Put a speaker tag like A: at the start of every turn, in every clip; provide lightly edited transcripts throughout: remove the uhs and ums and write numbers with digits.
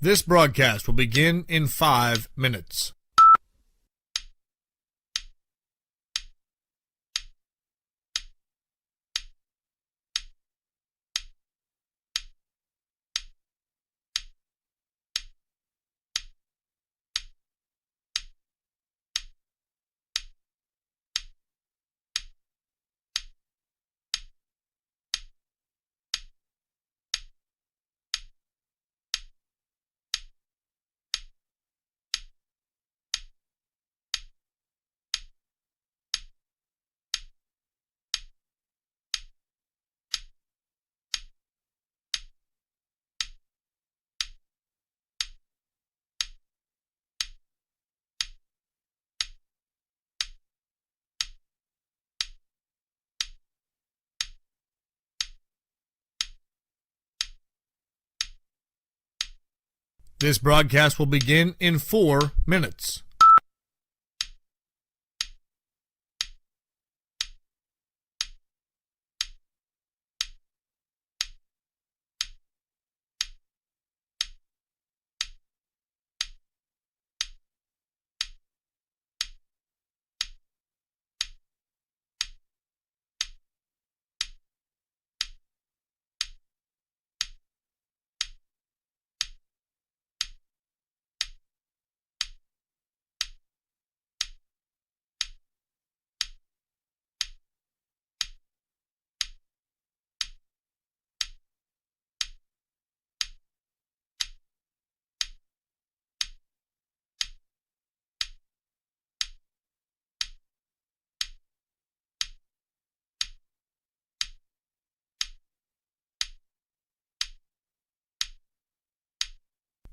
A: This broadcast will begin in 5 minutes. This broadcast will begin in 4 minutes.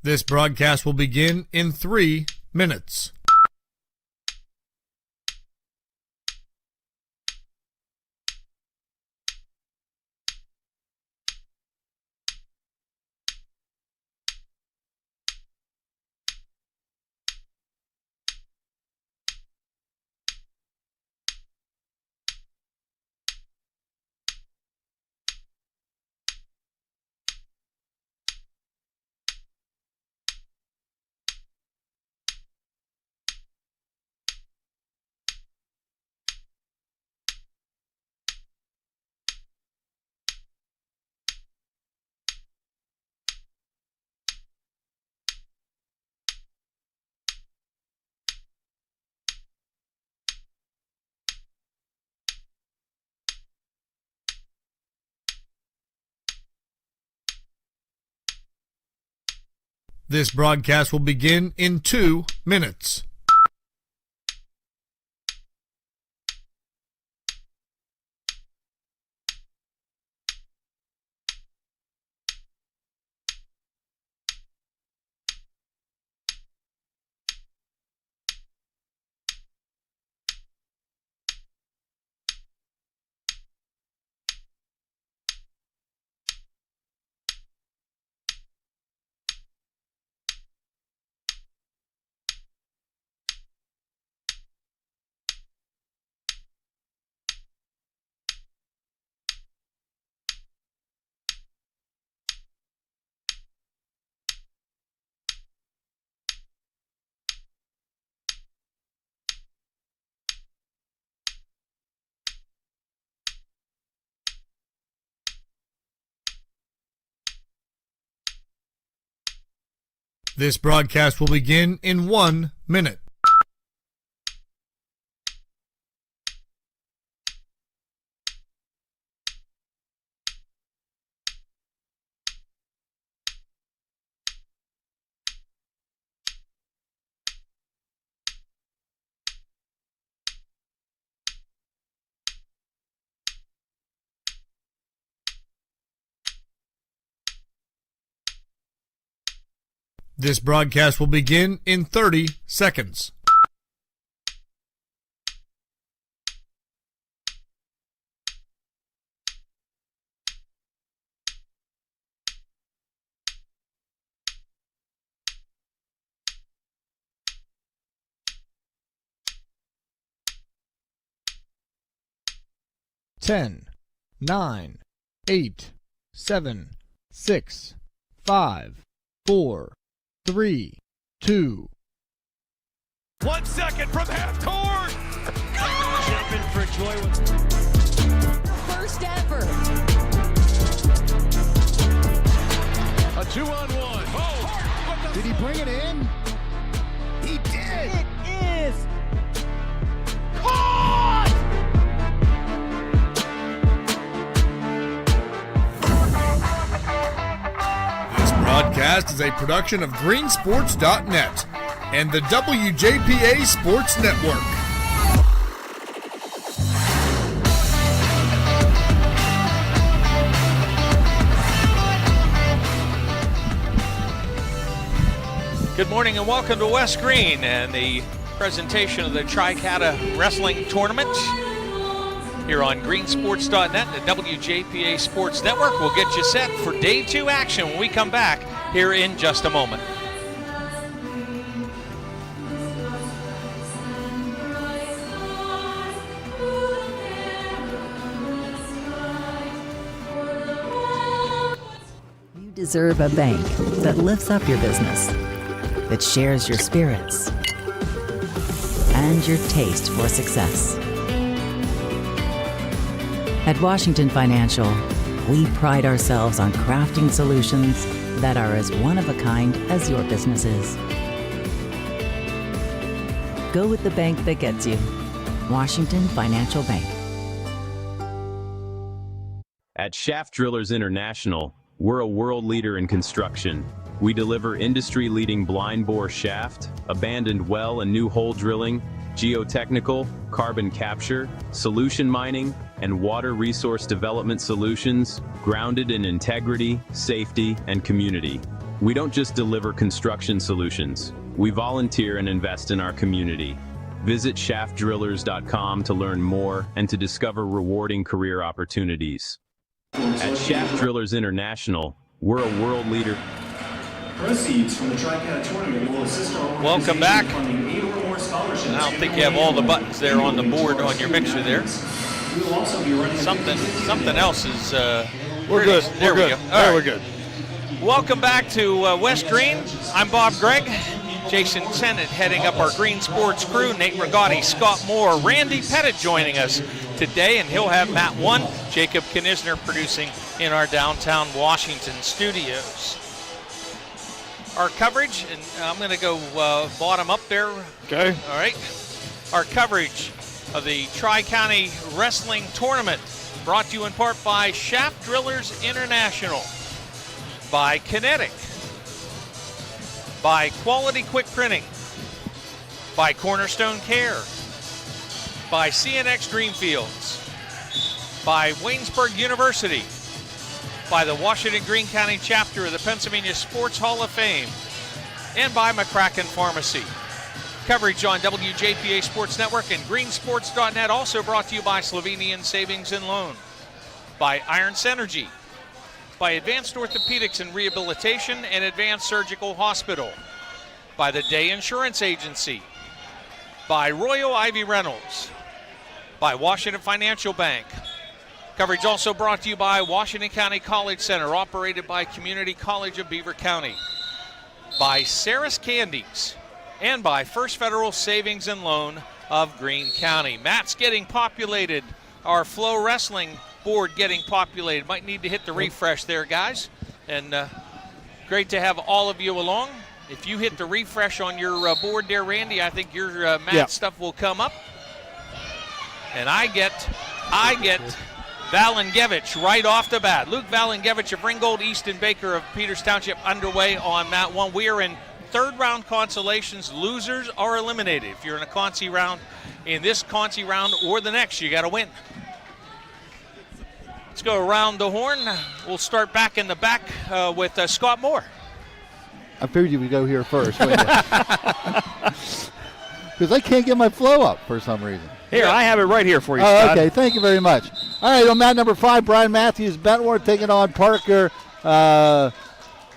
A: This broadcast will begin in 3 minutes. This broadcast will begin in 2 minutes. This broadcast will begin in 1 minute. This broadcast will begin in 30 seconds.
B: Ten, 9, 8, 7, 6, 5, 4, 3, 2.
C: 1 second from half court.
D: Jumping for joy.
E: First ever.
C: A 2-on-1. Oh,
B: Did he bring it in? He did!
D: It is
C: caught!
A: This broadcast is a production of greensports.net and the WJPA Sports Network.
F: Good morning and welcome to West Greene and the presentation of the TRICADA Wrestling Tournament here on greensports.net and the WJPA Sports Network. We'll get you set for day 2 action when we come back here in just a moment.
E: You deserve a bank that lifts up your business, that shares your spirits and your taste for success. At Washington Financial, we pride ourselves on crafting solutions that are as one of a kind as your business is. Go with the bank that gets you. Washington Financial Bank.
G: At Shaft Drillers International, we're a world leader in construction. We deliver industry-leading blind bore shaft, abandoned well and new hole drilling, geotechnical, carbon capture, solution mining, and water resource development solutions grounded in integrity, safety, and community. We don't just deliver construction solutions. We volunteer and invest in our community. Visit shaftdrillers.com to learn more and to discover rewarding career opportunities. At Shaft Drillers International, we're a world leader.
H: Proceeds from the TRICADA tournament will assist our
F: Welcome back.
H: funding 8 or more scholarships.
F: And I don't think you have all the buttons there on the board on your mixer there.
H: We will also be running
F: Something else is...
A: We're good.
F: There we go.
A: All right, we're good.
F: Welcome back to West Greene. I'm Bob Gregg. Jason Tennant heading up our Green Sports crew. Nate Rigotti, Scott Moore, Randy Pettit joining us today, and he'll have Matt 1. Jacob Knisner producing in our downtown Washington studios. Our coverage, and I'm going to go bottom up there.
A: Okay.
F: All right. Our coverage of the Tri-County Wrestling Tournament brought to you in part by Shaft Drillers International, by Kinetic, by Quality Quick Printing, by Cornerstone Care, by CNX Greenfields, by Waynesburg University, by the Washington Greene County chapter of the Pennsylvania Sports Hall of Fame, and by McCracken Pharmacy. Coverage on WJPA Sports Network and greensports.net also brought to you by Slovenian Savings and Loan, by Iron Synergy, by Advanced Orthopedics and Rehabilitation and Advanced Surgical Hospital, by the Day Insurance Agency, by Royal Ivy Reynolds, by Washington Financial Bank. Coverage also brought to you by Washington County College Center, operated by Community College of Beaver County, by Saris Candies, and by First Federal Savings and Loan of Greene County. Matt's getting populated. Our Flow Wrestling board getting populated. Might need to hit the refresh there, guys. And great to have all of you along. If you hit the refresh on your board there, Randy, I think your Matt stuff will come up. And I get Valengevich right off the bat. Luke Valengevich of Ringgold, Easton Baker of Peters Township underway on Mat 1. We are in third round consolations. Losers are eliminated. If you're in a consi round, in this consi round or the next, you got to win. Let's go around the horn. We'll start back in the back with Scott Moore.
B: I figured you would go here first. Because I can't get my flow up for some reason.
D: Here, I have it right here for you,
B: Oh,
D: Scott.
B: okay. Thank you very much. All right, on mat number 5, Brian Matthews Bentworth taking on Parker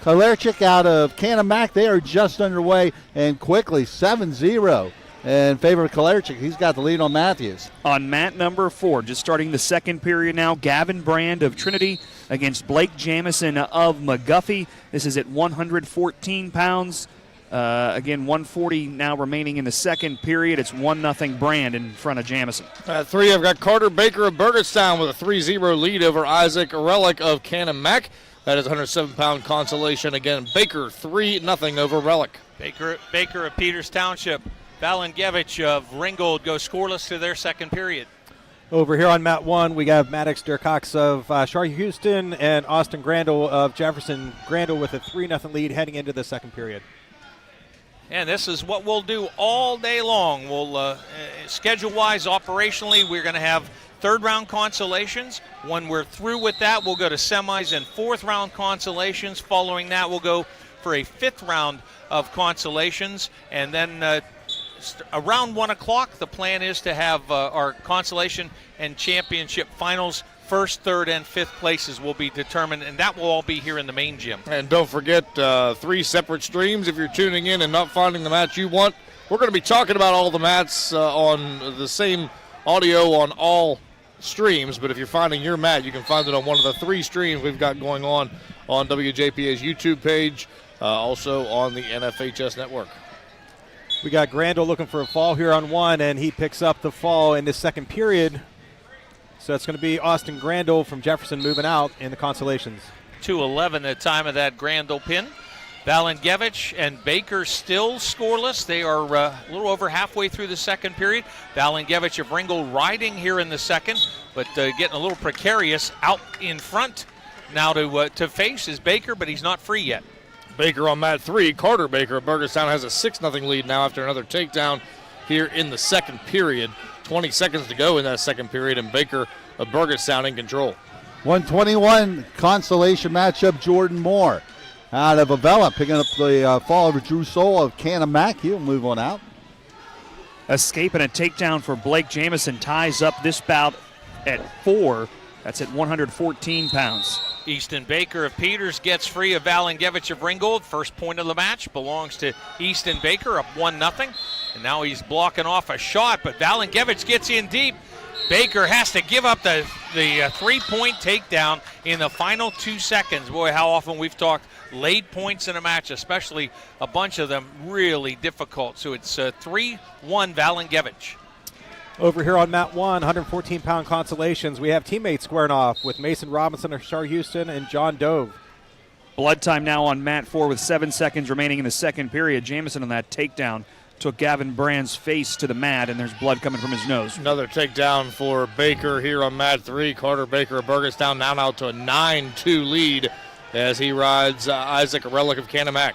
B: Kalerchik out of Canamac. They are just underway and quickly 7-0 in favor of Kalerchik. He's got the lead on Matthews.
D: On mat number 4, just starting the second period now, Gavin Brand of Trinity against Blake Jamison of McGuffey. This is at 114 pounds. Again, 1:40 now remaining in the second period. It's 1-0 Brand in front of Jamison.
I: At 3, I've got Carter Baker of Burgettstown with a 3-0 lead over Isaac Relic of Canon-Mac. That is 107-pound consolation. Again, Baker 3-0 over Relic.
F: Baker of Peters Township. Valengevich of Ringgold go scoreless to their second period.
J: Over here on mat 1, we got Maddox Durcox of Shar Houston and Austin Grandel of Jefferson. Grandel with a 3-0 lead heading into the second period.
F: And this is what we'll do all day long. We'll, schedule-wise, operationally, we're going to have third-round consolations. When we're through with that, we'll go to semis and fourth-round consolations. Following that, we'll go for a fifth round of consolations. And then around 1 o'clock, the plan is to have our consolation and championship finals. First, third, and fifth places will be determined, and that will all be here in the main gym.
I: And don't forget 3 separate streams. If you're tuning in and not finding the match you want, we're going to be talking about all the mats on the same audio on all streams. But if you're finding your mat, you can find it on one of the 3 streams we've got going on WJPA's YouTube page, also on the NFHS network.
J: We got Grandel looking for a fall here on 1, and he picks up the fall in the second period. So it's going to be Austin Grandel from Jefferson moving out in the consolations.
F: 2:11 the time of that Grandel pin. Valengevich and Baker still scoreless. They are a little over halfway through the second period. Valengevich of Ringgold riding here in the second, but getting a little precarious. Out in front now to face is Baker, but he's not free yet.
I: Baker on mat 3. Carter Baker of Burgettstown has a 6-0 lead now after another takedown here in the second period. 20 seconds to go in that second period, and Baker of Burgettstown in control.
B: 121 consolation matchup. Jordan Moore out of Avella picking up the fall over Drew Soul of Canon-Mac. He'll move on out.
D: Escape and a takedown for Blake Jamison ties up this bout at 4. That's at 114 pounds.
F: Easton Baker of Peters gets free of Valengevich of Ringgold. First point of the match belongs to Easton Baker, up 1-0. And now he's blocking off a shot, but Valengevich gets in deep. Baker has to give up the 3-point takedown in the final 2 seconds. Boy, how often we've talked late points in a match, especially a bunch of them really difficult. So it's 3-1 Valengevich.
J: Over here on mat 1, 114-pound consolations, we have teammates squaring off with Mason Robinson of Shar Houston and John Dove.
D: Blood time now on mat 4 with 7 seconds remaining in the second period. Jamison on that takedown took Gavin Brand's face to the mat, and there's blood coming from his nose.
I: Another takedown for Baker here on mat 3. Carter Baker of Burgettstown now to a 9-2 lead as he rides Isaac Relic of Canon-Mac.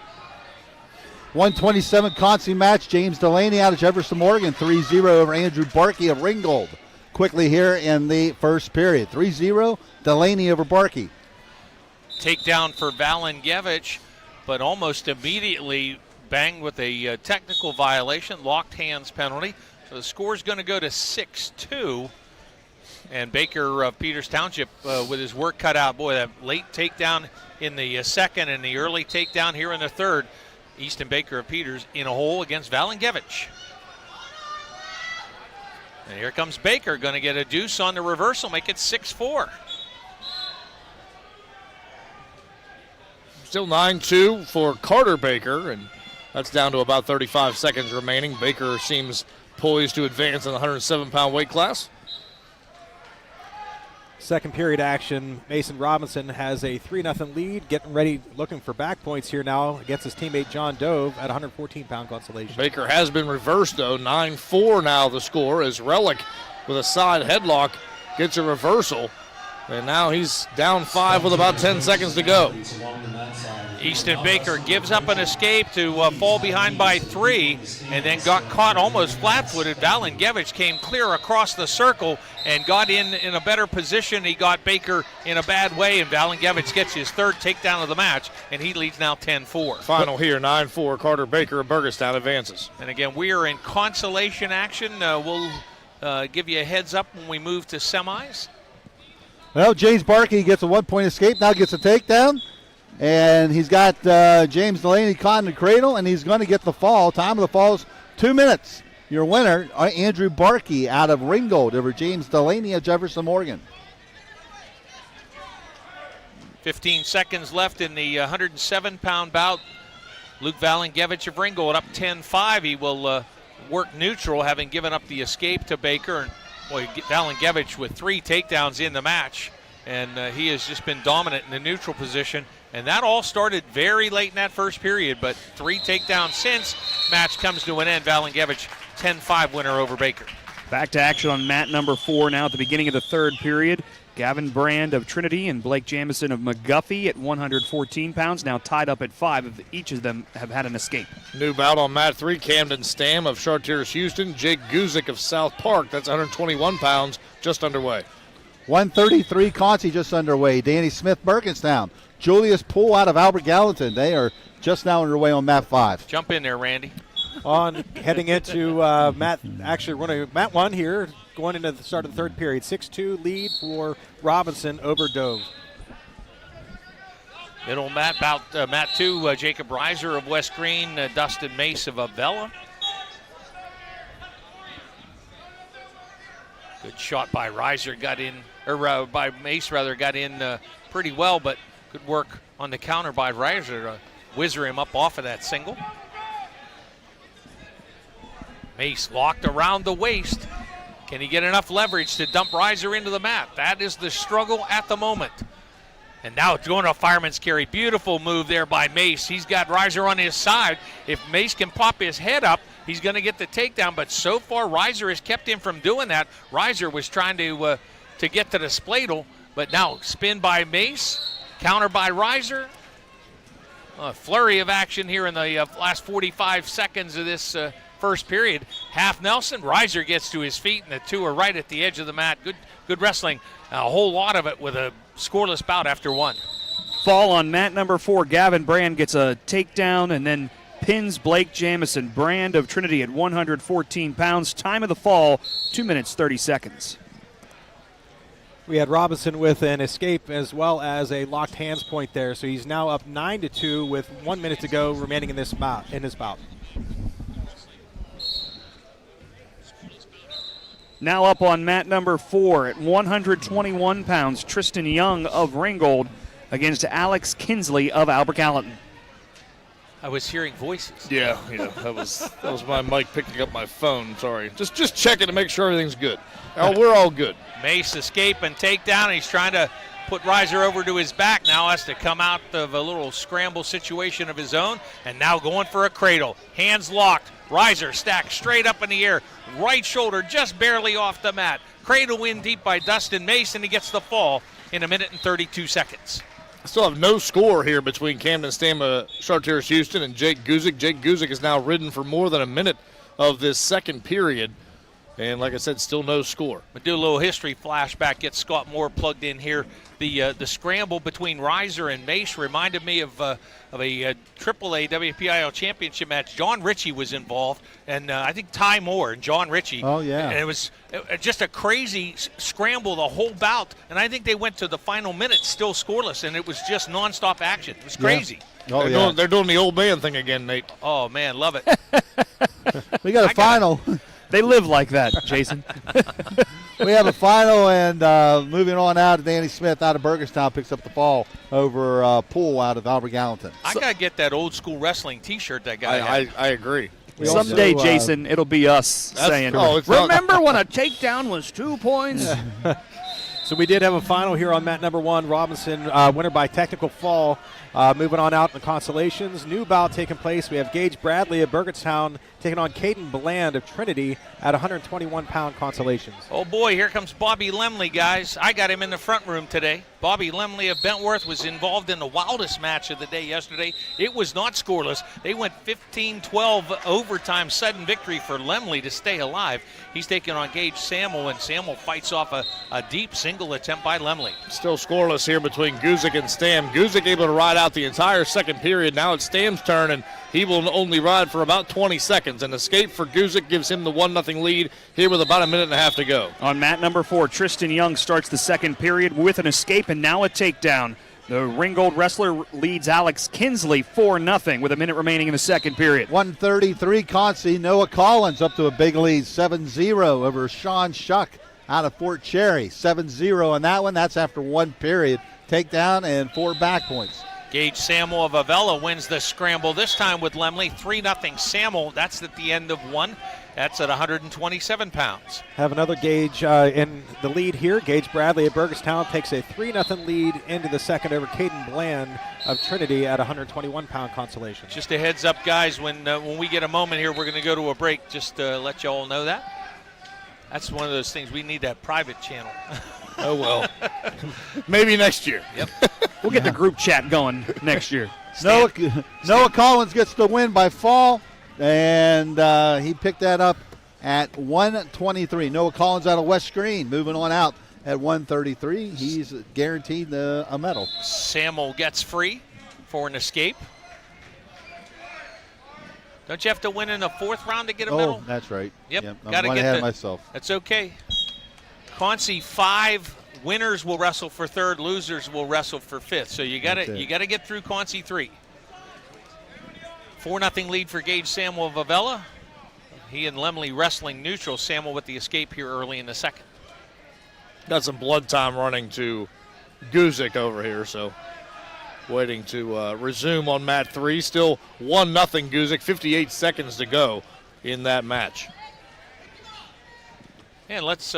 B: 127 consi match. James Delaney out of Jefferson, Morgan, 3-0 over Andrew Barkey of Ringgold. Quickly here in the first period. 3-0, Delaney over Barkey.
F: Takedown for Valengevich, but almost immediately banged with a technical violation, locked hands penalty. So the score's going to go to 6-2. And Baker of Peters Township with his work cut out. Boy, that late takedown in the second and the early takedown here in the third. Easton Baker of Peters in a hole against Valengevich. And here comes Baker, going to get a deuce on the reversal, make it 6-4.
I: Still 9-2 for Carter Baker, and that's down to about 35 seconds remaining. Baker seems poised to advance in the 107-pound weight class.
J: Second period action. Mason Robinson has a 3-0 lead, getting ready, looking for back points here now against his teammate John Dove at 114-pound consolation.
I: Baker has been reversed, though. 9-4 now the score as Relic with a side headlock gets a reversal. And now he's down 5 with about 10 seconds to go.
F: Easton Baker gives up an escape to fall behind by 3 and then got caught almost flat-footed. Valengevich came clear across the circle and got in a better position. He got Baker in a bad way, and Valengevich gets his third takedown of the match, and he leads now 10-4.
I: Final here, 9-4. Carter Baker of Burgettstown advances.
F: And again, we are in consolation action. We'll give you a heads up when we move to semis.
B: Well, James Barkey gets a 1-point escape, now gets a takedown. And he's got James Delaney caught in the cradle, and he's going to get the fall. Time of the fall is 2 minutes. Your winner, Andrew Barkey out of Ringgold over James Delaney of Jefferson, Morgan.
F: 15 seconds left in the 107-pound bout. Luke Valengevich of Ringgold up 10-5. He will work neutral, having given up the escape to Baker. And boy, Valengevich with 3 takedowns in the match, and he has just been dominant in the neutral position. And that all started very late in that first period, but 3 takedowns since. Match comes to an end. Valengevich 10-5 winner over Baker.
D: Back to action on mat number 4 now at the beginning of the third period. Gavin Brand of Trinity and Blake Jamison of McGuffey at 114 pounds, now tied up at 5. Each of them have had an escape.
I: New bout on mat 3, Camden Stam of Chartiers Houston, Jake Guzik of South Park. That's 121 pounds, just underway.
B: 133 Conti just underway. Danny Smith, Burkinstown. Julius Poole out of Albert Gallatin. They are just now underway on mat 5.
F: Jump in there, Randy.
J: Heading into mat 1 here, going into the start of the third period. 6-2 lead for Robinson over Dove.
F: Middle mat, mat 2, Jacob Reiser of West Greene, Dustin Mace of Avella. Good shot by Reiser, got in, or by Mace rather, got in pretty well, but good work on the counter by Reiser to whizzer him up off of that single. Mace locked around the waist. Can he get enough leverage to dump Reiser into the mat? That is the struggle at the moment. And now going to a fireman's carry. Beautiful move there by Mace. He's got Reiser on his side. If Mace can pop his head up, he's going to get the takedown. But so far, Reiser has kept him from doing that. Reiser was trying to get to the spladle, but now spin by Mace, counter by Reiser. A flurry of action here in the last 45 seconds of this first period. Half Nelson, Reiser gets to his feet, and the two are right at the edge of the mat. Good wrestling. A whole lot of it with a scoreless bout after 1.
D: Fall on mat number 4. Gavin Brand gets a takedown and then pins Blake Jamison. Brand of Trinity at 114 pounds. Time of the fall, 2 minutes, 30 seconds.
J: We had Robinson with an escape as well as a locked hands point there, so he's now up 9-2 with 1 minute to go remaining in this bout.
D: Now up on mat number 4 at 121 pounds, Tristan Young of Ringgold against Alex Kinsley of Albert Gallatin.
F: I was hearing voices.
I: Yeah, that was my mic picking up my phone. Sorry, just checking to make sure everything's good. We're all good.
F: Mace escape and takedown. He's trying to put Reiser over to his back. Now has to come out of a little scramble situation of his own, and now going for a cradle. Hands locked. Reiser stacked straight up in the air. Right shoulder just barely off the mat. Cradle in deep by Dustin Mace, and he gets the fall in 1 minute and 32 seconds.
I: I still have no score here between Camden Stam, Chartiers Houston, and Jake Guzik. Jake Guzik is now ridden for more than a minute of this second period. And like I said, still no score.
F: We'll do a little history flashback. Get Scott Moore plugged in here. The scramble between Reiser and Mace reminded me of a AAA WPIL championship match. John Ritchie was involved, and I think Ty Moore and John Ritchie.
B: Oh, yeah.
F: And it was just a crazy scramble the whole bout. And I think they went to the final minute still scoreless, and it was just nonstop action. It was crazy.
B: Yeah. Oh,
I: they're doing the old man thing again, Nate.
F: Oh, man, love it.
B: We got a final.
D: They live like that, Jason.
B: We have a final, and moving on out, Danny Smith out of Burgerstown picks up the fall over Poole out of Albert Gallatin.
F: I got to get that old school wrestling T-shirt that guy had.
I: I agree.
D: Someday, Jason, it'll be us saying, remember when a takedown was 2 points?
J: So we did have a final here on mat number 1. Robinson, winner by technical fall. Moving on out in the consolations. New bout taking place. We have Gage Bradley of Burgettstown taking on Caden Bland of Trinity at 121-pound consolations.
F: Oh, boy, here comes Bobby Lemley, guys. I got him in the front room today. Bobby Lemley of Bentworth was involved in the wildest match of the day yesterday. It was not scoreless. They went 15-12 overtime sudden victory for Lemley to stay alive. He's taking on Gage Samuel, and Samuel fights off a deep single attempt by Lemley.
I: Still scoreless here between Guzik and Stam. Guzik able to ride out the entire second period. Now it's Stam's turn, and he will only ride for about 20 seconds. An escape for Guzik gives him the 1-0 lead here with about 1.5 minutes to go.
D: On mat number 4, Tristan Young starts the second period with an escape and now a takedown. The Ringgold wrestler leads Alex Kinsley 4-0 with a minute remaining in the second period.
B: 133 Concy. Noah Collins up to a big lead, 7-0 over Sean Shuck out of Fort Cherry. 7-0 on that one. That's after 1 period. Takedown and 4 back points.
F: Gage Samuel of Avella wins the scramble this time with Lemley. 3-0 Samuel. That's at the end of one. That's at 127 pounds.
J: Have another Gage in the lead here. Gage Bradley of Burgettstown takes a 3-0 lead into the second over Caden Bland of Trinity at 121-pound consolation.
F: Just a heads up, guys, when we get a moment here, we're going to go to a break, just to let you all know that. That's one of those things. We need that private channel.
I: Oh, well. Maybe next year.
F: Yep.
D: We'll get the group chat going next year.
B: Noah Collins gets the win by fall, and he picked that up at 123. Noah Collins out of West Greene, moving on out at 133. He's guaranteed a medal.
F: Samuel gets free for an escape. Don't you have to win in the fourth round to get a medal?
B: Oh, that's right.
F: Yep.
B: I'm
F: Gotta
B: one
F: get
B: ahead of myself.
F: That's okay. Concy, 5 winners will wrestle for third, losers will wrestle for fifth. So you gotta get through Concy 3. 4-0 lead for Gage Samuel of Avella. He and Lemley wrestling neutral. Samuel with the escape here early in the second.
I: Got some blood time running to Guzik over here, so waiting to resume on mat 3. Still 1-0 Guzik, 58 seconds to go in that match.
F: And let's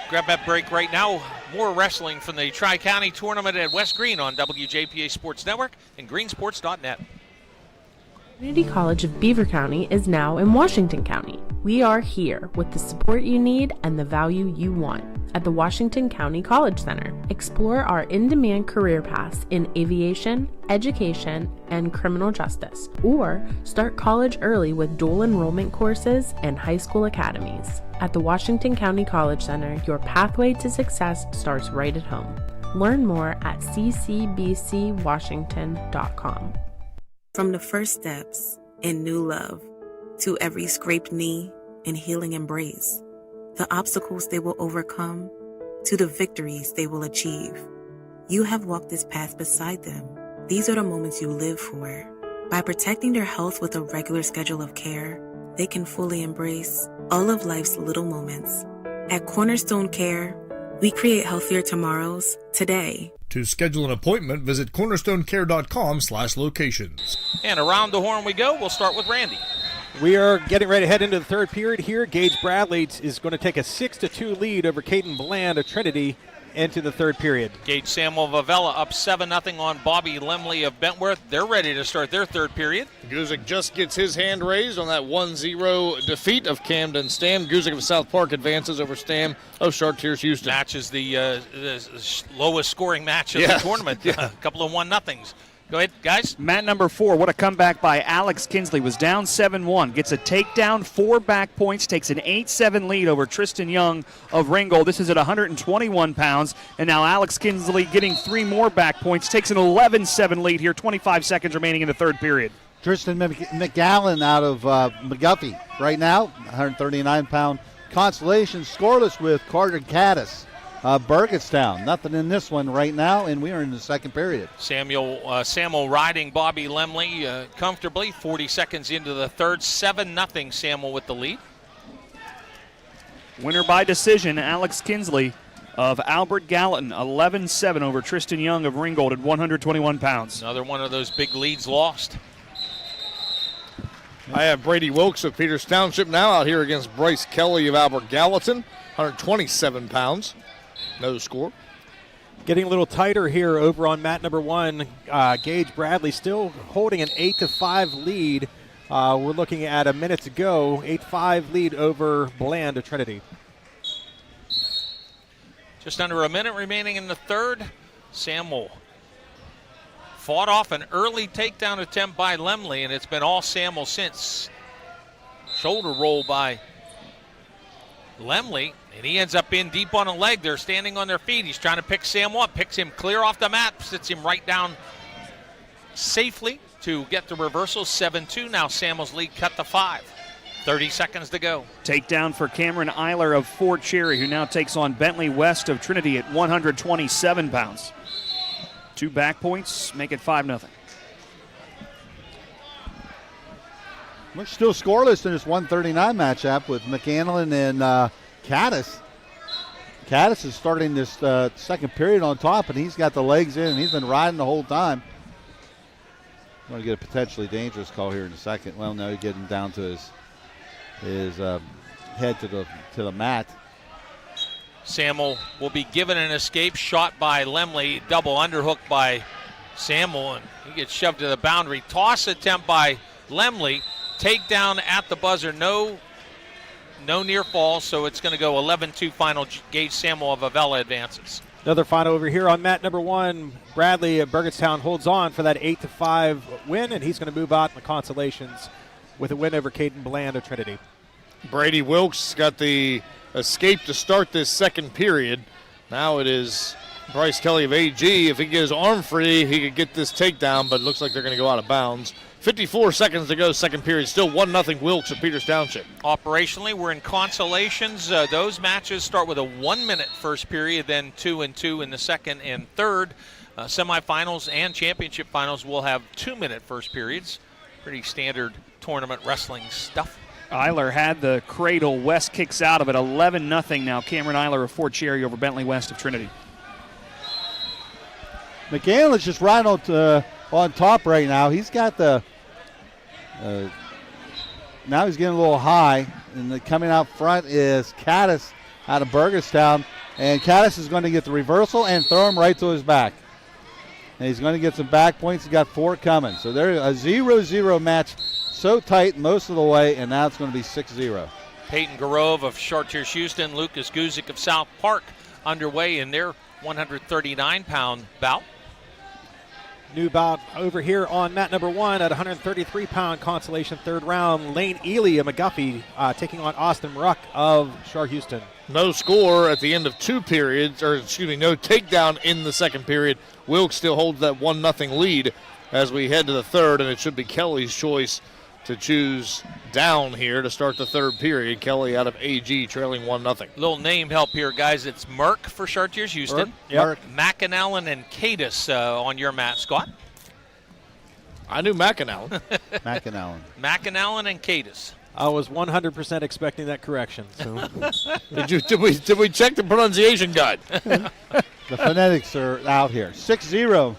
F: grab that break right now. More wrestling from the Tri-County Tournament at West Greene on WJPA Sports Network and greensports.net.
K: Community College of Beaver County is now in Washington County. We are here with the support you need and the value you want at the Washington County College Center. Explore our in-demand career paths in aviation, education, and criminal justice, or start college early with dual enrollment courses and high school academies. At the Washington County College Center, your pathway to success starts right at home. Learn more at ccbcwashington.com.
L: From the first steps in new love to every scraped knee and healing embrace, the obstacles they will overcome to the victories they will achieve, you have walked this path beside them. These are the moments you live for. By protecting their health with a regular schedule of care, they can fully embrace all of life's little moments. At Cornerstone Care, we create healthier tomorrows today.
A: To schedule an appointment, visit cornerstonecare.com/locations.
F: And around the horn we go. We'll start with Randy.
J: We are getting ready to head into the third period here. Gage Bradley is going to take a 6-2 lead over Caden Bland of Trinity into the third period.
F: Gage Samuel of Avella up 7-0 on Bobby Lemley of Bentworth. They're ready to start their third period.
I: Guzik just gets his hand raised on that 1-0 defeat of Camden Stam. Guzik of South Park advances over Stam of Chartiers Houston.
F: Match is the lowest scoring match of the tournament. A couple of 1-0s. Go ahead, guys.
D: Mat number 4, what a comeback by Alex Kinsley. Was down 7-1, gets a takedown, 4 back points, takes an 8-7 lead over Tristan Young of Ringgold. This is at 121 pounds, and now Alex Kinsley getting 3 more back points, takes an 11-7 lead here, 25 seconds remaining in the third period.
B: Tristan McGowan out of McGuffey right now, 139-pound consolation, scoreless with Carter Caddis. Burgettstown, nothing in this one right now, and we are in the second period.
F: Samuel riding Bobby Lemley comfortably, 40 seconds into the third, 7-0 Samuel with the lead.
D: Winner by decision, Alex Kinsley of Albert Gallatin, 11-7 over Tristan Young of Ringgold at 121 pounds.
F: Another one of those big leads lost.
I: I have Brady Wilkes of Peters Township now out here against Bryce Kelly of Albert Gallatin, 127 pounds. No score.
J: Getting a little tighter here over on mat number 1. Gage Bradley still holding an 8-5 lead. We're looking at a minute to go. 8-5 lead over Bland of Trinity.
F: Just under a minute remaining in the third. Samuel fought off an early takedown attempt by Lemley, and it's been all Samuel since. Shoulder roll by Lemley, and he ends up in deep on a leg. They're standing on their feet. He's trying to pick Samuel up, picks him clear off the mat, sits him right down safely to get the reversal. 7-2 now. Samuel's lead cut to 5. 30 seconds to go.
D: Takedown for Cameron Eiler of Fort Cherry, who now takes on Bentley West of Trinity at 127 pounds. 2 back points, make it 5-0.
B: We're still scoreless in this 139 matchup with McAnlin and Caddis. Caddis is starting this second period on top, and he's got the legs in, and he's been riding the whole time. Going to get a potentially dangerous call here in a second. Well, no, getting down to his head to the mat.
F: Samuel will be given an escape shot by Lemley. Double underhook by Samuel, and he gets shoved to the boundary. Toss attempt by Lemley. Takedown at the buzzer. No near fall, so it's going to go 11-2 final. Gage Samuel of Avella advances.
J: Another final over here on mat number 1. Bradley of Burgettstown holds on for that 8-5 win, and he's going to move out in the consolations with a win over Caden Bland of Trinity.
I: Brady Wilkes got the escape to start this second period. Now it is Bryce Kelly of AG. If he can get his arm free, he could get this takedown, but it looks like they're going to go out of bounds. 54 seconds to go, second period. Still 1-0 Wilkes at Peters Township.
F: Operationally, we're in consolations. Those matches start with a 1-minute first period, then 2 and 2 in the second and third. Semifinals and championship finals will have 2-minute first periods. Pretty standard tournament wrestling stuff.
D: Eiler had the cradle. West kicks out of it. 11-0 now. Cameron Eiler of Fort Cherry over Bentley West of Trinity.
B: McGann is just right on top right now. He's got the now he's getting a little high, and coming out front is Caddis out of Burgettstown, and Caddis is going to get the reversal and throw him right to his back. And he's going to get some back points. He's got 4 coming. So there's a 0-0 match, so tight most of the way, and now it's going to be 6-0.
F: Peyton Garove of Chartiers Houston, Lucas Guzik of South Park underway in their 139-pound bout.
J: New bout over here on mat number 1 at 133-pound consolation third round. Lane Ely of McGuffey taking on Austin Ruck of Char Houston.
I: No score at the end of 2 periods, or excuse me, no takedown in the second period. Wilkes still holds that 1-0 lead as we head to the third, and it should be Kelly's choice to choose down here to start the third period. Kelly out of AG trailing 1-0.
F: Little name help here, guys. It's Merck for Chartiers Houston.
B: Yep.
F: McAnallen and Cadis on your mat, Scott.
I: I knew McAnallen.
B: McAnallen
F: and Cadis.
J: I was 100% expecting that correction. So.
I: Did we check the pronunciation guide?
B: The phonetics are out here. 6-0.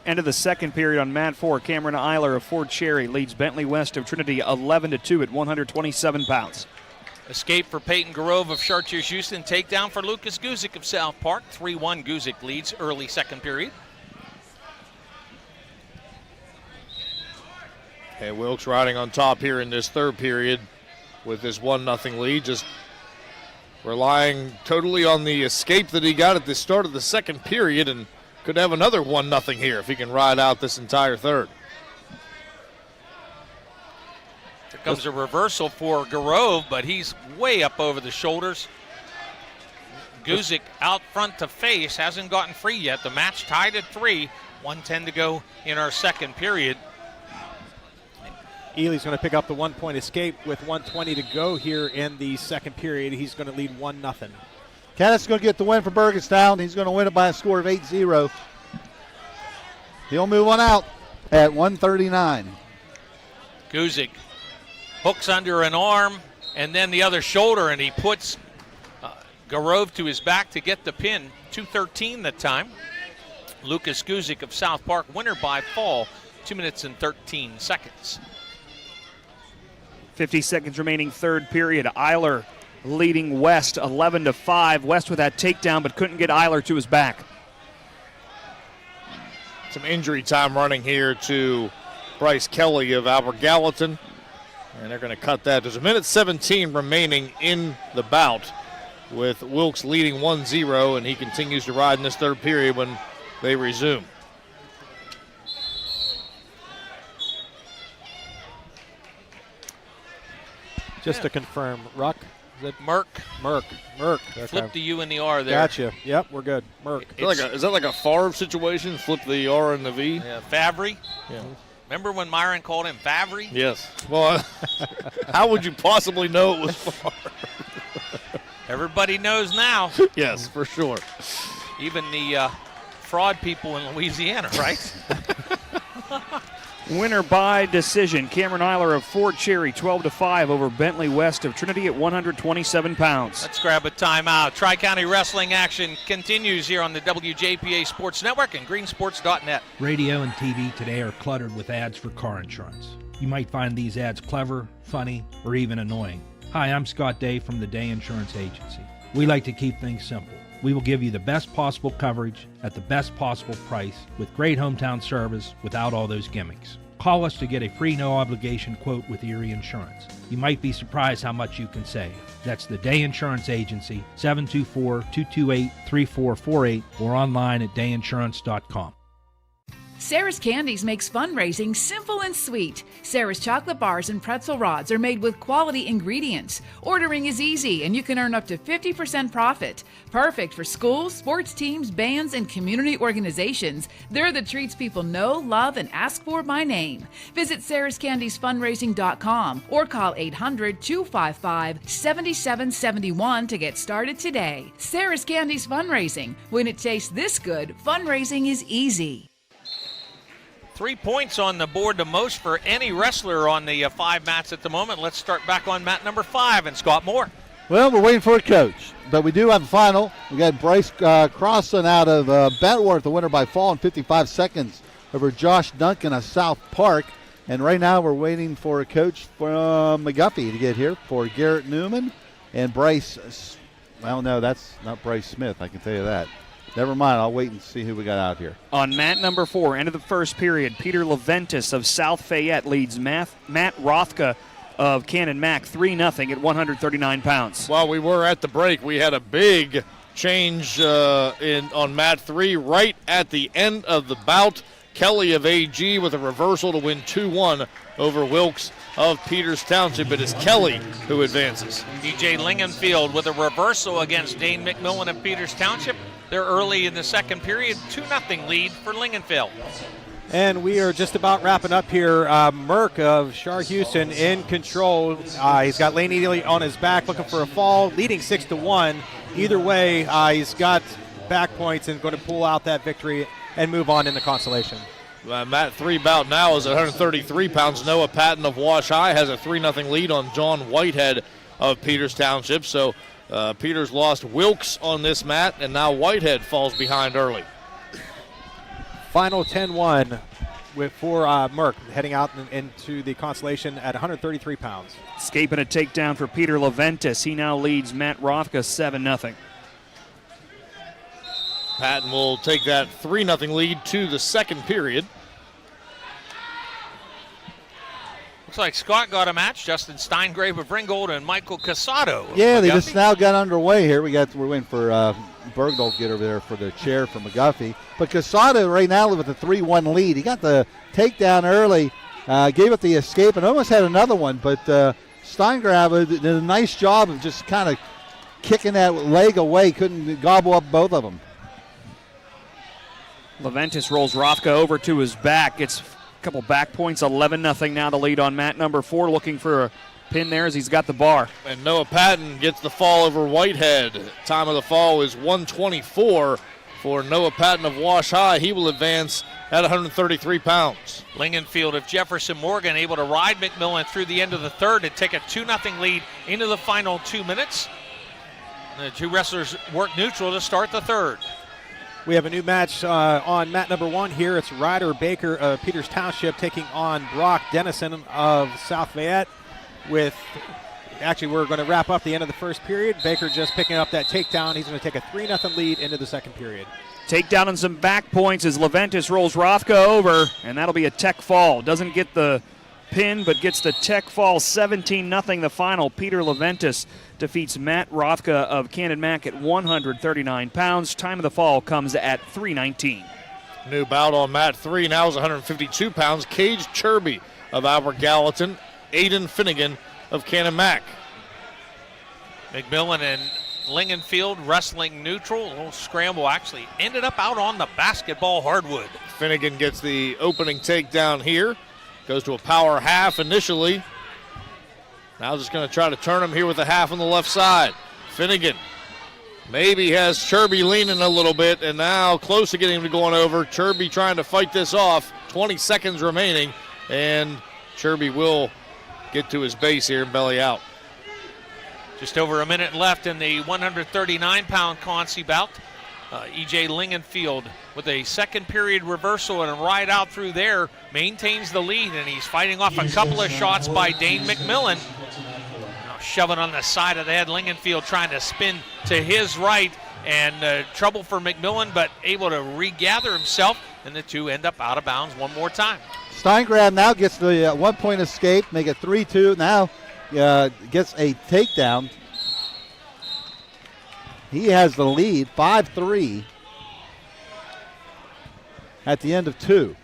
D: End of the second period on mat 4. Cameron Eiler of Fort Cherry leads Bentley West of Trinity 11-2 at 127 pounds.
F: Escape for Peyton Garove of Chartiers Houston. Takedown for Lucas Guzik of South Park. 3-1 Guzik leads early second period.
I: Hey, Wilkes riding on top here in this third period with this 1-0 lead. Just relying totally on the escape that he got at the start of the second period, and could have another 1-0 here if he can ride out this entire third.
F: Here comes a reversal for Garove, but he's way up over the shoulders. Guzik out front to face, hasn't gotten free yet. The match tied at 3, 1:10 to go in our second period.
J: Ely's going to pick up the 1-point escape with 1:20 to go here in the second period. He's going to lead 1-0.
B: Caddis is going to get the win for Burgettstown. He's going to win it by a score of 8-0. He'll move on out at 139.
F: Guzik hooks under an arm and then the other shoulder, and he puts Garove to his back to get the pin. 2:13 that time. Lucas Guzik of South Park, winner by fall, 2 minutes and 13 seconds.
D: 50 seconds remaining third period. Eiler leading West 11-5. West with that takedown, but couldn't get Eiler to his back.
I: Some injury time running here to Bryce Kelly of Albert Gallatin, and they're going to cut that. There's 1:17 remaining in the bout with Wilkes leading 1-0, and he continues to ride in this third period when they resume.
J: Just to confirm, Ruck? Is it
F: Merck.
J: Okay.
F: Flip the U and the R there.
J: Gotcha. Yep, we're good. Merck.
I: Is that like a Favre situation? Flip the R and the V?
F: Yeah, Favre.
I: Yeah.
F: Remember when Myron called him Favre?
I: Yes. Well, how would you possibly know it was Favre?
F: Everybody knows now.
I: Yes, for sure.
F: Even the fraud people in Louisiana, right?
D: Winner by decision, Cameron Eiler of Fort Cherry, 12-5 over Bentley West of Trinity at 127 pounds.
F: Let's grab a timeout. Tri-County Wrestling action continues here on the WJPA Sports Network and greensports.net.
M: Radio and TV today are cluttered with ads for car insurance. You might find these ads clever, funny, or even annoying. Hi, I'm Scott Day from the Day Insurance Agency. We like to keep things simple. We will give you the best possible coverage at the best possible price with great hometown service without all those gimmicks. Call us to get a free no-obligation quote with Erie Insurance. You might be surprised how much you can save. That's the Day Insurance Agency, 724-228-3448, or online at dayinsurance.com.
N: Sarah's Candies makes fundraising simple and sweet. Sarah's chocolate bars and pretzel rods are made with quality ingredients. Ordering is easy and you can earn up to 50% profit. Perfect for schools, sports teams, bands, and community organizations. They're the treats people know, love, and ask for by name. Visit sarahscandiesfundraising.com or call 800-255-7771 to get started today. Sarah's Candies Fundraising. When it tastes this good, fundraising is easy.
F: 3 points on the board, the most for any wrestler on the 5 mats at the moment. Let's start back on mat number 5 and Scott Moore.
B: Well, we're waiting for a coach, but we do have a final. We got Bryce Crossan out of Bentworth, the winner by fall in 55 seconds over Josh Duncan of South Park. And right now we're waiting for a coach from McGuffey to get here for Garrett Newman and Bryce. Well, no, that's not Bryce Smith, I can tell you that. Never mind, I'll wait and see who we got out here.
D: On mat number 4, end of the first period, Peter Leventis of South Fayette leads Matt Rothka of Cannon Mac 3-0 at 139 pounds.
I: While we were at the break, we had a big change on mat 3 right at the end of the bout. Kelly of AG with a reversal to win 2-1 over Wilkes of Peters Township. It is Kelly who advances.
F: DJ Lingenfield with a reversal against Dane McMillan of Peters Township. They're early in the second period, 2-0 lead for Lingenfield.
J: And we are just about wrapping up here. Merck of Shar Houston in control. He's got Lane Ely on his back looking for a fall, leading 6-1. Either way, he's got back points and going to pull out that victory and move on in the consolation.
I: Mat 3 bout now is 133 pounds. Noah Patton of Wash High has a 3-0 lead on John Whitehead of Peters Township. So Peters lost Wilkes on this mat, and now Whitehead falls behind early.
J: Final 10-1 for Merck heading out into the consolation at 133 pounds.
D: Escaping a takedown for Peter Leventis. He now leads Matt Rothka 7-0.
I: Patton will take that 3-0 lead to the second period.
F: Looks like Scott got a match. Justin Steingrave of Ringgold and Michael Casado.
B: Yeah, they just now got underway here. We're waiting for Bergdahl to get over there for the chair for McGuffey. But Casado right now with a 3-1 lead. He got the takedown early, gave up the escape, and almost had another one. But Steingrave did a nice job of just kind of kicking that leg away. Couldn't gobble up both of them.
D: Leventis rolls Rothka over to his back. Gets a couple back points, 11-0 now to lead on mat number 4. Looking for a pin there as he's got the bar.
I: And Noah Patton gets the fall over Whitehead. Time of the fall is 124 for Noah Patton of Wash High. He will advance at 133 pounds.
F: Lingenfield of Jefferson Morgan able to ride McMillan through the end of the third and take a 2-0 lead into the final 2 minutes. The two wrestlers work neutral to start the third.
J: We have a new match on mat number 1 here. It's Ryder Baker of Peters Township taking on Brock Dennison of South Fayette. Actually, we're going to wrap up the end of the first period. Baker just picking up that takedown. He's going to take a 3-0 lead into the second period.
D: Takedown and some back points as Leventis rolls Rothka over, and that'll be a tech fall. Doesn't get the pin, but gets the tech fall. 17-0 the final. Peter Leventis defeats Matt Rothka of Cannon Mac at 139 pounds. Time of the fall comes at 3:19.
I: New bout on mat 3 now is 152 pounds. Cage Chirby of Albert Gallatin. Aiden Finnegan of Cannon Mac.
F: McMillan and Lingenfield wrestling neutral. A little scramble actually ended up out on the basketball hardwood.
I: Finnegan gets the opening takedown here. Goes to a power half initially. Now just going to try to turn him here with a half on the left side. Finnegan maybe has Chirby leaning a little bit, and now close to getting him to going over. Chirby trying to fight this off. 20 seconds remaining. and Chirby will get to his base here and belly out.
F: Just over a minute left in the 139-pound Consi bout. E.J. Lingenfield with a second period reversal and a ride out through there maintains the lead, and he's fighting off a couple of shots by Dane McMillan. Now shoving on the side of the head, Lingenfield trying to spin to his right, and trouble for McMillan, but able to regather himself, and the two end up out of bounds one more time.
B: Steingrab now gets the 1 point escape, make it 3-2. Now gets a takedown. He has the lead, 5-3 at the end of 2.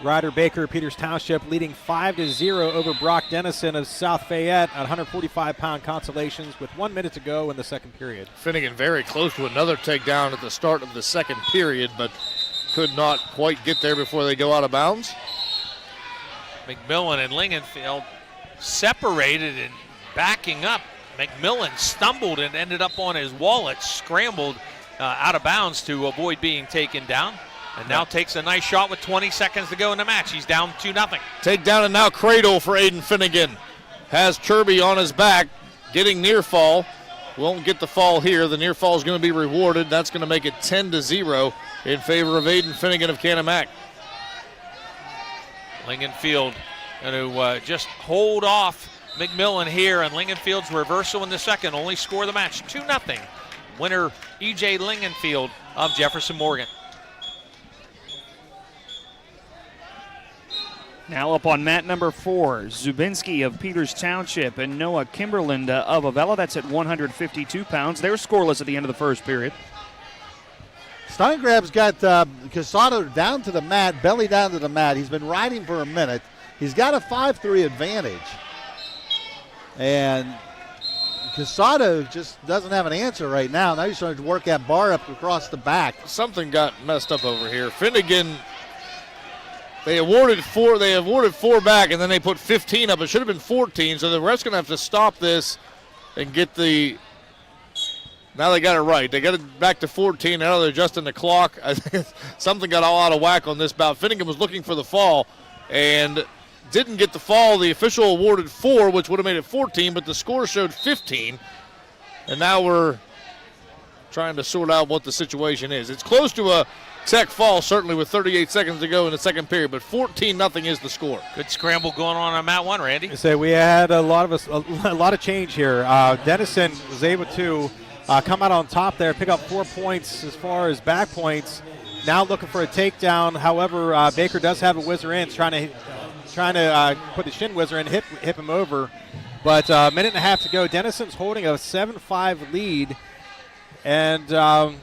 J: Ryder Baker, Peters Township, leading 5-0 over Brock Dennison of South Fayette at 145-pound consolations with 1 minute to go in the second period.
I: Finnegan very close to another takedown at the start of the second period, but could not quite get there before they go out of bounds.
F: McMillan and Lingenfield separated and backing up. McMillan stumbled and ended up on his wallet, scrambled out of bounds to avoid being taken down, and now takes a nice shot with 20 seconds to go in the match. He's down 2-0.
I: Takedown and now cradle for Aiden Finnegan. Has Chirby on his back, getting near fall. Won't get the fall here. The near fall is going to be rewarded. That's going to make it 10-0 in favor of Aiden Finnegan of Canemak.
F: Lingenfield going to just hold off McMillan here, and Lingenfield's reversal in the second only score the match 2-0. Winner E.J. Lingenfield of Jefferson Morgan.
D: Now up on mat number 4, Zubinski of Peters Township and Noah Kimberland of Avella. That's at 152 pounds. They're scoreless at the end of the first period.
B: Steingrab's got Casado down to the mat, belly down to the mat. He's been riding for a minute. He's got a 5-3 advantage. And Casado just doesn't have an answer right now. Now he's trying to work that bar up across the back.
I: Something got messed up over here. Finnegan, they awarded 4 back, and then they put 15 up. It should have been 14, so the ref's going to have to stop this and get the... Now they got it right. They got it back to 14. Now they're adjusting the clock. Something got all out of whack on this bout. Finnegan was looking for the fall and didn't get the fall. The official awarded 4, which would have made it 14, but the score showed 15. And now we're trying to sort out what the situation is. It's close to a Tech fall, certainly, with 38 seconds to go in the second period, but 14-0 is the score.
F: Good scramble going on mat 1, Randy.
J: So we had a lot of change here. Dennison was able to come out on top there, pick up 4 points as far as back points. Now looking for a takedown. However, Baker does have a whizzer in, trying to put the shin whizzer in, hip him over. But a minute and a half to go. Dennison's holding a 7-5 lead, and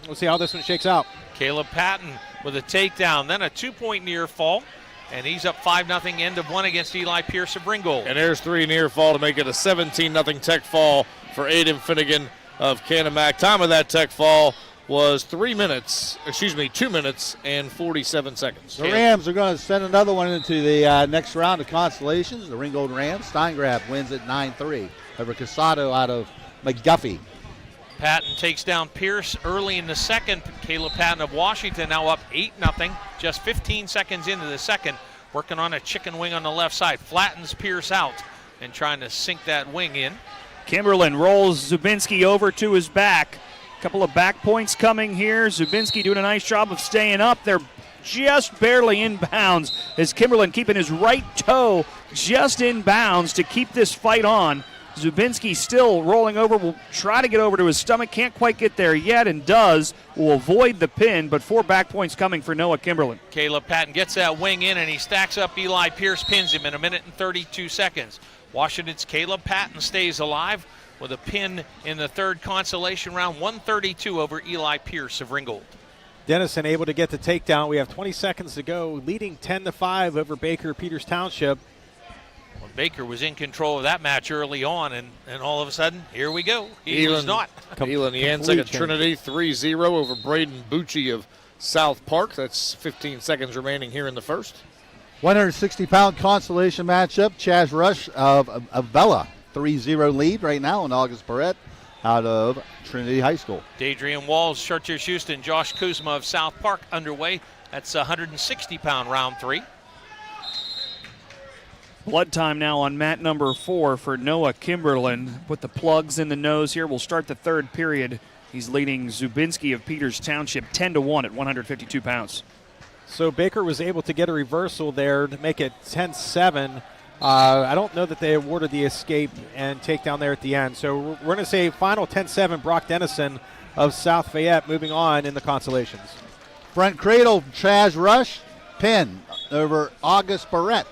J: we'll see how this one shakes out.
F: Caleb Patton with a takedown, then a 2-point near fall, and he's up 5-0 end of 1 against Eli Pierce of Ringgold.
I: And there's 3 near fall to make it a 17-0 Tech fall for Aiden Finnegan of Canemak. Time of that Tech fall was 2 minutes and 47 seconds.
B: The Rams are going to send another one into the next round of consolations. The Ringgold Rams. Steingrab wins at 9-3 over Casado out of McGuffey.
F: Patton takes down Pierce early in the second. Caleb Patton of Washington now up 8-0, just 15 seconds into the second, working on a chicken wing on the left side. Flattens Pierce out and trying to sink that wing in.
D: Kimberlin rolls Zubinski over to his back. Couple of back points coming here. Zubinski doing a nice job of staying up. They're just barely in bounds as Kimberlin keeping his right toe just in bounds to keep this fight on. Zubinski still rolling over, will try to get over to his stomach, can't quite get there yet, and does, will avoid the pin, but 4 back points coming for Noah Kimberlin.
F: Caleb Patton gets that wing in, and he stacks up Eli Pierce, pins him in 1 minute and 32 seconds. Washington's Caleb Patton stays alive with a pin in the third consolation round, 132 over Eli Pierce of Ringgold.
J: Dennison able to get the takedown. We have 20 seconds to go, leading 10-5 over Baker Peters Township.
F: Well, Baker was in control of that match early on, and all of a sudden, here we go. He was not.
I: Elon Yancek at Trinity, 3-0 over Braden Bucci of South Park. That's 15 seconds remaining here in the first.
B: 160-pound consolation matchup. Chaz Rush of Avella, 3-0 lead right now on August Barrett out of Trinity High School.
F: Dadrian Walls, Chartiers Houston, Josh Kuzma of South Park underway. That's 160-pound round 3.
D: Blood time now on mat number 4 for Noah Kimberlin. Put the plugs in the nose here. We'll start the third period. He's leading Zubinski of Peters Township 10-1 at 152 pounds.
J: So Baker was able to get a reversal there to make it 10-7. I don't know that they awarded the escape and takedown there at the end. So we're going to say final 10-7, Brock Dennison of South Fayette moving on in the consolations.
B: Front cradle, Chaz Rush, pin over August Barrett.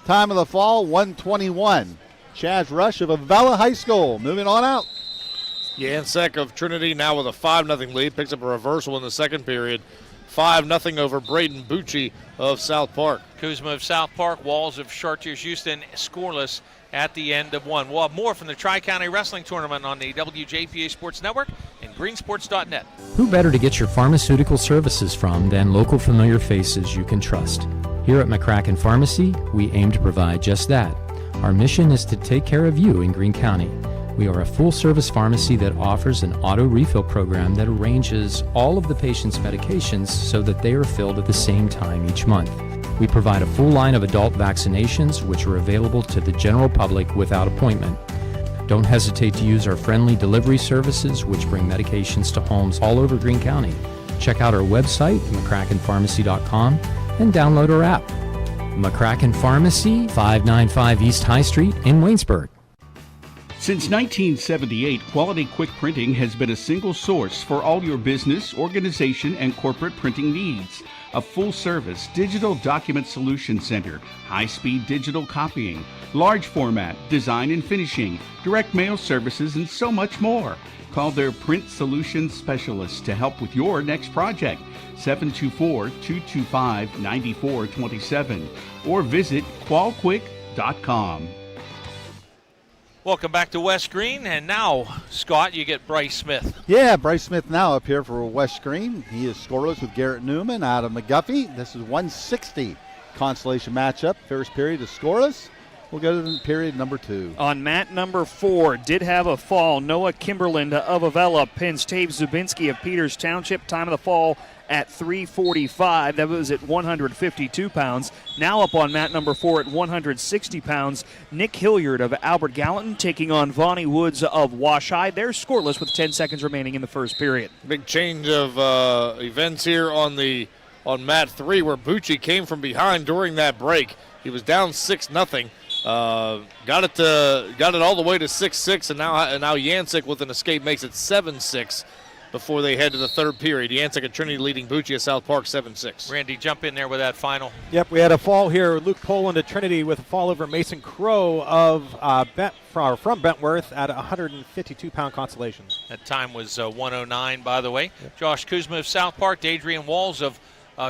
B: Time of the fall, 1:21. Chaz Rush of Avella High School moving on out.
I: Yancek of Trinity now with a 5-0 lead. Picks up a reversal in the second period. 5-0 over Braden Bucci of South Park.
F: Kuzma of South Park, Walls of Chartiers Houston scoreless at the end of one. We'll have more from the Tri-County Wrestling Tournament on the WJPA Sports Network and greensports.net.
O: Who better to get your pharmaceutical services from than local familiar faces you can trust? Here at McCracken Pharmacy, we aim to provide just that. Our mission is to take care of you in Greene County. We are a full-service pharmacy that offers an auto refill program that arranges all of the patient's medications so that they are filled at the same time each month. We provide a full line of adult vaccinations which are available to the general public without appointment. Don't hesitate to use our friendly delivery services which bring medications to homes all over Greene County. Check out our website, mccrackenpharmacy.com, and download our app. McCracken Pharmacy, 595 East High Street in Waynesburg.
P: Since 1978, Quality Quick Printing has been a single source for all your business, organization, and corporate printing needs. A full-service digital document solution center, high-speed digital copying, large format, design and finishing, direct mail services, and so much more. Call their Print Solutions Specialist to help with your next project, 724-225-9427, or visit qualquick.com.
F: Welcome back to West Greene, and now, Scott, you get Bryce Smith.
B: Yeah, Bryce Smith now up here for West Greene. He is scoreless with Garrett Newman out of McGuffey. This is 160 consolation matchup. First period is scoreless. We'll go to period number 2.
D: On mat number 4, did have a fall. Noah Kimberlin of Avella pins Tave Zubinski of Peters Township. Time of the fall at 3:45. That was at 152 pounds. Now up on mat number 4 at 160 pounds. Nick Hilliard of Albert Gallatin taking on Vonnie Woods of Washeye. They're scoreless with 10 seconds remaining in the first period.
I: Big change of events here on mat 3 where Bucci came from behind during that break. He was down 6-0. Got it all the way to 6-6, and now Yancek with an escape makes it 7-6 before they head to the third period. Yancek and Trinity leading Bucci at South Park 7-6.
F: Randy, jump in there with that final.
J: Yep, we had a fall here. Luke Poland at Trinity with a fall over Mason Crow of from Bentworth at 152-pound consolation.
F: That time was 109, by the way. Yep. Josh Kuzma of South Park, Adrian Walls of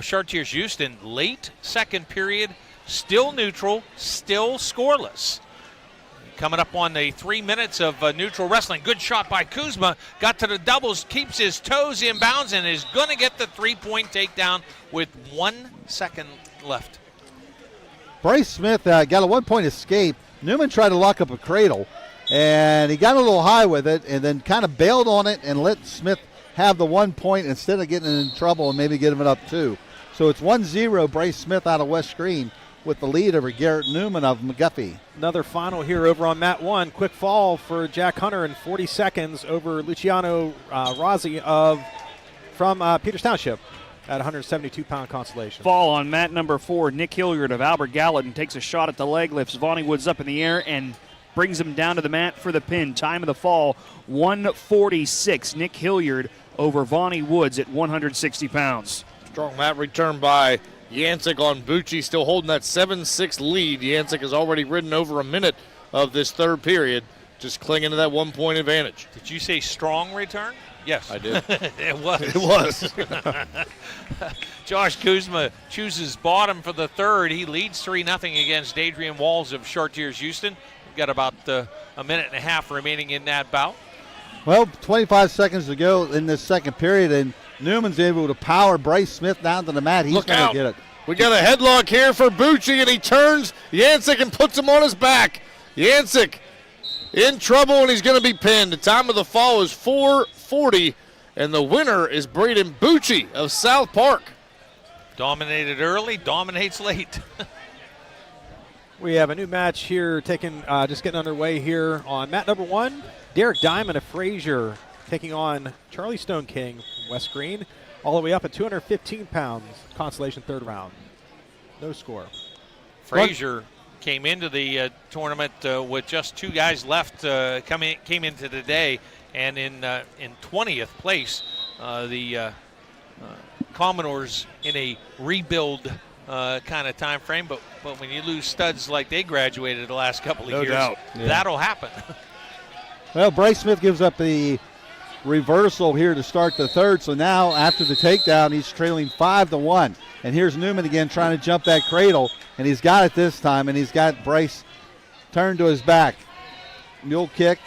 F: Chartiers Houston. Late second period, still neutral, still scoreless. Coming up on the 3 minutes of neutral wrestling. Good shot by Kuzma. Got to the doubles, keeps his toes in bounds, and is going to get the three-point takedown with 1 second left.
B: Bryce Smith got a 1-point escape. Newman tried to lock up a cradle, and he got a little high with it and then kind of bailed on it and let Smith have the 1 point instead of getting in trouble and maybe getting it up 2. So it's 1-0 Bryce Smith out of West Greene with the lead over Garrett Newman of McGuffey.
J: Another final here over on mat 1. Quick fall for Jack Hunter in 40 seconds over Luciano Rossi from Peters Township at 172-pound consolation.
D: Fall on mat number 4. Nick Hilliard of Albert Gallatin takes a shot at the leg, lifts Vonnie Woods up in the air, and brings him down to the mat for the pin. Time of the fall, 146. Nick Hilliard over Vonnie Woods at 160 pounds.
I: Strong mat return by Yancek on Bucci, still holding that 7-6 lead. Yancek has already ridden over a minute of this third period, just clinging to that 1 point advantage.
F: Did you say strong return? Yes.
I: I did.
F: It was.
I: It was.
F: Josh Kuzma chooses bottom for the third. He leads 3-0 against Adrian Walls of Chartiers Houston. We've got about a minute and a half remaining in that bout.
B: Well, 25 seconds to go in this second period, and Newman's able to power Bryce Smith down to the mat. He's going to get it.
I: We got a headlock here for Bucci, and he turns Yancek and puts him on his back. Yancek in trouble, and he's going to be pinned. The time of the fall is 4:40, and the winner is Braden Bucci of South Park.
F: Dominated early, dominates late.
J: We have a new match here just getting underway here on mat number 1. Derek Diamond of Frazier taking on Charlie Stone King from West Greene, all the way up at 215 pounds, consolation third round. No score.
F: Frazier came into the tournament with just 2 guys left, came into the day, and in 20th place. The Commodores in a rebuild kind of time frame, but when you lose studs like they graduated the last couple of years,
B: doubt. Yeah.
F: that'll happen.
B: Well, Bryce Smith gives up the reversal here to start the third. So now after the takedown, he's trailing 5-1. And here's Newman again trying to jump that cradle, and he's got it this time, and he's got Bryce turned to his back. Mule kick.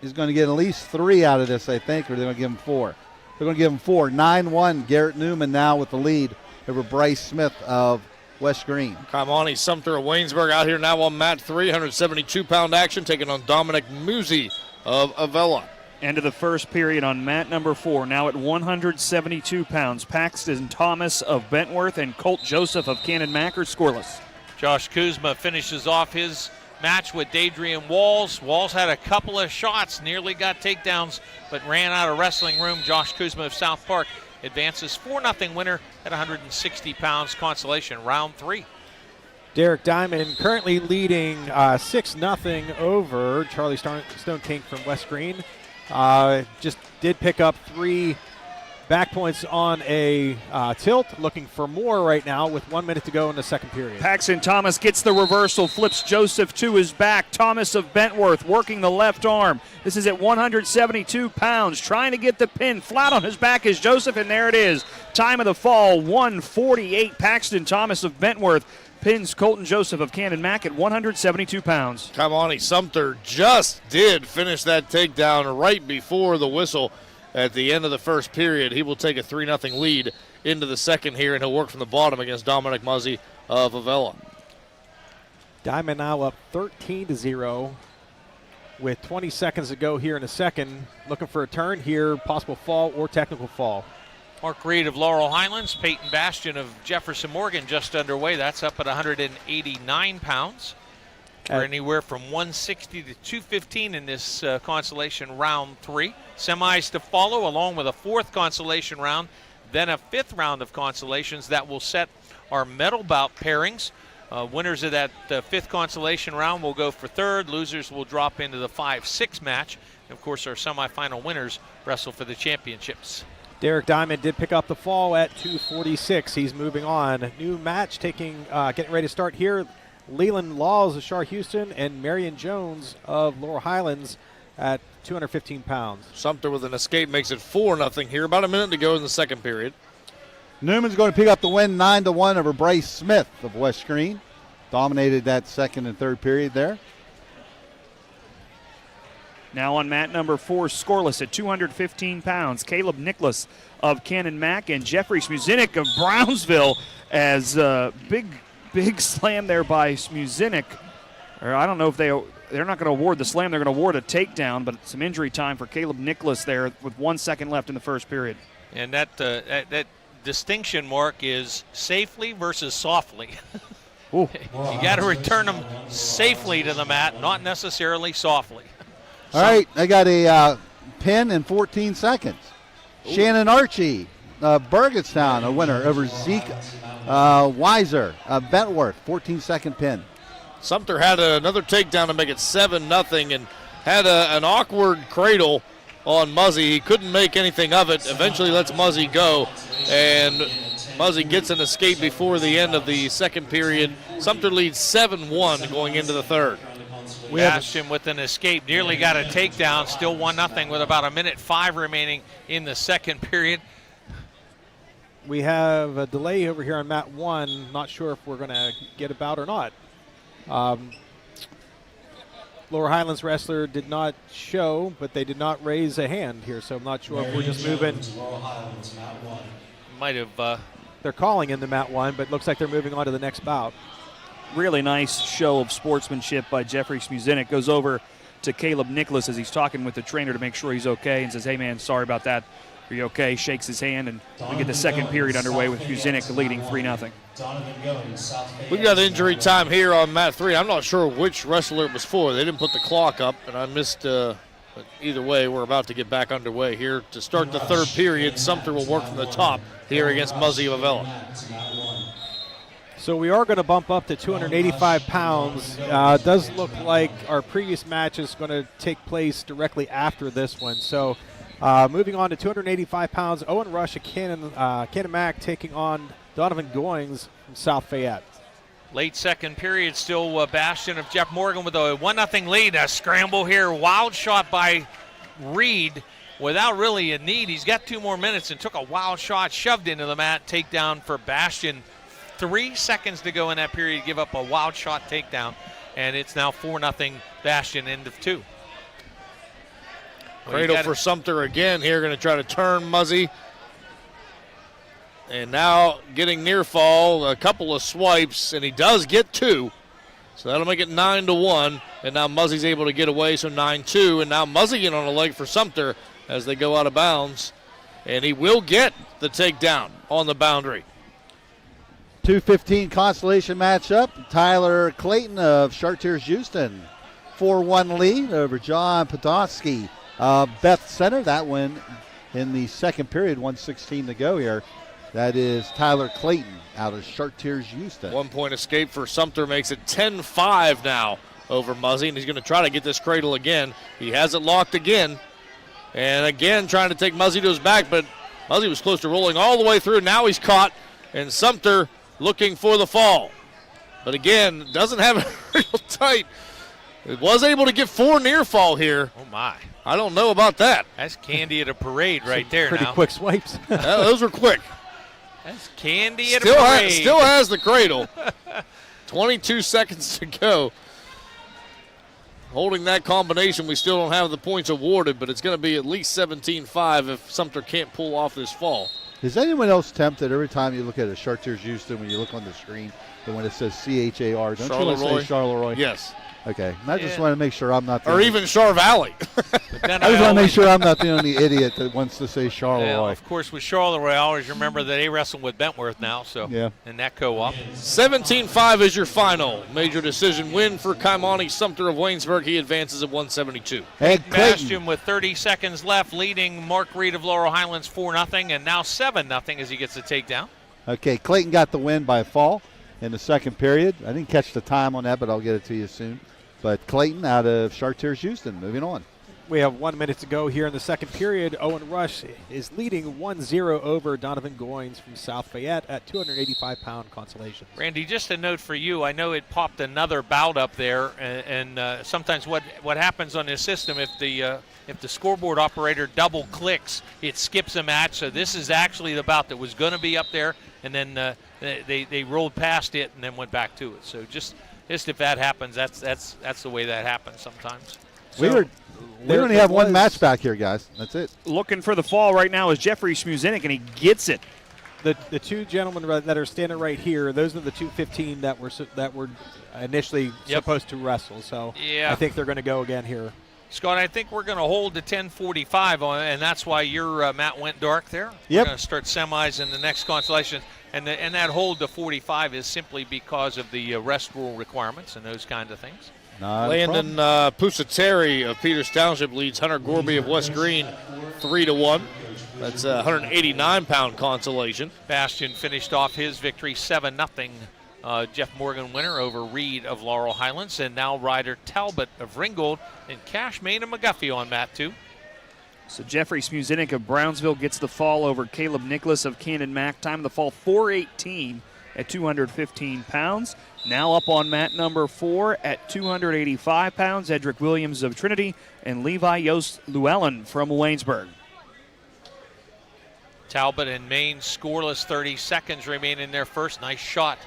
B: He's going to get at least 3 out of this, I think, or they're going to give him 4. They're going to give him 4. 9-1. Garrett Newman now with the lead over Bryce Smith of West Greene.
I: Kamani Sumter of Waynesburg out here now on mat 3, 172-pound action, taking on Dominic Musi of Avella.
D: End of the first period on mat number 4, now at 172 pounds. Paxton Thomas of Bentworth and Colt Joseph of Cannon Mac are scoreless.
F: Josh Kuzma finishes off his match with Dadrian Walls. Walls had a couple of shots, nearly got takedowns, but ran out of wrestling room. Josh Kuzma of South Park advances 4-0 winner at 160 pounds, consolation round 3.
J: Derek Diamond currently leading 6-0 over Charlie Stone King from West Greene. Just did pick up 3 back points on a tilt, looking for more right now with 1 minute to go in the second period.
D: Paxton Thomas gets the reversal, flips Joseph to his back. Thomas of Bentworth working the left arm. This is at 172 pounds, trying to get the pin. Flat on his back is Joseph, and there it is. Time of the fall, 148. Paxton Thomas of Bentworth pins Colton Joseph of Cannon Mac at 172 pounds.
I: Kamani Sumter just did finish that takedown right before the whistle. At the end of the first period, he will take a 3-0 lead into the second here, and he'll work from the bottom against Dominic Muzzy of Avella.
J: Diamond now up 13-0 with 20 seconds to go here in the second. Looking for a turn here, possible fall or technical fall.
F: Mark Reed of Laurel Highlands, Peyton Bastion of Jefferson Morgan just underway. That's up at 189 pounds. Or anywhere from 160 to 215 in this consolation round 3. Semis to follow, along with a 4th consolation round, then a 5th round of consolations that will set our medal bout pairings. Winners of that 5th consolation round will go for 3rd. Losers will drop into the 5-6 match. And of course, our semifinal winners wrestle for the championships.
J: Derek Diamond did pick up the fall at 246. He's moving on. New match getting ready to start here. Leland Laws of Shar Houston and Marion Jones of Laurel Highlands at 215 pounds.
I: Sumter with an escape makes it 4-0 here. About a minute to go in the second period.
B: Newman's going to pick up the win 9-1 over Bryce Smith of West Greene. Dominated that second and third period there.
D: Now on mat number 4, scoreless at 215 pounds, Caleb Nicholas of Cannon Mac and Jeffrey Smuzinik of Brownsville as big slam there by Smuzinik. Or I don't know if they're not going to award the slam. They're going to award a takedown, but some injury time for Caleb Nicholas there with 1 second left in the first period.
F: And that distinction mark is safely versus softly. You got to return them safely to the mat, not necessarily softly.
B: All right, I got a pin in 14 seconds. Shannon Archie, Burgettstown, a winner over Zeke Weiser, Bentworth, 14-second pin.
I: Sumter had another takedown to make it 7-0 and had an awkward cradle on Muzzy. He couldn't make anything of it. Eventually lets Muzzy go, and Muzzy gets an escape before the end of the second period. Sumter leads 7-1 going into the third.
F: Bastion with an escape, nearly got a takedown, still 1-0 with about 1:05 remaining in the second period.
J: We have a delay over here on mat 1. Not sure if we're going to get about or not. Lower Highlands wrestler did not show, but they did not raise a hand here, so I'm not sure if we're just moving.
F: Might have.
J: They're calling in the mat 1, but looks like they're moving on to the next bout.
D: Really nice show of sportsmanship by Jeffrey Smuzinik. Goes over to Caleb Nicholas as he's talking with the trainer to make sure he's okay and says, hey, man, sorry about that. Are you okay? Shakes his hand, and we get the second period underway with Muzinek leading 3-0.
I: We've got injury time here on mat 3. I'm not sure which wrestler it was for. They didn't put the clock up, and I missed. But either way, we're about to get back underway here to start the third period. Sumter will work from the top here against Muzzy of Avella.
J: So we are going to bump up to 285 pounds. Does look like our previous match is going to take place directly after this one. So moving on to 285 pounds, Owen Rush of Cannon Mac taking on Donovan Goings from South Fayette.
F: Late second period, still Bastion of Jeff Morgan with a 1-0 lead. A scramble here, wild shot by Reed without really a need. He's got 2 more minutes and took a wild shot, shoved into the mat, takedown for Bastion. 3 seconds to go in that period, give up a wild shot takedown, and it's now 4-0 Bastion, end of 2.
I: Cradle for Sumter again here, going to try to turn Muzzy. And now getting near fall, a couple of swipes, and he does get 2. So that'll make it 9-1. And now Muzzy's able to get away, so 9-2. And now Muzzy in on a leg for Sumter as they go out of bounds. And he will get the takedown on the boundary.
B: 2:15 consolation matchup. Tyler Clayton of Chartiers Houston. 4-1 lead over John Podolsky. Beth Center, that one in the second period, 1:16 to go here. That is Tyler Clayton out of Chartiers Houston.
I: 1 point escape for Sumter makes it 10-5 now over Muzzy, and he's going to try to get this cradle again. He has it locked again, and again trying to take Muzzy to his back, but Muzzy was close to rolling all the way through. Now he's caught, and Sumter looking for the fall. But again, doesn't have it real tight. It was able to get 4 near fall here.
F: Oh, my.
I: I don't know about that.
F: That's candy at a parade right there
J: pretty
F: now.
J: Quick swipes.
I: Those were quick.
F: That's candy at a parade.
I: Still has the cradle. 22 seconds to go. Holding that combination, we still don't have the points awarded, but it's going to be at least 17-5 if Sumter can't pull off this fall.
B: Is anyone else tempted every time you look at a Chartiers Houston when you look on the screen and when it says CHAR? Don't you want to say Charleroi?
I: Yes.
B: Okay. And I just want to make sure I'm not the
I: Or even Char Valley.
B: I just want to make sure I'm not the only idiot that wants to say Charleroi.
F: Yeah, of course, with Charleroi, I always remember that they wrestle with Bentworth now, so
B: yeah.
F: in that co-op.
I: 17-5 is your final. Major decision win for Kaimani Sumter of Waynesburg. He advances at 172.
B: And
F: Bastion with 30 seconds left, leading Mark Reed of Laurel Highlands 4-0, and now 7-0 as he gets the takedown.
B: Okay, Clayton got the win by fall in the second period. I didn't catch the time on that, but I'll get it to you soon. But Clayton out of Chartiers Houston, moving on.
J: We have 1 minute to go here in the second period. Owen Rush is leading 1-0 over Donovan Goins from South Fayette at 285-pound consolations.
F: Randy, just a note for you. I know it popped another bout up there, and sometimes what happens on this system, if the scoreboard operator double clicks, it skips a match. So this is actually the bout that was going to be up there, and then they rolled past it and then went back to it. So just if that happens, that's the way that happens sometimes.
B: So we only have one match back here, guys. That's it.
D: Looking for the fall right now is Jeffrey Smuzinek, and he gets it.
J: The two gentlemen that are standing right here, those are the 215 that were initially supposed to wrestle. So
F: yeah.
J: I think they're going to go again here.
F: Scott, I think we're going to hold the 10:45 on, and that's why your mat went dark there.
B: Yep.
F: We're going to start semis in the next constellation, and that hold to 45 is simply because of the rest rule requirements and those kinds of things.
I: Landon Pusateri of Peters Township leads Hunter Gorby of West Greene 3-1. That's a 189-pound consolation.
F: Bastion finished off his victory 7-0. Jeff Morgan winner over Reed of Laurel Highlands, and now Ryder Talbot of Ringgold and Cash Main of McGuffey on mat 2.
D: So Jeffrey Smuzinek of Brownsville gets the fall over Caleb Nicholas of Cannon Mac. Time of the fall 4:18 at 215 pounds. Now up on mat number 4 at 285 pounds, Edric Williams of Trinity and Levi Yost Llewellyn from Waynesburg.
F: Talbot and Maine scoreless, 30 seconds remain in their first. Nice shot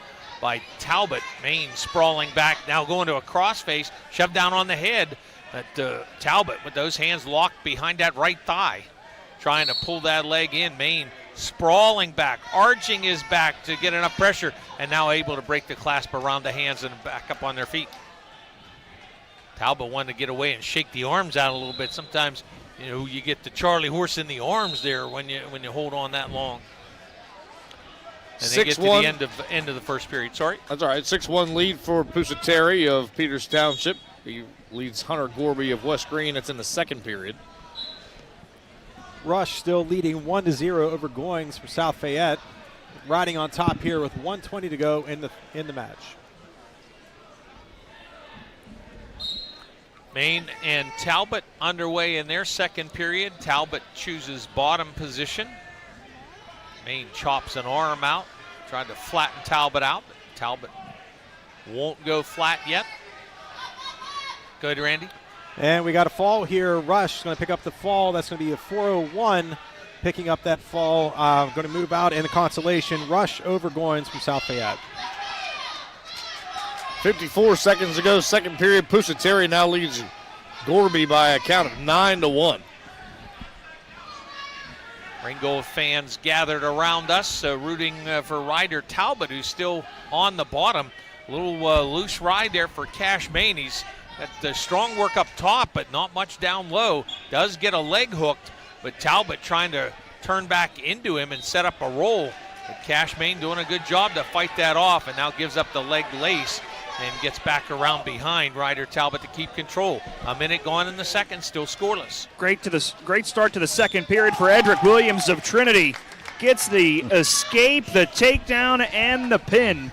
F: by Talbot. Maine sprawling back, now going to a crossface, shoved down on the head. But Talbot with those hands locked behind that right thigh, trying to pull that leg in. Maine sprawling back, arching his back to get enough pressure, and now able to break the clasp around the hands and back up on their feet. Talbot wanted to get away and shake the arms out a little bit. Sometimes you get the Charlie horse in the arms there when you hold on that long. And they get to the end of the first period. Sorry?
I: That's all right. 6-1 lead for Pusateri of Peters Township. He leads Hunter Gorby of West Greene. It's in the second period.
J: Rush still leading 1-0 over Goings from South Fayette. Riding on top here with 1:20 to go in the match.
F: Maine and Talbot underway in their second period. Talbot chooses bottom position. Maine chops an arm out, trying to flatten Talbot out, but Talbot won't go flat yet. Go ahead, Randy.
J: And we got a fall here. Rush is going to pick up the fall. That's going to be a 4:01 picking up that fall. Going to move out in the consolation. Rush over Goins from South Fayette.
I: 54 seconds to go, second period. Pusateri now leads Gorby by a count of 9-1.
F: Ringgold fans gathered around us, rooting for Ryder Talbot, who's still on the bottom. A little loose ride there for Cash Maine. He's got the strong work up top, but not much down low. Does get a leg hooked, but Talbot trying to turn back into him and set up a roll. But Cash Maine doing a good job to fight that off, and now gives up the leg lace and gets back around behind Ryder Talbot to keep control. A minute gone in the second, still scoreless.
D: Great start to the second period for Edric Williams of Trinity. Gets the escape, the takedown, and the pin.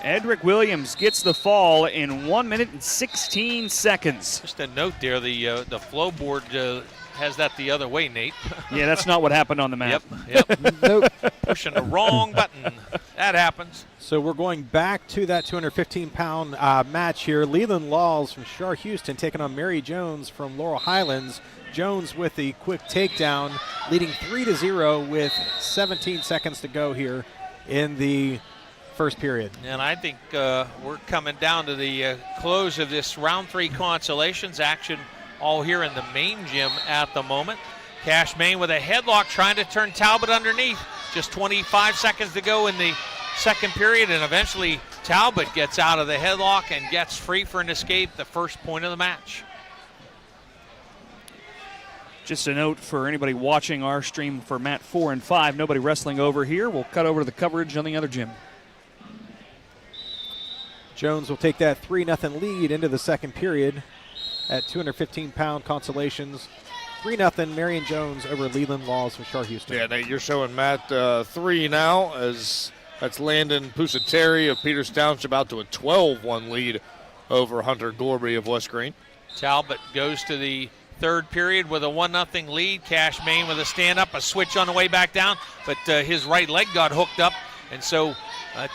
D: Edric Williams gets the fall in 1 minute and 16 seconds.
F: Just a note there, the flow board has that the other way, Nate.
D: Yeah, that's not what happened on the map.
F: Yep.
J: Nope.
F: Pushing the wrong button. That happens.
J: So we're going back to that 215-pound match here. Leland Laws from Shar Houston taking on Mary Jones from Laurel Highlands. Jones with the quick takedown, leading 3-0 with 17 seconds to go here in the first period.
F: And I think we're coming down to the close of this round 3 consolations action, all here in the main gym at the moment. Cash Maine with a headlock trying to turn Talbot underneath. Just 25 seconds to go in the second period, and eventually Talbot gets out of the headlock and gets free for an escape, the first point of the match.
D: Just a note for anybody watching our stream for mat 4 and 5, nobody wrestling over here. We'll cut over to the coverage on the other gym.
J: Jones will take that 3-0 lead into the second period at 215-pound consolations. 3-0 Marion Jones over Leland Laws from Shar Houston.
I: Yeah, Nate, you're showing Matt 3 now, as that's Landon Pusateri of Peters Township out to a 12-1 lead over Hunter Gorby of West Greene.
F: Talbot goes to the third period with a 1-0 lead. Cash Maine with a stand-up, a switch on the way back down, but his right leg got hooked up, and so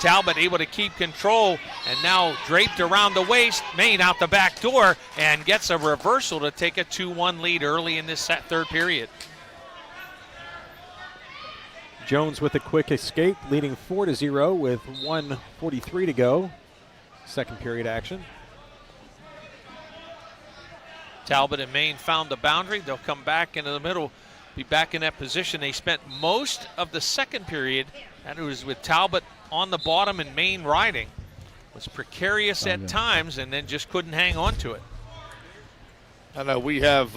F: Talbot able to keep control, and now draped around the waist. Maine out the back door and gets a reversal to take a 2-1 lead early in this third period.
J: Jones with a quick escape, leading 4-0 with 1:43 to go. Second period action.
F: Talbot and Maine found the boundary. They'll come back into the middle, be back in that position. They spent most of the second period, and it was with Talbot on the bottom and Maine riding. It was precarious at times, and then just couldn't hang on to it.
I: I know we have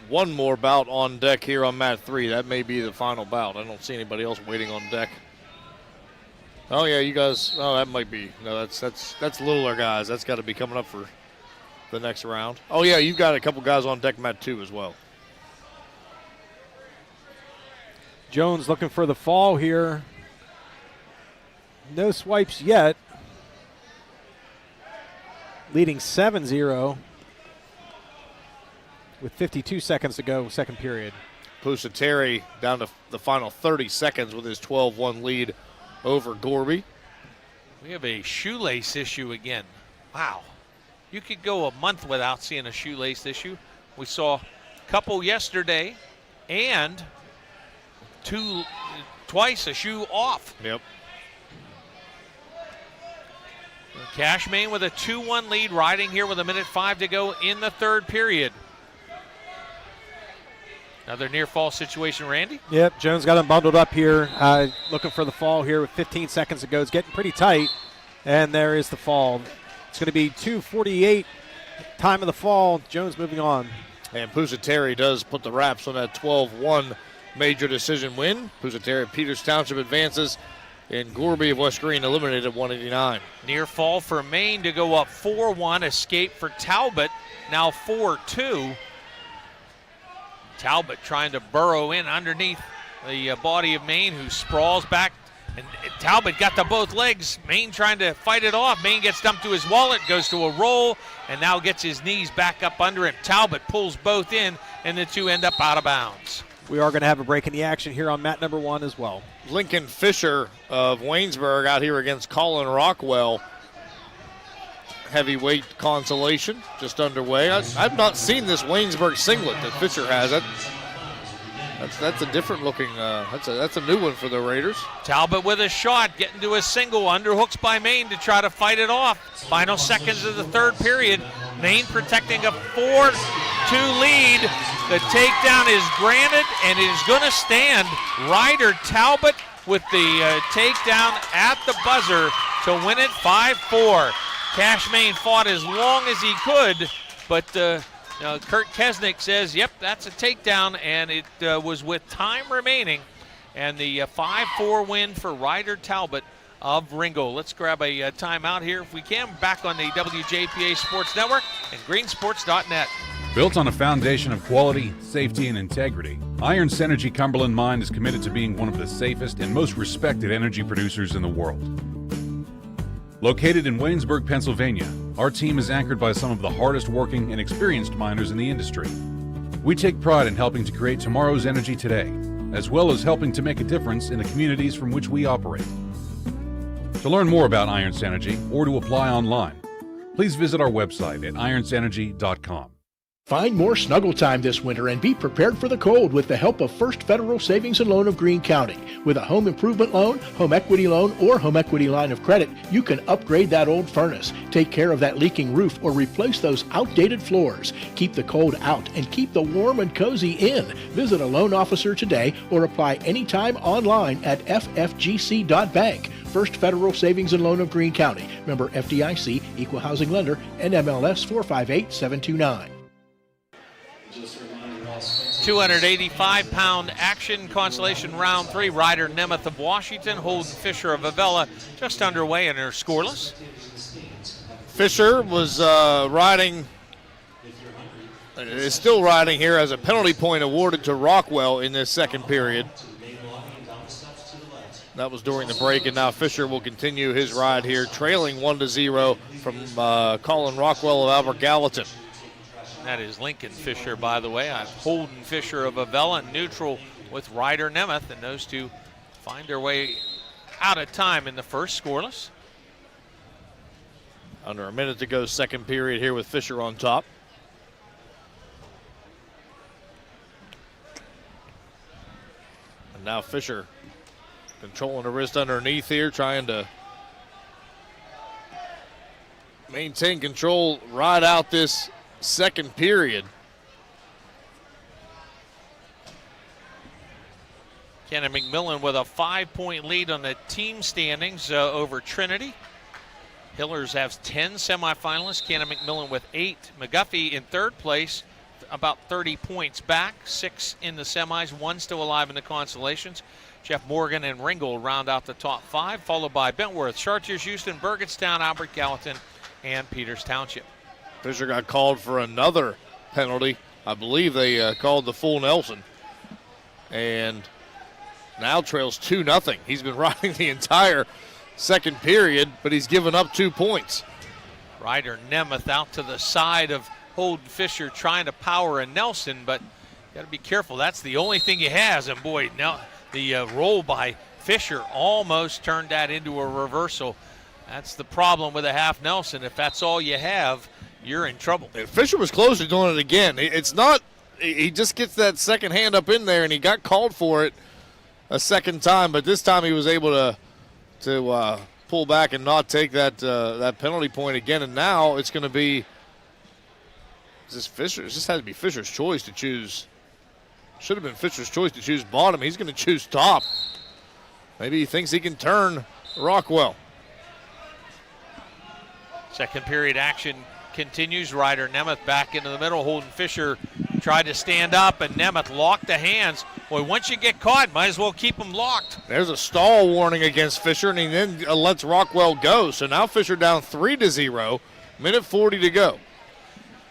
I: one more bout on deck here on mat 3. That may be the final bout. I don't see anybody else waiting on deck. Oh yeah, you guys. Oh, that might be. No, that's littler guys. That's got to be coming up for the next round. Oh yeah, you've got a couple guys on deck mat 2 as well.
J: Jones looking for the fall here. No swipes yet. Leading 7-0 with 52 seconds to go, second period.
I: Pusateri down to the final 30 seconds with his 12-1 lead over Gorby.
F: We have a shoelace issue again. Wow. You could go a month without seeing a shoelace issue. We saw a couple yesterday and twice a shoe off.
I: Yep.
F: Cash Maine with a 2-1 lead, riding here with 1:05 to go in the third period. Another near fall situation, Randy?
J: Yep, Jones got him bundled up here, looking for the fall here with 15 seconds to go. It's getting pretty tight, and there is the fall. It's going to be 2:48 time of the fall. Jones moving on.
I: And Pusateri does put the wraps on that 12-1 major decision win. Pusateri Peters Township advances, and Gorby of West Greene eliminated at 189.
F: Near fall for Maine to go up 4-1. Escape for Talbot, now 4-2. Talbot trying to burrow in underneath the body of Maine, who sprawls back. And Talbot got to both legs. Maine trying to fight it off. Maine gets dumped to his wallet, goes to a roll, and now gets his knees back up under him. Talbot pulls both in, and the two end up out of bounds.
J: We are going to have a break in the action here on mat number 1 as well.
I: Lincoln Fisher of Waynesburg out here against Colin Rockwell. Heavyweight consolation just underway. I've not seen this Waynesburg singlet that Fisher has. That's a different looking, that's a new one for the Raiders.
F: Talbot with a shot, getting to a single, underhooks by Maine to try to fight it off. Final seconds of the third period. Maine protecting a 4-2 lead. The takedown is granted, and it is going to stand. Ryder Talbot with the takedown at the buzzer to win it 5-4. Cash Maine fought as long as he could, but Kurt Kesnick says, yep, that's a takedown, and it was with time remaining. And the 5-4 win for Ryder Talbot of Ringgold. Let's grab a timeout here if we can. Back on the WJPA Sports Network and greensports.net.
Q: Built on a foundation of quality, safety, and integrity, Iron Synergy Cumberland Mine is committed to being one of the safest and most respected energy producers in the world. Located in Waynesburg, Pennsylvania, our team is anchored by some of the hardest working and experienced miners in the industry. We take pride in helping to create tomorrow's energy today, as well as helping to make a difference in the communities from which we operate. To learn more about Iron Synergy or to apply online, please visit our website at ironsynergy.com.
R: Find more snuggle time this winter and be prepared for the cold with the help of First Federal Savings and Loan of Greene County. With a home improvement loan, home equity loan, or home equity line of credit, you can upgrade that old furnace, take care of that leaking roof, or replace those outdated floors. Keep the cold out and keep the warm and cozy in. Visit a loan officer today or apply anytime online at ffgc.bank. First Federal Savings and Loan of Greene County. Member FDIC, Equal Housing Lender, NMLS 458729.
F: 285-pound action consolation round 3. Ryder Nemeth of Washington, Holden Fisher of Avella just underway and are scoreless.
I: Fisher was is still riding here as a penalty point awarded to Rockwell in this second period. That was during the break, and now Fisher will continue his ride here, trailing 1-0 from Colin Rockwell of Albert Gallatin.
F: That is Lincoln Fisher, by the way. Holden Fisher of Avella, neutral with Ryder Nemeth, and those two find their way out of time in the first, scoreless.
I: Under a minute to go, second period here with Fisher on top. And now Fisher controlling the wrist underneath here, trying to maintain control right out this second period.
F: Kenna McMillan with a 5-point lead on the team standings over Trinity. Hillers has 10 semifinalists. Kenna McMillan with 8. McGuffey in third place, about 30 points back. 6 in the semis, 1 still alive in the consolations. Jeff Morgan and Ringgold round out the top 5, followed by Bentworth, Chartiers, Houston, Burgettstown, Albert Gallatin, and Peters Township.
I: Fisher got called for another penalty. I believe they called the full Nelson. And now trails 2-0. He's been riding the entire second period, but he's given up 2 points.
F: Ryder Nemeth out to the side of Holden Fisher trying to power a Nelson, but you got to be careful. That's the only thing he has. And boy, now the roll by Fisher almost turned that into a reversal. That's the problem with a half Nelson. If that's all you have, you're in trouble.
I: And Fisher was close to doing it again. It's not, he just gets that second hand up in there, and he got called for it a second time, but this time he was able to pull back and not take that penalty point again. And now it's going to be Fisher. This has to be Fisher's choice to choose. Should have been Fisher's choice to choose bottom. He's going to choose top. Maybe he thinks he can turn Rockwell.
F: Second period action continues. Ryder Nemeth back into the middle. Holden Fisher tried to stand up, and Nemeth locked the hands. Boy, once you get caught, might as well keep them locked.
I: There's a stall warning against Fisher, and he then lets Rockwell go. So now Fisher down 3-0, minute 40 to go.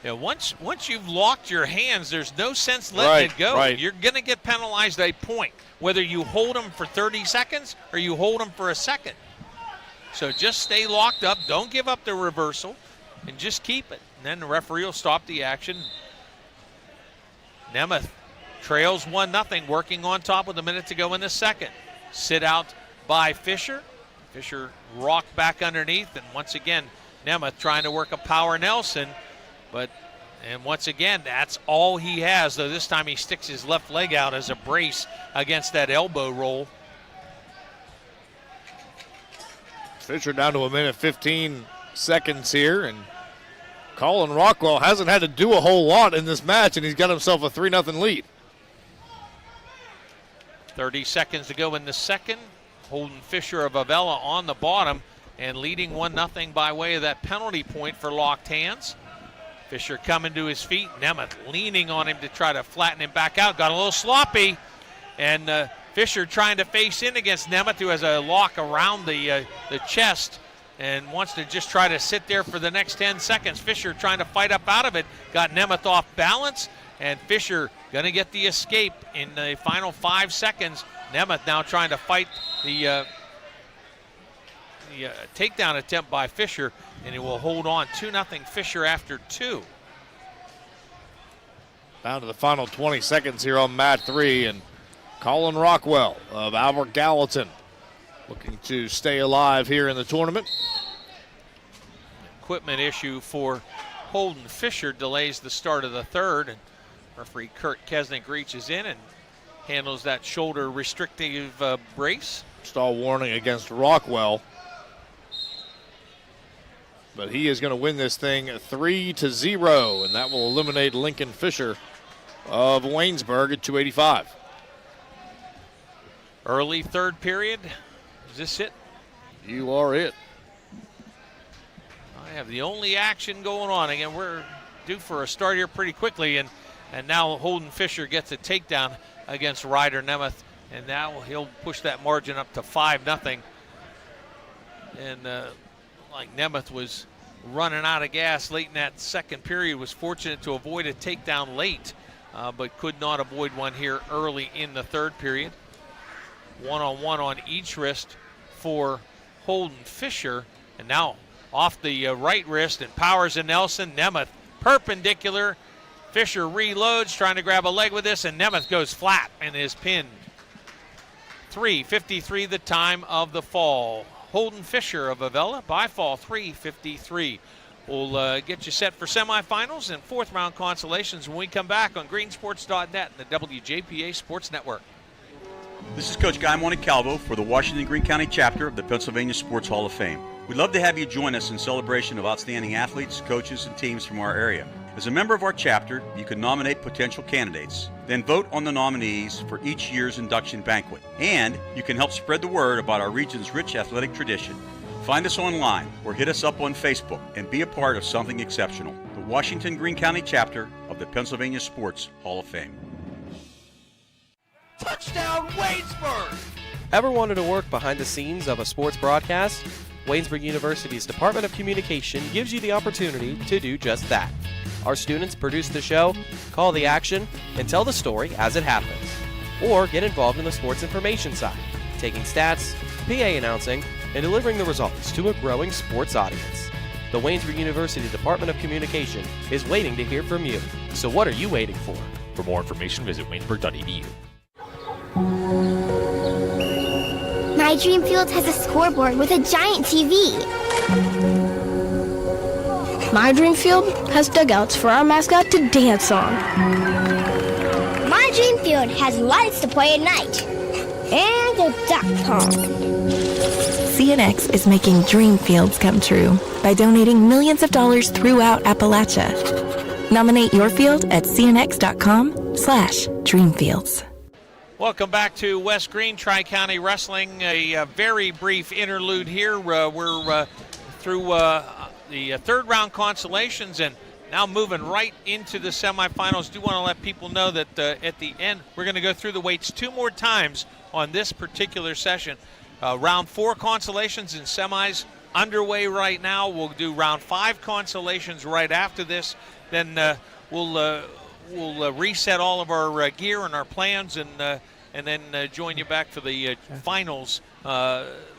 F: Yeah, once you've locked your hands, there's no sense letting it go.
I: Right.
F: You're going to get penalized a point, whether you hold them for 30 seconds or you hold them for a second. So just stay locked up. Don't give up the reversal, and just keep it. And then the referee will stop the action. Nemeth trails 1-0, working on top with a minute to go in the second. Sit out by Fisher. Fisher rocked back underneath, and once again, Nemeth trying to work a power Nelson. And once again, that's all he has, though this time he sticks his left leg out as a brace against that elbow roll.
I: Fisher down to a minute 15 seconds here, and Colin Rockwell hasn't had to do a whole lot in this match, and he's got himself a 3-0 lead.
F: 30 seconds to go in the second. Holden Fisher of Avella on the bottom and leading 1-0 by way of that penalty point for locked hands. Fisher coming to his feet. Nemeth leaning on him to try to flatten him back out. Got a little sloppy. And Fisher trying to face in against Nemeth, who has a lock around the chest and wants to just try to sit there for the next 10 seconds. Fisher trying to fight up out of it. Got Nemeth off balance. And Fisher going to get the escape in the final 5 seconds. Nemeth now trying to fight the takedown attempt by Fisher, and he will hold on 2-0 Fisher after 2.
I: Down to the final 20 seconds here on mat 3, and Colin Rockwell of Albert Gallatin looking to stay alive here in the tournament.
F: Equipment issue for Holden Fisher delays the start of the third, and referee Kurt Kesnick reaches in and handles that shoulder restrictive brace.
I: Stall warning against Rockwell. But he is going to win this thing 3-0, and that will eliminate Lincoln Fisher of Waynesburg at 285.
F: Early third period. Is this it?
I: You are it.
F: I have the only action going on. Again, we're due for a start here pretty quickly, and now Holden Fisher gets a takedown against Ryder Nemeth, and now he'll push that margin up to 5-0. And like Nemeth was running out of gas late in that second period, was fortunate to avoid a takedown late, but could not avoid one here early in the third period. One-on-one on each wrist for Holden Fisher, and now off the right wrist and powers and Nelson. Nemeth perpendicular. Fisher reloads, trying to grab a leg with this, and Nemeth goes flat and is pinned. 3:53 the time of the fall. Holden Fisher of Avella by fall 3:53. We'll get you set for semifinals and fourth round consolations when we come back on greensports.net and the WJPA Sports Network.
S: This is Coach Guy Montecalvo for the Washington Greene County chapter of the Pennsylvania Sports Hall of Fame. We'd love to have you join us in celebration of outstanding athletes, coaches, and teams from our area. As a member of our chapter, you can nominate potential candidates, then vote on the nominees for each year's induction banquet. And you can help spread the word about our region's rich athletic tradition. Find us online or hit us up on Facebook and be a part of something exceptional. The Washington Greene County chapter of the Pennsylvania Sports Hall of Fame.
C: Touchdown, Waynesburg!
T: Ever wanted to work behind the scenes of a sports broadcast? Waynesburg University's Department of Communication gives you the opportunity to do just that. Our students produce the show, call the action, and tell the story as it happens. Or get involved in the sports information side, taking stats, PA announcing, and delivering the results to a growing sports audience. The Waynesburg University Department of Communication is waiting to hear from you. So what are you waiting for?
U: For more information, visit waynesburg.edu.
V: My dream field has a scoreboard with a giant TV.
W: My dream field has dugouts for our mascot to dance on.
V: My dream field has lights to play at night. And a duck pond.
X: CNX is making dream fields come true by donating millions of dollars throughout Appalachia. Nominate your field at cnx.com/dreamfields.
F: Welcome back to West Greene Tri-County Wrestling. A very brief interlude here. We're through the third round consolations, and Now moving right into the semifinals. Do want to let people know that at the end, we're going to go through the weights 2 more times on this particular session. Round 4 consolations and semis underway right now. We'll do round 5 consolations right after this. Then we'll reset all of our gear and our plans, and then join you back for the finals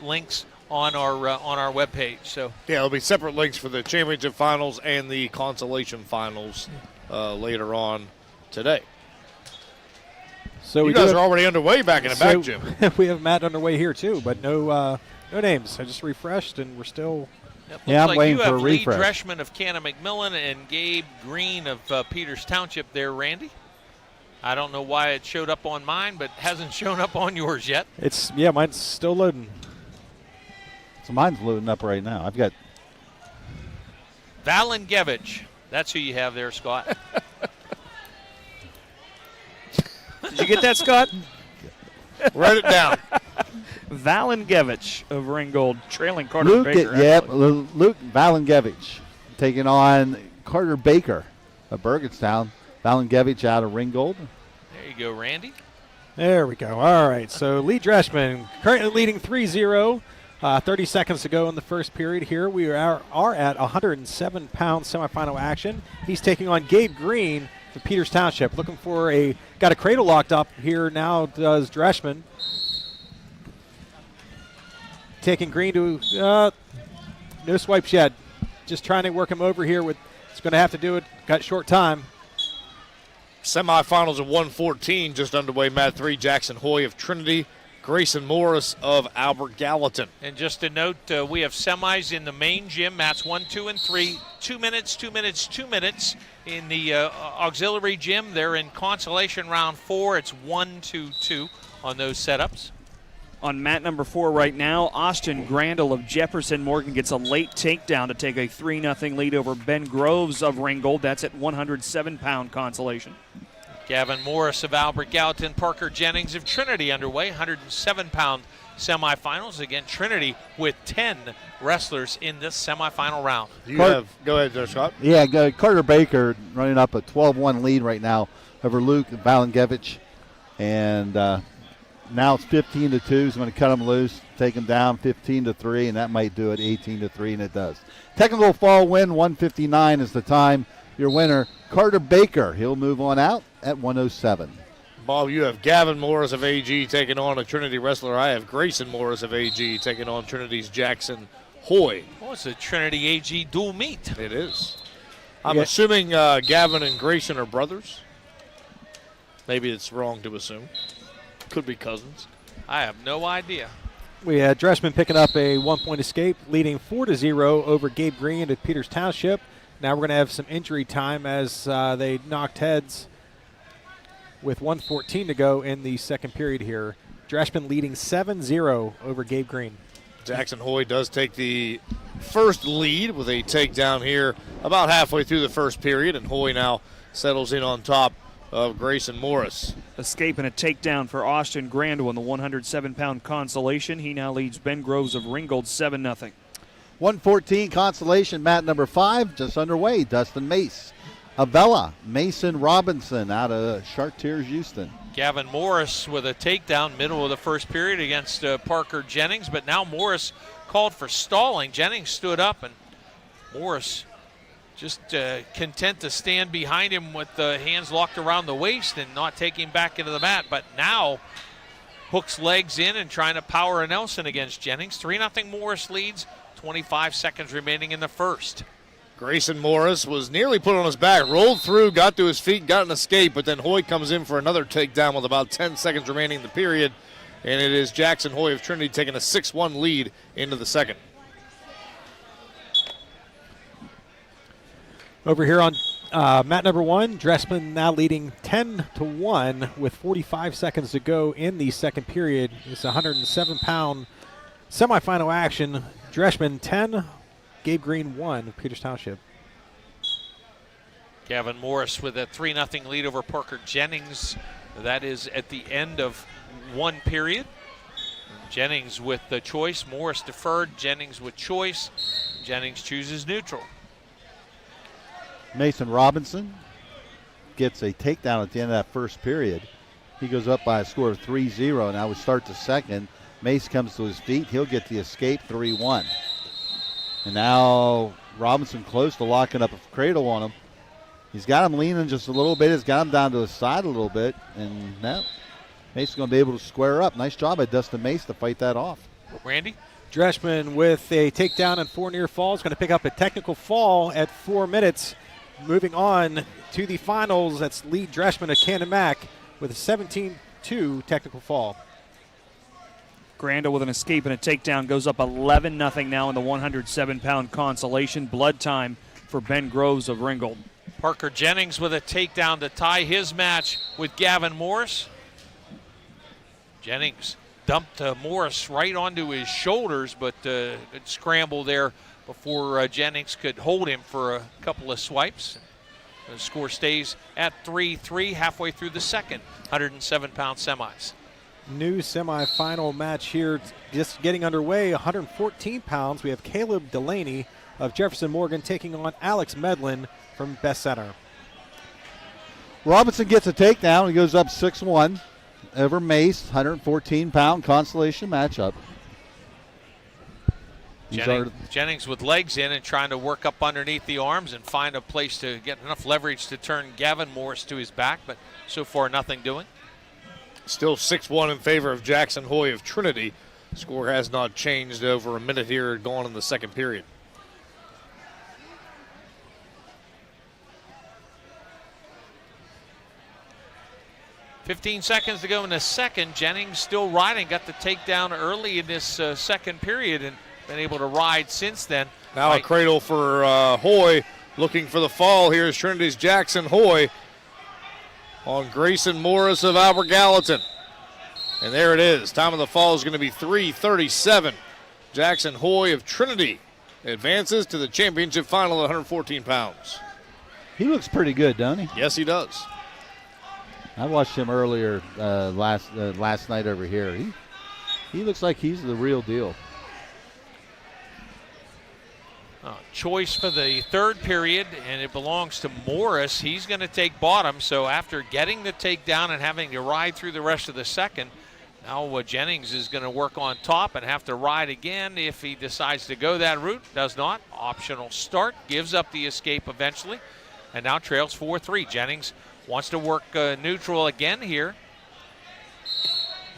F: links on our webpage. So
I: yeah, there'll be separate links for the championship finals and the consolation finals later on today.
J: So
I: you guys are already underway back in the back, Jim.
J: We have Matt underway here too, but no names. I just refreshed, and we're still.
B: Yeah, I'm waiting for a refresh.
F: You have Lee Dreschman of Canna McMillan and Gabe Greene of Peters Township there, Randy. I don't know why it showed up on mine, but hasn't shown up on yours yet.
J: Mine's still loading.
B: So mine's loading up right now. I've got
F: Valengevich. That's who you have there, Scott.
D: Did you get that, Scott?
I: Write it down.
D: Valengevich of Ringgold, trailing Carter Baker.
B: Luke Valengevich taking on Carter Baker of Burgettstown. Valengevich out of Ringgold.
F: There you go, Randy.
J: There we go. All right, so Lee Dreschman currently leading 3-0. 30 seconds to go in the first period here. We are at 107-pound semifinal action. He's taking on Gabe Greene for Peters Township. Looking for got a cradle locked up here now does Dreschman. Taking Greene to, no swipes yet. Just trying to work him over here with, it's going to have to do it. Got short time.
I: Semifinals of 114 just underway. Mat 3, Jackson Hoy of Trinity, Grayson Morris of Albert Gallatin.
F: And just a note, we have semis in the main gym, mats 1, 2, and 3. 2 minutes, 2 minutes, 2 minutes. In the auxiliary gym, they're in consolation round 4. It's 1, 2, 2 on those setups.
D: On mat number 4 right now, Austin Grandel of Jefferson Morgan gets a late takedown to take a 3-0 lead over Ben Groves of Ringgold. That's at 107-pound consolation.
F: Gavin Morris of Albert Gallatin, Parker Jennings of Trinity underway, 107-pound semifinals. Again, Trinity with 10 wrestlers in this semifinal round.
I: Go ahead there, Scott.
B: Yeah, Carter Baker running up a 12-1 lead right now over Luke Valengevich. And now it's 15-2. He's going to cut him loose, take him down 15-3, and that might do it 18-3, and it does. Technical fall win, 159 is the time. Your winner, Carter Baker. He'll move on out at 107.
I: Bob, you have Gavin Morris of AG taking on a Trinity wrestler. I have Grayson Morris of AG taking on Trinity's Jackson Hoy.
F: Oh, it's a Trinity AG dual meet.
I: It is. I'm assuming Gavin and Grayson are brothers. Maybe it's wrong to assume. Could be cousins.
F: I have no idea.
J: We had Dreschman picking up a 1-point escape, leading 4-0 over Gabe Greene at Peters Township. Now we're going to have some injury time as they knocked heads with 1:14 to go in the second period here. Dreschman leading 7-0 over Gabe Greene.
I: Jackson Hoy does take the first lead with a takedown here about halfway through the first period, and Hoy now settles in on top of Grayson Morris.
D: Escape and a takedown for Austin Grandel in the 107-pound consolation. He now leads Ben Groves of Ringgold 7-0.
B: 114 consolation, mat number 5, just underway. Dustin Mace, Avella, Mason Robinson out of Chartiers, Houston.
F: Gavin Morris with a takedown middle of the first period against Parker Jennings, but now Morris called for stalling. Jennings stood up, and Morris just content to stand behind him with the hands locked around the waist and not take him back into the mat. But now hooks legs in and trying to power a Nelson against Jennings. 3-0 Morris leads, 25 seconds remaining in the first.
I: Grayson Morris was nearly put on his back, rolled through, got to his feet, got an escape, but then Hoy comes in for another takedown with about 10 seconds remaining in the period, and it is Jackson Hoy of Trinity taking a 6-1 lead into the second.
J: Over here on mat number 1, Dreschman now leading 10-1 with 45 seconds to go in the second period. It's a 107-pound semifinal action. Dreschman 10, Gabe Greene 1, Peters Township.
F: Gavin Morris with a 3-0 lead over Parker Jennings. That is at the end of one period. Jennings with the choice. Morris deferred. Jennings with choice. Jennings chooses neutral.
B: Mason Robinson gets a takedown at the end of that first period. He goes up by a score of 3-0. Now we start the second. Mace comes to his feet. He'll get the escape 3-1. And now Robinson close to locking up a cradle on him. He's got him leaning just a little bit. He's got him down to his side a little bit. And now Mace is going to be able to square up. Nice job by Dustin Mace to fight that off.
F: Randy?
J: Dreschman with a takedown and 4 near falls. Going to pick up a technical fall at 4 minutes. Moving on to the finals. That's Lee Dreschman of Cannon Mac with a 17-2 technical fall.
D: Granda with an escape and a takedown goes up 11-0 now in the 107-pound consolation. Blood time for Ben Groves of Ringgold.
F: Parker Jennings with a takedown to tie his match with Gavin Morris. Jennings dumped Morris right onto his shoulders, but good scramble there before Jennings could hold him for a couple of swipes. The score stays at 3-3 halfway through the second 107-pound semis.
J: New semifinal match here just getting underway. 114 pounds. We have Caleb Delaney of Jefferson Morgan taking on Alex Medlin from Best Center.
B: Robinson gets a takedown. He goes up 6-1 over Mace. 114-pound consolation matchup.
F: Jennings with legs in and trying to work up underneath the arms and find a place to get enough leverage to turn Gavin Morris to his back, but so far nothing doing.
I: Still 6-1 in favor of Jackson Hoy of Trinity. Score has not changed. Over a minute here gone in the second period.
F: $15 seconds to go in the second. Jennings still riding, got the takedown early in this second period and been able to ride since then.
I: Now a cradle for Hoy, looking for the fall. Here's Trinity's Jackson Hoy on Grayson Morris of Albert Gallatin. And there it is. Time of the fall is going to be 3:37. Jackson Hoy of Trinity advances to the championship final at 114 pounds.
B: He looks pretty good, doesn't he?
I: Yes, he does.
B: I watched him earlier last night over here. He looks like he's the real deal.
F: Choice for the third period, and it belongs to Morris. He's going to take bottom, so after getting the takedown and having to ride through the rest of the second, now Jennings is going to work on top and have to ride again if he decides to go that route. Does not. Optional start. Gives up the escape eventually, and now trails 4-3. Jennings wants to work neutral again here.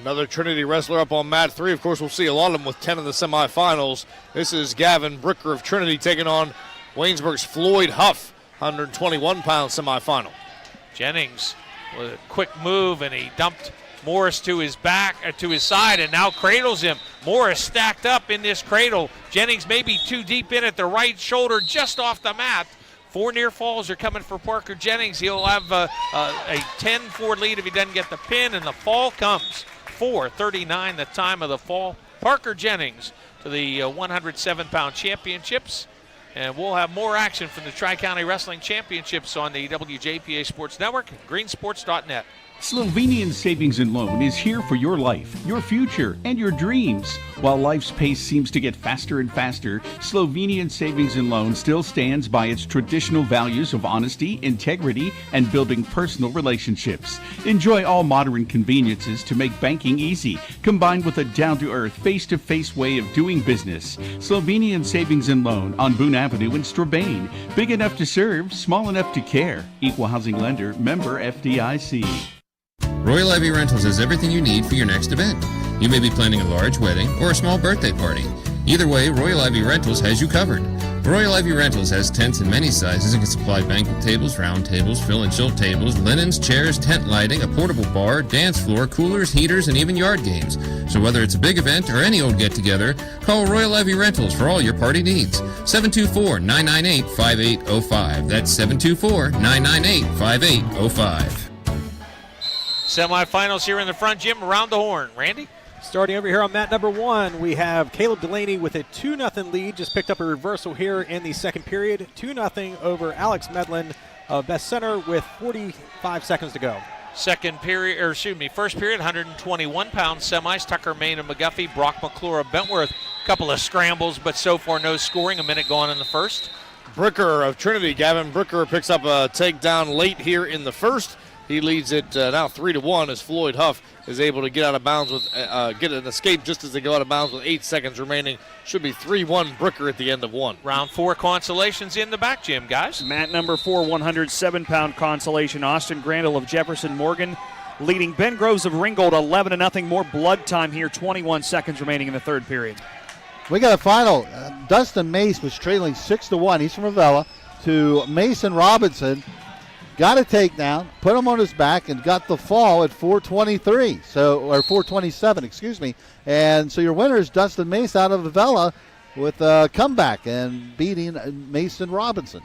I: Another Trinity wrestler up on mat 3. Of course, we'll see a lot of them with 10 in the semifinals. This is Gavin Bricker of Trinity taking on Waynesburg's Floyd Huff, 121-pound semifinal.
F: Jennings with a quick move, and he dumped Morris to his back, to his side, and now cradles him. Morris stacked up in this cradle. Jennings maybe too deep in at the right shoulder, just off the mat. 4 near falls are coming for Parker Jennings. He'll have a 10-4 lead if he doesn't get the pin, and the fall comes. 4:39 the time of the fall. Parker Jennings to the 107-pound championships. And we'll have more action from the Tri-County Wrestling Championships on the WJPA Sports Network, greensports.net.
P: Slovenian Savings and Loan is here for your life, your future, and your dreams. While life's pace seems to get faster and faster, Slovenian Savings and Loan still stands by its traditional values of honesty, integrity, and building personal relationships. Enjoy all modern conveniences to make banking easy, combined with a down-to-earth, face-to-face way of doing business. Slovenian Savings and Loan on Boone Avenue in Strabane. Big enough to serve, small enough to care. Equal housing lender, member FDIC.
E: Royal Ivy Rentals has everything you need for your next event. You may be planning a large wedding or a small birthday party. Either way, Royal Ivy Rentals has you covered. Royal Ivy Rentals has tents in many sizes and can supply banquet tables, round tables, fill and chill tables, linens, chairs, tent lighting, a portable bar, dance floor, coolers, heaters, and even yard games. So whether it's a big event or any old get-together, call Royal Ivy Rentals for all your party needs. 724-998-5805. That's 724-998-5805.
F: Semifinals here in the front, Jim, around the horn. Randy?
J: Starting over here on mat number 1, we have Caleb Delaney with a 2-0 lead. Just picked up a reversal here in the second period. 2-0 over Alex Medlin of Best Center with 45 seconds to go.
F: First period, 121-pound semis. Tucker, Main, and McGuffey. Brock McClure of Bentworth. A couple of scrambles, but so far no scoring. A minute gone in the first.
I: Bricker of Trinity. Gavin Bricker picks up a takedown late here in the first. He leads it now 3-1 as Floyd Huff is able to get out of bounds with get an escape just as they go out of bounds with 8 seconds remaining. Should be 3-1 Bricker at the end of one.
F: Round 4 consolations in the back, Jim, guys.
D: Mat number 4, 107-pound consolation. Austin Grandel of Jefferson Morgan leading Ben Groves of Ringgold 11-0. More blood time here. 21 seconds remaining in the third period.
B: We got a final. Dustin Mace was trailing 6-1. He's from Avella to Mason Robinson. Got a takedown, put him on his back, and got the fall at 4:23. Or 4:27, excuse me. And so your winner is Dustin Mace out of Avella with a comeback and beating Mason Robinson.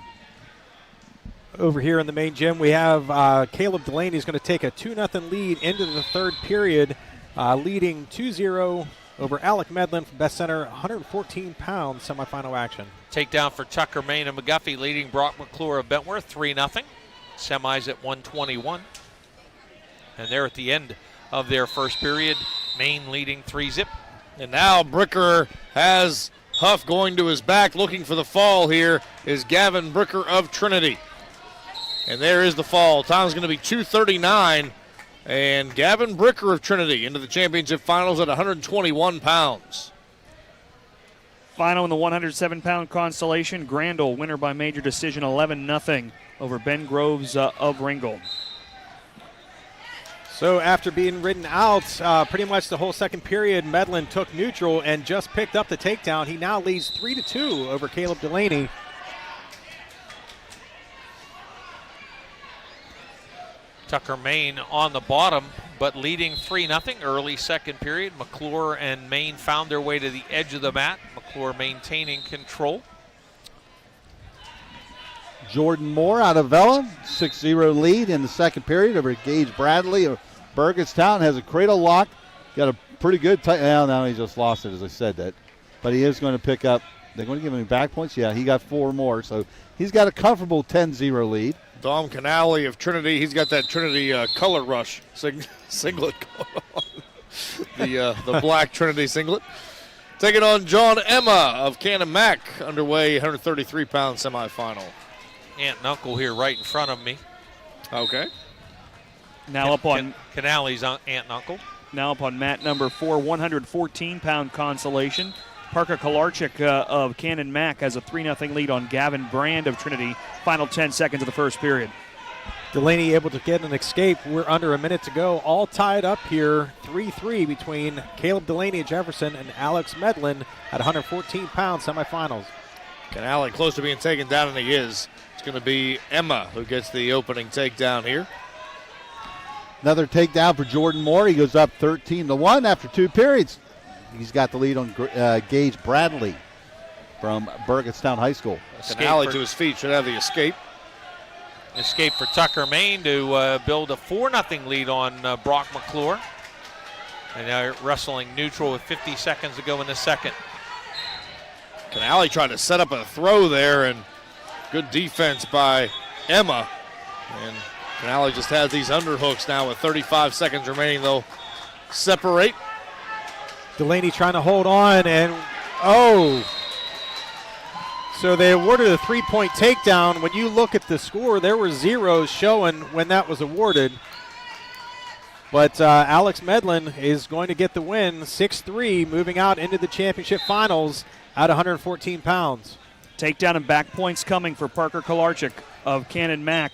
J: Over here in the main gym, we have Caleb Delaney is going to take a 2-0 lead into the third period, leading 2-0 over Alec Medlin from Best Center, 114-pound semifinal action.
F: Takedown for Tucker Main of McGuffey, leading Brock McClure of Bentworth 3-0. Semis at 121. And they're at the end of their first period. Maine leading 3-0.
I: And now Bricker has Huff going to his back. Looking for the fall here is Gavin Bricker of Trinity. And there is the fall. Time's going to be 2:39. And Gavin Bricker of Trinity into the championship finals at 121 pounds.
D: Final in the 107-pound consolation. Grandel, winner by major decision, 11-0 over Ben Groves of Ringgold.
J: So after being ridden out pretty much the whole second period, Medlin took neutral and just picked up the takedown. He now leads 3-2 over Caleb Delaney.
F: Tucker Main on the bottom, but leading 3-0 early second period. McClure and Main found their way to the edge of the mat. McClure maintaining control.
B: Jordan Moore out of Vella, 6-0 lead in the second period over Gage Bradley of Burgettstown. Has a cradle lock. Got a pretty good well, now he just lost it as I said that. But he is going to pick up, they're going to give him back points. Yeah, he got 4 more. So he's got a comfortable 10-0 lead.
I: Dom Canale of Trinity, he's got that Trinity color rush singlet the black Trinity singlet. Taking on John Emma of Cannon Mac, underway 133-pound semifinal.
F: Aunt and uncle here right in front of me.
I: Okay.
D: Now up on
F: Canale's aunt and uncle.
D: Now up on mat number 4, 114-pound consolation. Parker Kolarchik of Cannon Mac has a 3-0 lead on Gavin Brand of Trinity. Final 10 seconds of the first period.
J: Delaney able to get an escape. We're under a minute to go. All tied up here, 3-3 between Caleb Delaney of Jefferson and Alex Medlin at 114-pound semifinals.
I: Canale close to being taken down, and he is. It's going to be Emma who gets the opening takedown here.
B: Another takedown for Jordan Moore. He goes up 13-1 after 2 periods. He's got the lead on Gage Bradley from Burgettstown High School.
I: Canale to his feet should have the escape.
F: Escape for Tucker Main to build a 4-0 lead on Brock McClure. And now wrestling neutral with 50 seconds to go in the second.
I: Canale tried to set up a throw there, and good defense by Emma. And Canale just has these underhooks now with 35 seconds remaining. They'll separate.
J: Delaney trying to hold on, and so they awarded a 3-point takedown. When you look at the score, there were zeros showing when that was awarded. But Alex Medlin is going to get the win, 6-3, moving out into the championship finals at 114 pounds.
D: Takedown and back points coming for Parker Kolarchik of Cannon Mac.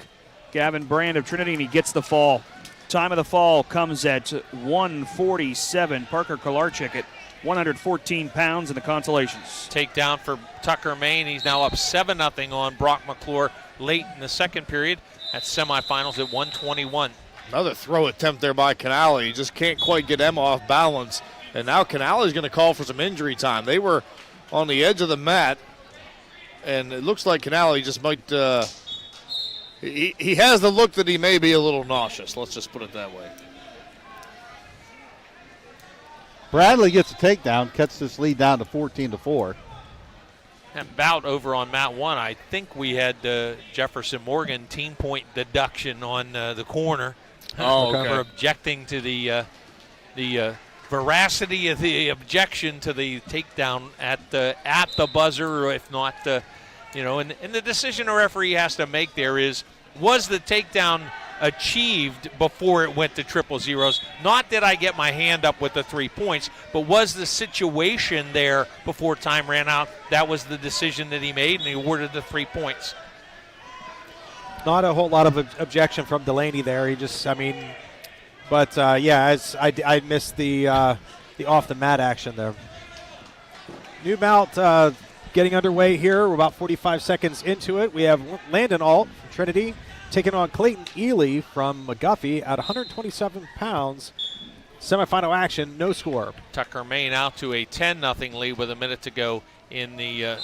D: Gavin Brand of Trinity, and he gets the fall. Time of the fall comes at 1:47. Parker Kolarchik at 114 pounds in the consolations.
F: Takedown for Tucker Main. He's now up 7-0 on Brock McClure late in the second period at semifinals at 121.
I: Another throw attempt there by Canale. He just can't quite get Emma off balance. And now Canale is going to call for some injury time. They were on the edge of the mat, and it looks like Canale just might he has the look that he may be a little nauseous. Let's just put it that way.
B: Bradley gets a takedown, cuts this lead down to 14-4.
F: That bout over on mat 1, I think we had Jefferson Morgan team point deduction on the corner for objecting to the veracity of the objection to the takedown at the buzzer, or if not And the decision a referee has to make there is, was the takedown achieved before it went to triple zeros? Not that I get my hand up with the 3 points, but was the situation there before time ran out? That was the decision that he made, and he awarded the 3 points.
J: Not a whole lot of objection from Delaney there. He just, but as I missed the off the mat action there. New bout getting underway here. We're about 45 seconds into it. We have Landon Alt from Trinity taking on Clayton Ely from McGuffey at 127 pounds. Semifinal action, no score.
F: Tucker Main out to a 10-0 lead with a minute to go in the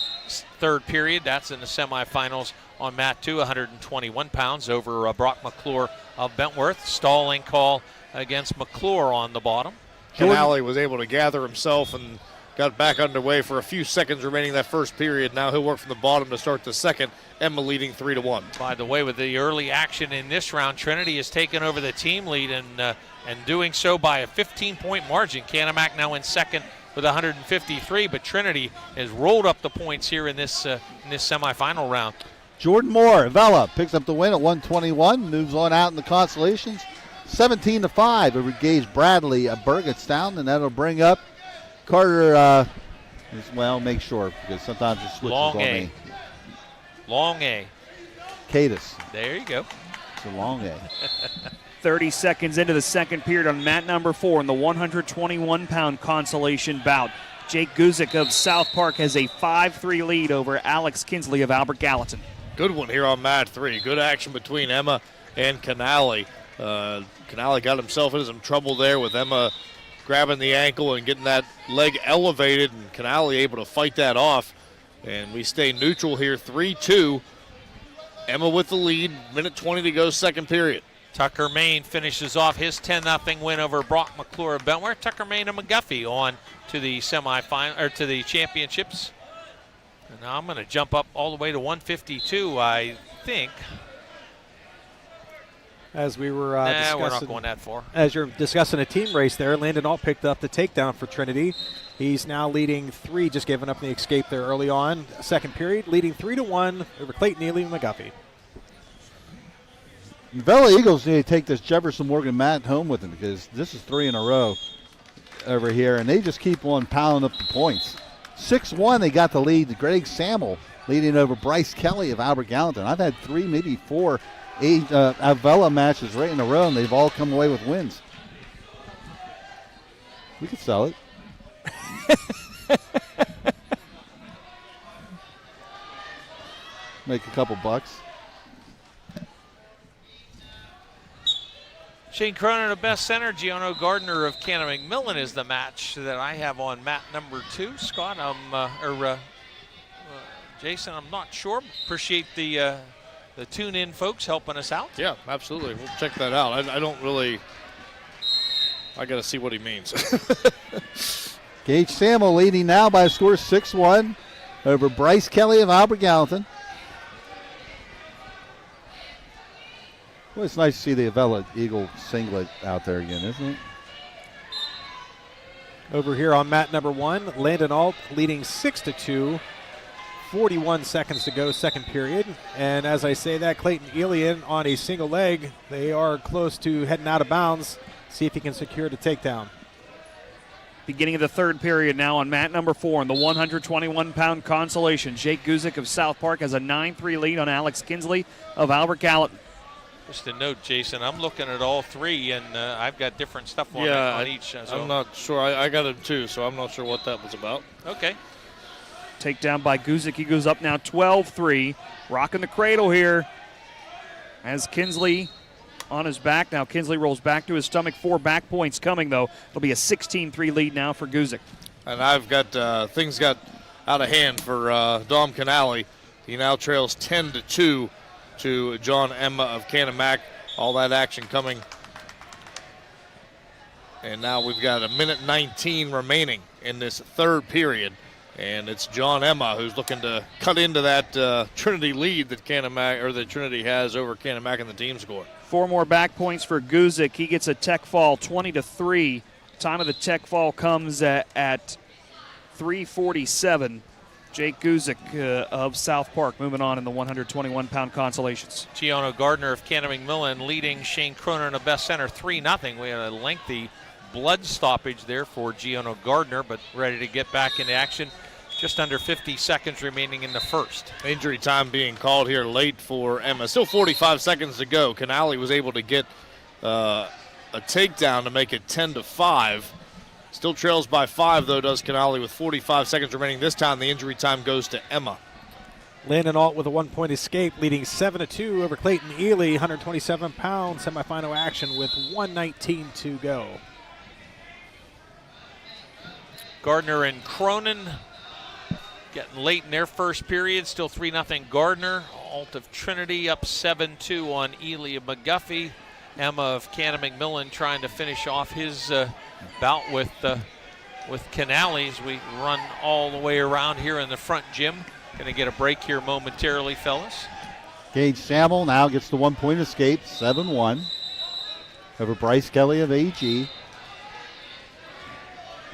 F: third period. That's in the semifinals on mat 2, 121 pounds over Brock McClure of Bentworth. Stalling call against McClure on the bottom.
I: Canale was able to gather himself and got back underway for a few seconds remaining that first period. Now he'll work from the bottom to start the second. Emma leading 3-1.
F: By the way, with the early action in this round, Trinity has taken over the team lead and doing so by a 15-point margin. Canamac now in second with 153, but Trinity has rolled up the points here in this semifinal round.
B: Jordan Moore, Vela, picks up the win at 121, moves on out in the consolations. 17-5 over Gage Bradley of Burgettstown, and that'll bring up Carter, make sure, because sometimes it switches
F: Long
B: on
F: A.
B: me.
F: Long A.
B: Cadis.
F: There you go.
B: It's a long A.
D: 30 seconds into the second period on mat number 4 in the 121-pound consolation bout. Jake Guzik of South Park has a 5-3 lead over Alex Kinsley of Albert Gallatin.
I: Good one here on mat 3. Good action between Emma and Canale. Canale got himself into some trouble there with Emma grabbing the ankle and getting that leg elevated, and Canale able to fight that off. And we stay neutral here, 3-2. Emma with the lead, minute 20 to go, second period.
F: Tucker Main finishes off his 10-0 win over Brock McClure of Bentworth. Tucker Main and McGuffey on to the semifinal or to the championships. And now I'm going to jump up all the way to 152, I think.
J: As we were
F: discussing, we're not going that far.
J: As you're discussing a team race there, Landon Alt picked up the takedown for Trinity. He's now leading 3, just giving up the escape there early on. Second period, leading 3-1 over Clayton Neely and McGuffey.
B: The Vela Eagles need to take this Jefferson Morgan mat home with them, because this is 3 in a row over here, and they just keep on pounding up the points. 6-1, they got the lead. Greg Samuel leading over Bryce Kelly of Albert Gallatin. I've had 3, maybe 4 Vela matches right in a row, and they've all come away with wins. We could sell it. Make a couple bucks.
F: Shane Cronin of Best Center, Gianno Gardner of Canna McMillan is the match that I have on mat number 2. Scott, Jason, I'm not sure. Appreciate the tune-in folks helping us out.
I: Yeah, absolutely. We'll check that out. I don't really. I got to see what he means.
B: Gage Samuel leading now by a score 6-1 over Bryce Kelly of Albert Gallatin. Well, it's nice to see the Avella Eagle singlet out there again, isn't it?
J: Over here on mat number 1, Landon Alt leading 6-2. 41 seconds to go, second period. And as I say that, Clayton Elian on a single leg. They are close to heading out of bounds. See if he can secure the takedown.
D: Beginning of the third period now on mat number 4 in the 121-pound consolation. Jake Guzik of South Park has a 9-3 lead on Alex Kinsley of Albert Gallatin.
F: Just a note, Jason, I'm looking at all 3, and I've got different stuff on each.
I: I'm not sure. I got it too, so I'm not sure what that was about.
F: Okay.
D: Takedown by Guzik. He goes up now 12-3. Rocking the cradle here as Kinsley on his back. Now Kinsley rolls back to his stomach. 4 back points coming, though. It'll be a 16-3 lead now for Guzik.
I: And I've got things got out of hand for Dom Canale. He now trails 10-2 to John Emma of Canamac. All that action coming. And now we've got a minute 19 remaining in this third period. And it's John Emma who's looking to cut into that Trinity lead that Trinity has over Canamac in the team score.
D: 4 more back points for Guzik. He gets a tech fall, 20-3. Time of the tech fall comes at 3:47. Jake Guzik of South Park moving on in the 121-pound consolations.
F: Giono Gardner of Canning-Millen leading Shane Cronin of Best Center 3-0. We had a lengthy blood stoppage there for Giono Gardner, but ready to get back into action. Just under 50 seconds remaining in the first.
I: Injury time being called here late for Emma. Still 45 seconds to go. Canale was able to get a takedown to make it 10-5. Still trails by 5, though, does Canale with 45 seconds remaining. This time the injury time goes to Emma.
J: Landon Alt with a 1-point escape, leading 7-2 over Clayton Ely, 127-pound semifinal action with 1:19 to go.
F: Gardner and Cronin getting late in their first period. Still 3-0 Gardner. Alt of Trinity up 7-2 on Ely of McGuffey. Emma of Canning-Millen trying to finish off his bout with Canale as we run all the way around here in the front gym. Going to get a break here momentarily, fellas.
B: Gage Samuel now gets the 1-point escape, 7-1 over Bryce Kelly of AG.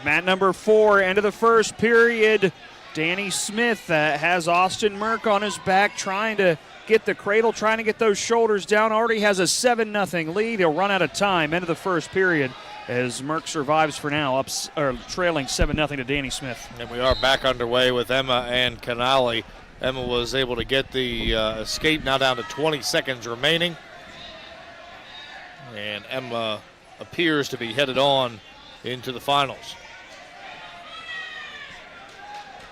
D: Mat number 4, end of the first period. Danny Smith has Austin Merck on his back, trying to get the cradle, trying to get those shoulders down. Already has a 7-0 lead. He'll run out of time. End of the first period as Merck survives for now, trailing 7-0 to Danny Smith.
I: And we are back underway with Emma and Canale. Emma was able to get the escape, now down to 20 seconds remaining. And Emma appears to be headed on into the finals.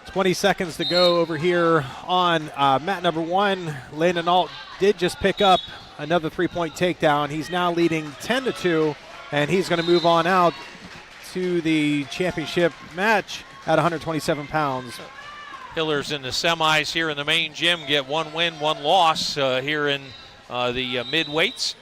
J: 20 seconds to go over here on mat number 1. Landon Alt did just pick up another 3-point takedown. He's now leading 10-2, and he's going to move on out to the championship match at 127 pounds.
F: Hillers in the semis here in the main gym get 1 win, 1 loss here in the mid-weights.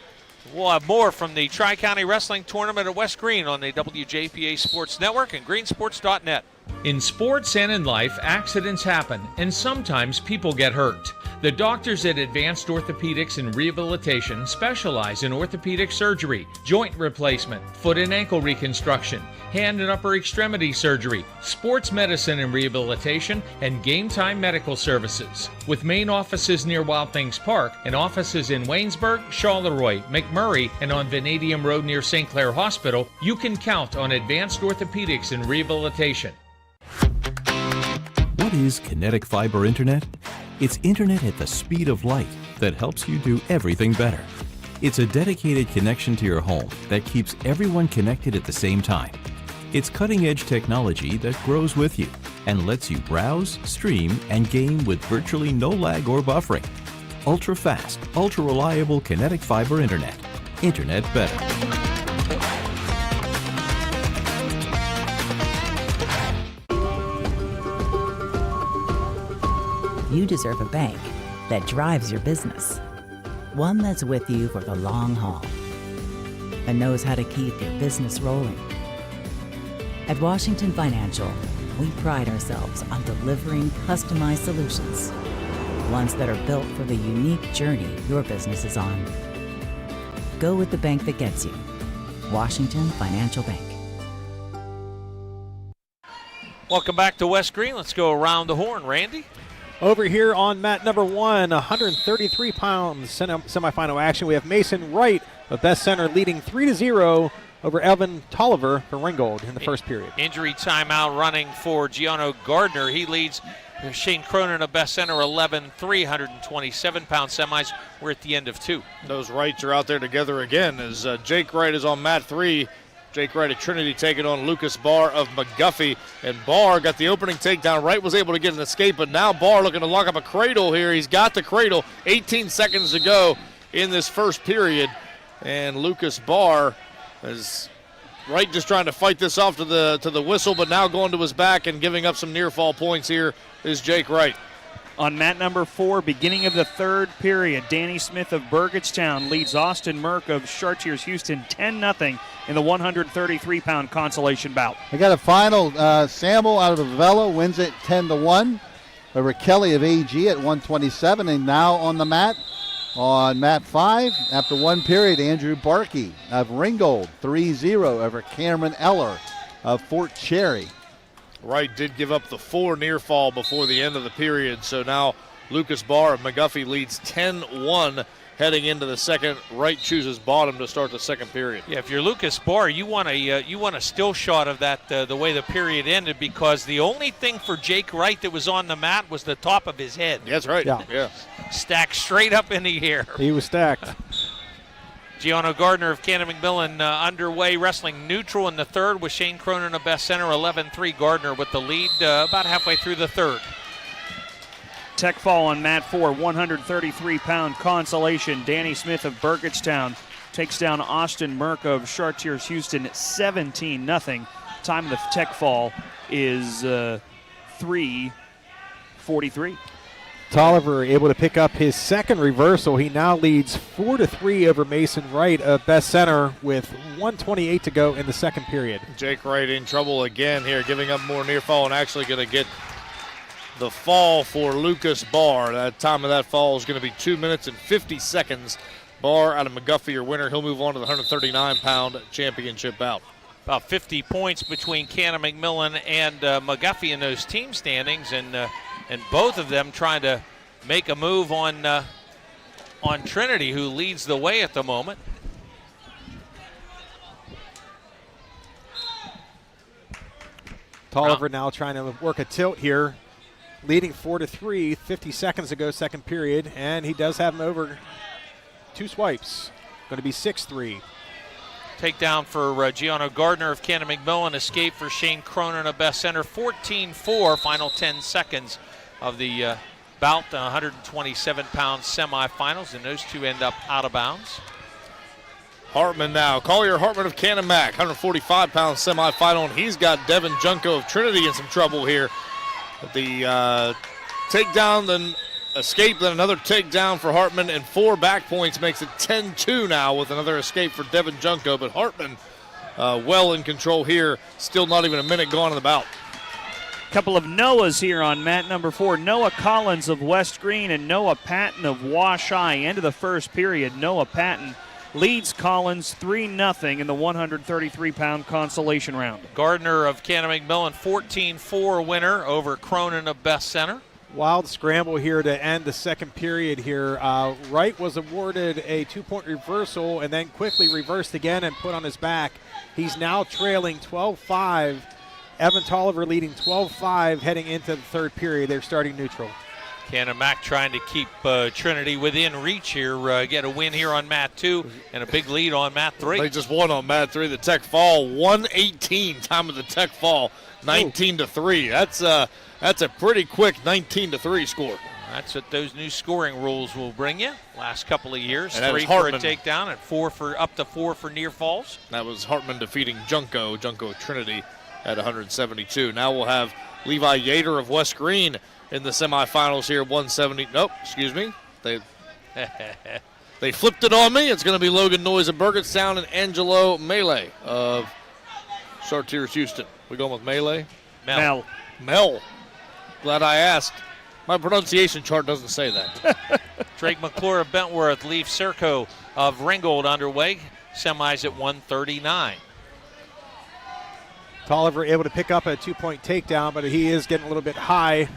F: We'll have more from the Tri-County Wrestling Tournament at West Greene on the WJPA Sports Network and greensports.net.
G: In sports and in life, accidents happen, and sometimes people get hurt. The doctors at Advanced Orthopedics and Rehabilitation specialize in orthopedic surgery, joint replacement, foot and ankle reconstruction, hand and upper extremity surgery, sports medicine and rehabilitation, and game time medical services. With main offices near Wild Things Park and offices in Waynesburg, Charleroi, McMurray, and on Vanadium Road near St. Clair Hospital, you can count on Advanced Orthopedics and Rehabilitation.
H: What is kinetic fiber internet? It's internet at the speed of light that helps you do everything better. It's a dedicated connection to your home that keeps everyone connected at the same time. It's cutting-edge technology that grows with you and lets you browse, stream, and game with virtually no lag or buffering. Ultra-fast, ultra-reliable kinetic fiber internet. Internet better.
K: You deserve a bank that drives your business. One that's with you for the long haul and knows how to keep your business rolling. At Washington Financial, we pride ourselves on delivering customized solutions, ones that are built for the unique journey your business is on. Go with the bank that gets you. Washington Financial Bank.
F: Welcome back to West Greene. Let's go around the horn. Randy?
J: Over here on mat number 1, 133 pounds semifinal action. We have Mason Wright of Best Center leading 3-0 over Evan Tolliver for Ringgold in the first period.
F: Injury timeout running for Giono Gardner. He leads Shane Cronin of Best Center 11-3, 127-pound semis. We're at the end of 2.
I: Those Wrights are out there together again as Jake Wright is on mat 3. Jake Wright of Trinity taking on Lucas Barr of McGuffey. And Barr got the opening takedown. Wright was able to get an escape, but now Barr looking to lock up a cradle here. He's got the cradle. 18 seconds to go in this first period. And Lucas Barr is Wright just trying to fight this off to the whistle, but now going to his back and giving up some near fall points here is Jake Wright.
D: On mat number 4, beginning of the third period, Danny Smith of Burgettstown leads Austin Merck of Chartiers Houston 10-0 in the 133-pound consolation bout.
B: I got a final. Samuel out of Vela wins it 10-1 over Kelly of AG at 127, and now on the mat. On mat 5, after 1 period, Andrew Barkey of Ringgold 3-0 over Cameron Eller of Fort Cherry.
I: Wright did give up the 4 near fall before the end of the period, so now Lucas Barr of McGuffey leads 10-1 heading into the second. Wright chooses bottom to start the second period.
F: Yeah, if you're Lucas Barr, you want a still shot of that the way the period ended, because the only thing for Jake Wright that was on the mat was the top of his head.
I: That's right.
J: Yeah.
F: Stacked straight up in the air.
J: He was stacked.
F: Gianno Gardner of Cannon McMillan underway, wrestling neutral in the third with Shane Cronin of Best Center. 11-3 Gardner with the lead about halfway through the third.
D: Tech fall on mat 4, 133-pound consolation. Danny Smith of Burgettstown takes down Austin Merck of Chartiers Houston 17-0. Time of the tech fall is 3:43.
J: Tolliver able to pick up his second reversal. He now leads 4-3 over Mason Wright of Best Center with 1:28 to go in the second period.
I: Jake Wright in trouble again here, giving up more near fall and actually going to get the fall for Lucas Barr. That time of that fall is going to be 2 minutes and 50 seconds. Barr out of McGuffey, your winner. He'll move on to the 139-pound championship bout.
F: About 50 points between Cannon McMillan and McGuffey in those team standings, and both of them trying to make a move on Trinity, who leads the way at the moment.
J: Tolliver now trying to work a tilt here, leading 4-3, 50 seconds to go, second period, and he does have him over 2 swipes. Going to be 6-3.
F: Takedown for Gianno Gardner of Cannon McMillan. Escape for Shane Cronin of Best Center. 14-4, final 10 seconds of the bout, the 127-pound semifinals, and those two end up out of bounds.
I: Hartman now. Collier Hartman of Cannon Mac, 145-pound semifinal, and he's got Devin Junko of Trinity in some trouble here. The takedown, then escape, then another takedown for Hartman, and 4 back points makes it 10-2 now with another escape for Devin Junko. But Hartman well in control here. Still not even a minute gone in the bout.
D: Couple of Noahs here on mat number 4. Noah Collins of West Greene and Noah Patton of Wash High. End of the first period, Noah Patton leads Collins 3-0 in the 133-pound consolation round.
F: Gardner of Cannon McMillan, 14-4 winner over Cronin of Best Center.
J: Wild scramble here to end the second period here. Wright was awarded a 2-point reversal and then quickly reversed again and put on his back. He's now trailing 12-5. Evan Tolliver leading 12-5 heading into the third period. They're starting neutral.
F: Cannon Mac trying to keep Trinity within reach here. Get a win here on mat 2 and a big lead on mat 3.
I: They just won on mat 3. The Tech fall, 1:18 time of the Tech fall, 19-3. That's a pretty quick 19-3 score.
F: That's what those new scoring rules will bring you. Last couple of years,
I: and
F: 3 for a takedown and 4 for up to 4 for near falls.
I: That was Hartman defeating Junko Trinity at 172. Now we'll have Levi Yater of West Greene in the semifinals here, 170. Nope, excuse me. They flipped it on me. It's going to be Logan Noyes of Burgettstown and Angelo Melee of Chartiers Houston. We going with Melee?
D: Mel.
I: Glad I asked. My pronunciation chart doesn't say that.
F: Drake McClure of Bentworth, Leaf Serco of Ringgold underway. Semis at 139.
J: Tolliver able to pick up a 2-point takedown, but he is getting a little bit high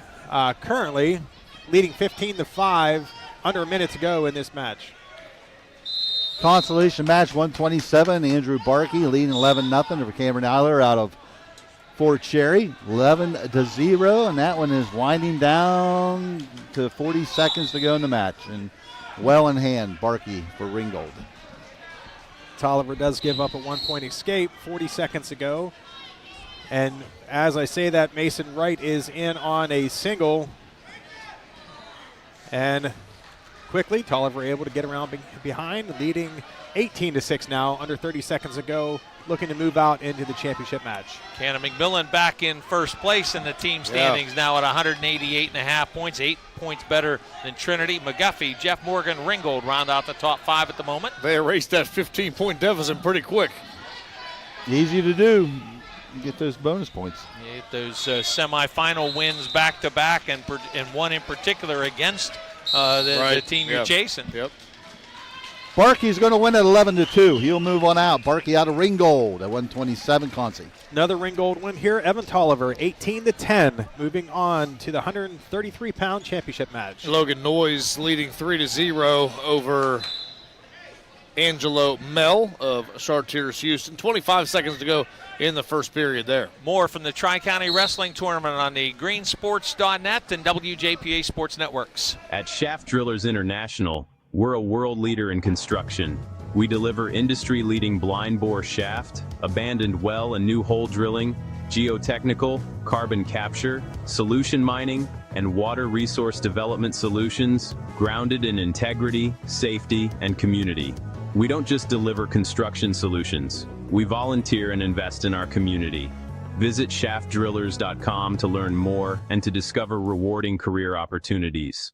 J: currently, leading 15-5, under a minute to go in this match.
B: Consolation match 127. Andrew Barkey leading 11-0 over Cameron Eiler out of Fort Cherry, 11-0, and that one is winding down to 40 seconds to go in the match. And well in hand, Barkey for Ringgold.
J: Tolliver does give up a 1-point escape, 40 seconds to go. And as I say that, Mason Wright is in on a single. And quickly, Tolliver able to get around behind, leading 18-6 now, under 30 seconds to go, looking to move out into the championship match.
F: Cannon McMillan back in first place in the team standings now at 188.5 points, 8 points better than Trinity. McGuffey, Jeff Morgan, Ringgold round out the top 5 at the moment.
I: They erased that 15-point deficit pretty quick.
B: Easy to do. You get those bonus points.
F: You get those semifinal wins back-to-back, and one in particular against the team you're chasing.
I: Yep.
B: Barkey's going to win at 11-2. He'll move on out. Barkey out of Ringgold at 127 Concy.
J: Another Ringgold win here. Evan Tolliver, 18-10, moving on to the 133-pound championship match.
I: Logan Noyes leading 3-0 over Angelo Mell of Chartiers Houston. 25 seconds to go in the first period there.
F: More from the Tri-County Wrestling Tournament on the greensports.net and WJPA Sports Networks.
A: At Shaft Drillers International, we're a world leader in construction. We deliver industry-leading blind bore shaft, abandoned well and new hole drilling, geotechnical, carbon capture, solution mining, and water resource development solutions grounded in integrity, safety, and community. We don't just deliver construction solutions. We volunteer and invest in our community. Visit shaftdrillers.com to learn more and to discover rewarding career opportunities.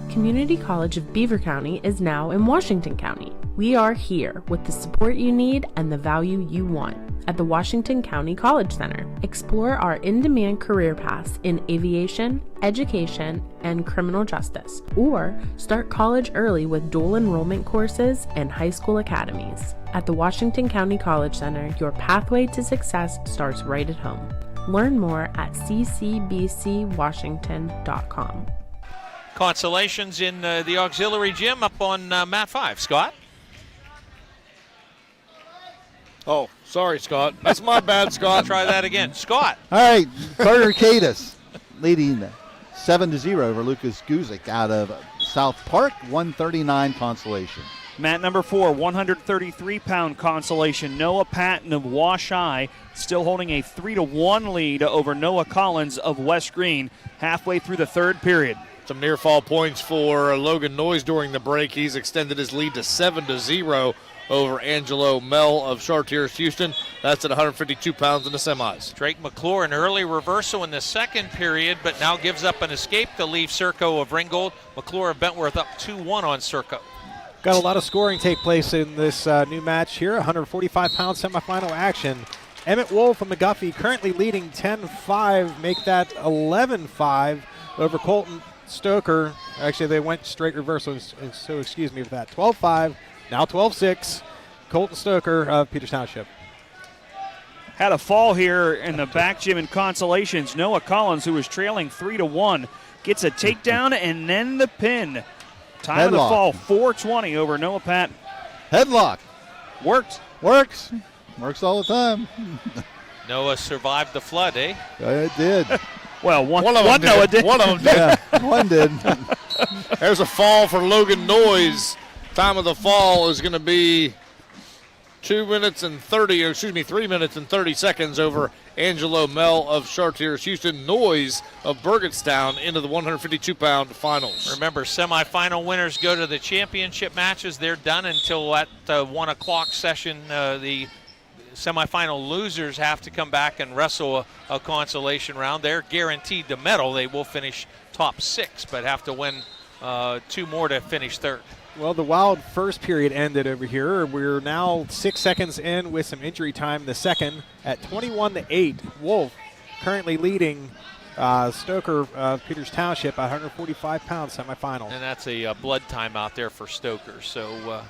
L: Community College of Beaver County is now in Washington County. We are here with the support you need and the value you want at the Washington County College Center. Explore our in-demand career paths in aviation, education, and criminal justice, or start college early with dual enrollment courses and high school academies. At the Washington County College Center, your pathway to success starts right at home. Learn more at ccbcwashington.com.
F: Consolations in the auxiliary gym up on mat 5. Scott?
I: Oh, sorry, Scott. That's my bad, Scott.
F: Try that again. Scott.
B: All right, Carter Cadis leading 7-0 over Lucas Guzik out of South Park, 139 consolation.
D: Mat number 4, 133-pound consolation. Noah Patton of Wash-I still holding a 3-1 lead over Noah Collins of West Greene halfway through the third period.
I: Some near fall points for Logan Noyes during the break. He's extended his lead to 7-0 over Angelo Mell of Chartiers Houston. That's at 152 pounds in the semis.
F: Drake McClure, an early reversal in the second period, but now gives up an escape to leave Serco of Ringgold. McClure of Bentworth up 2-1 on Serco.
J: Got a lot of scoring take place in this new match here. 145-pound semifinal action. Emmett Wolf from McGuffey currently leading 10-5, make that 11-5 over Colton Stoker. Actually, they went straight reversal, so excuse me for that. 12-5, now 12-6. Colton Stoker of Peters Township.
D: Had a fall here in the back gym in consolations. Noah Collins, who was trailing 3-1, gets a takedown and then the pin. Time of the fall, 420 over Noah Patton.
B: Headlock.
D: Worked.
B: Works all the time.
F: Noah survived the flood, eh?
B: It did.
D: Well, one
I: Noah did. One of them did.
B: Yeah, one did.
I: There's a fall for Logan Noyes. Time of the fall is going to be 3 minutes and 30 seconds over Angelo Mell of Chartiers Houston. Noyes of Burgettstown into the 152-pound finals.
F: Remember, semifinal winners go to the championship matches. They're done until at the 1 o'clock session. The semifinal losers have to come back and wrestle a consolation round. They're guaranteed the medal. They will finish top 6, but have to win 2 more to finish third.
J: Well, the wild first period ended over here. We're now 6 seconds in with some injury time in the second at 21-8. Wolf currently leading Stoker of Peters Township at 145-pound semifinal.
F: And that's a blood time out there for Stoker. So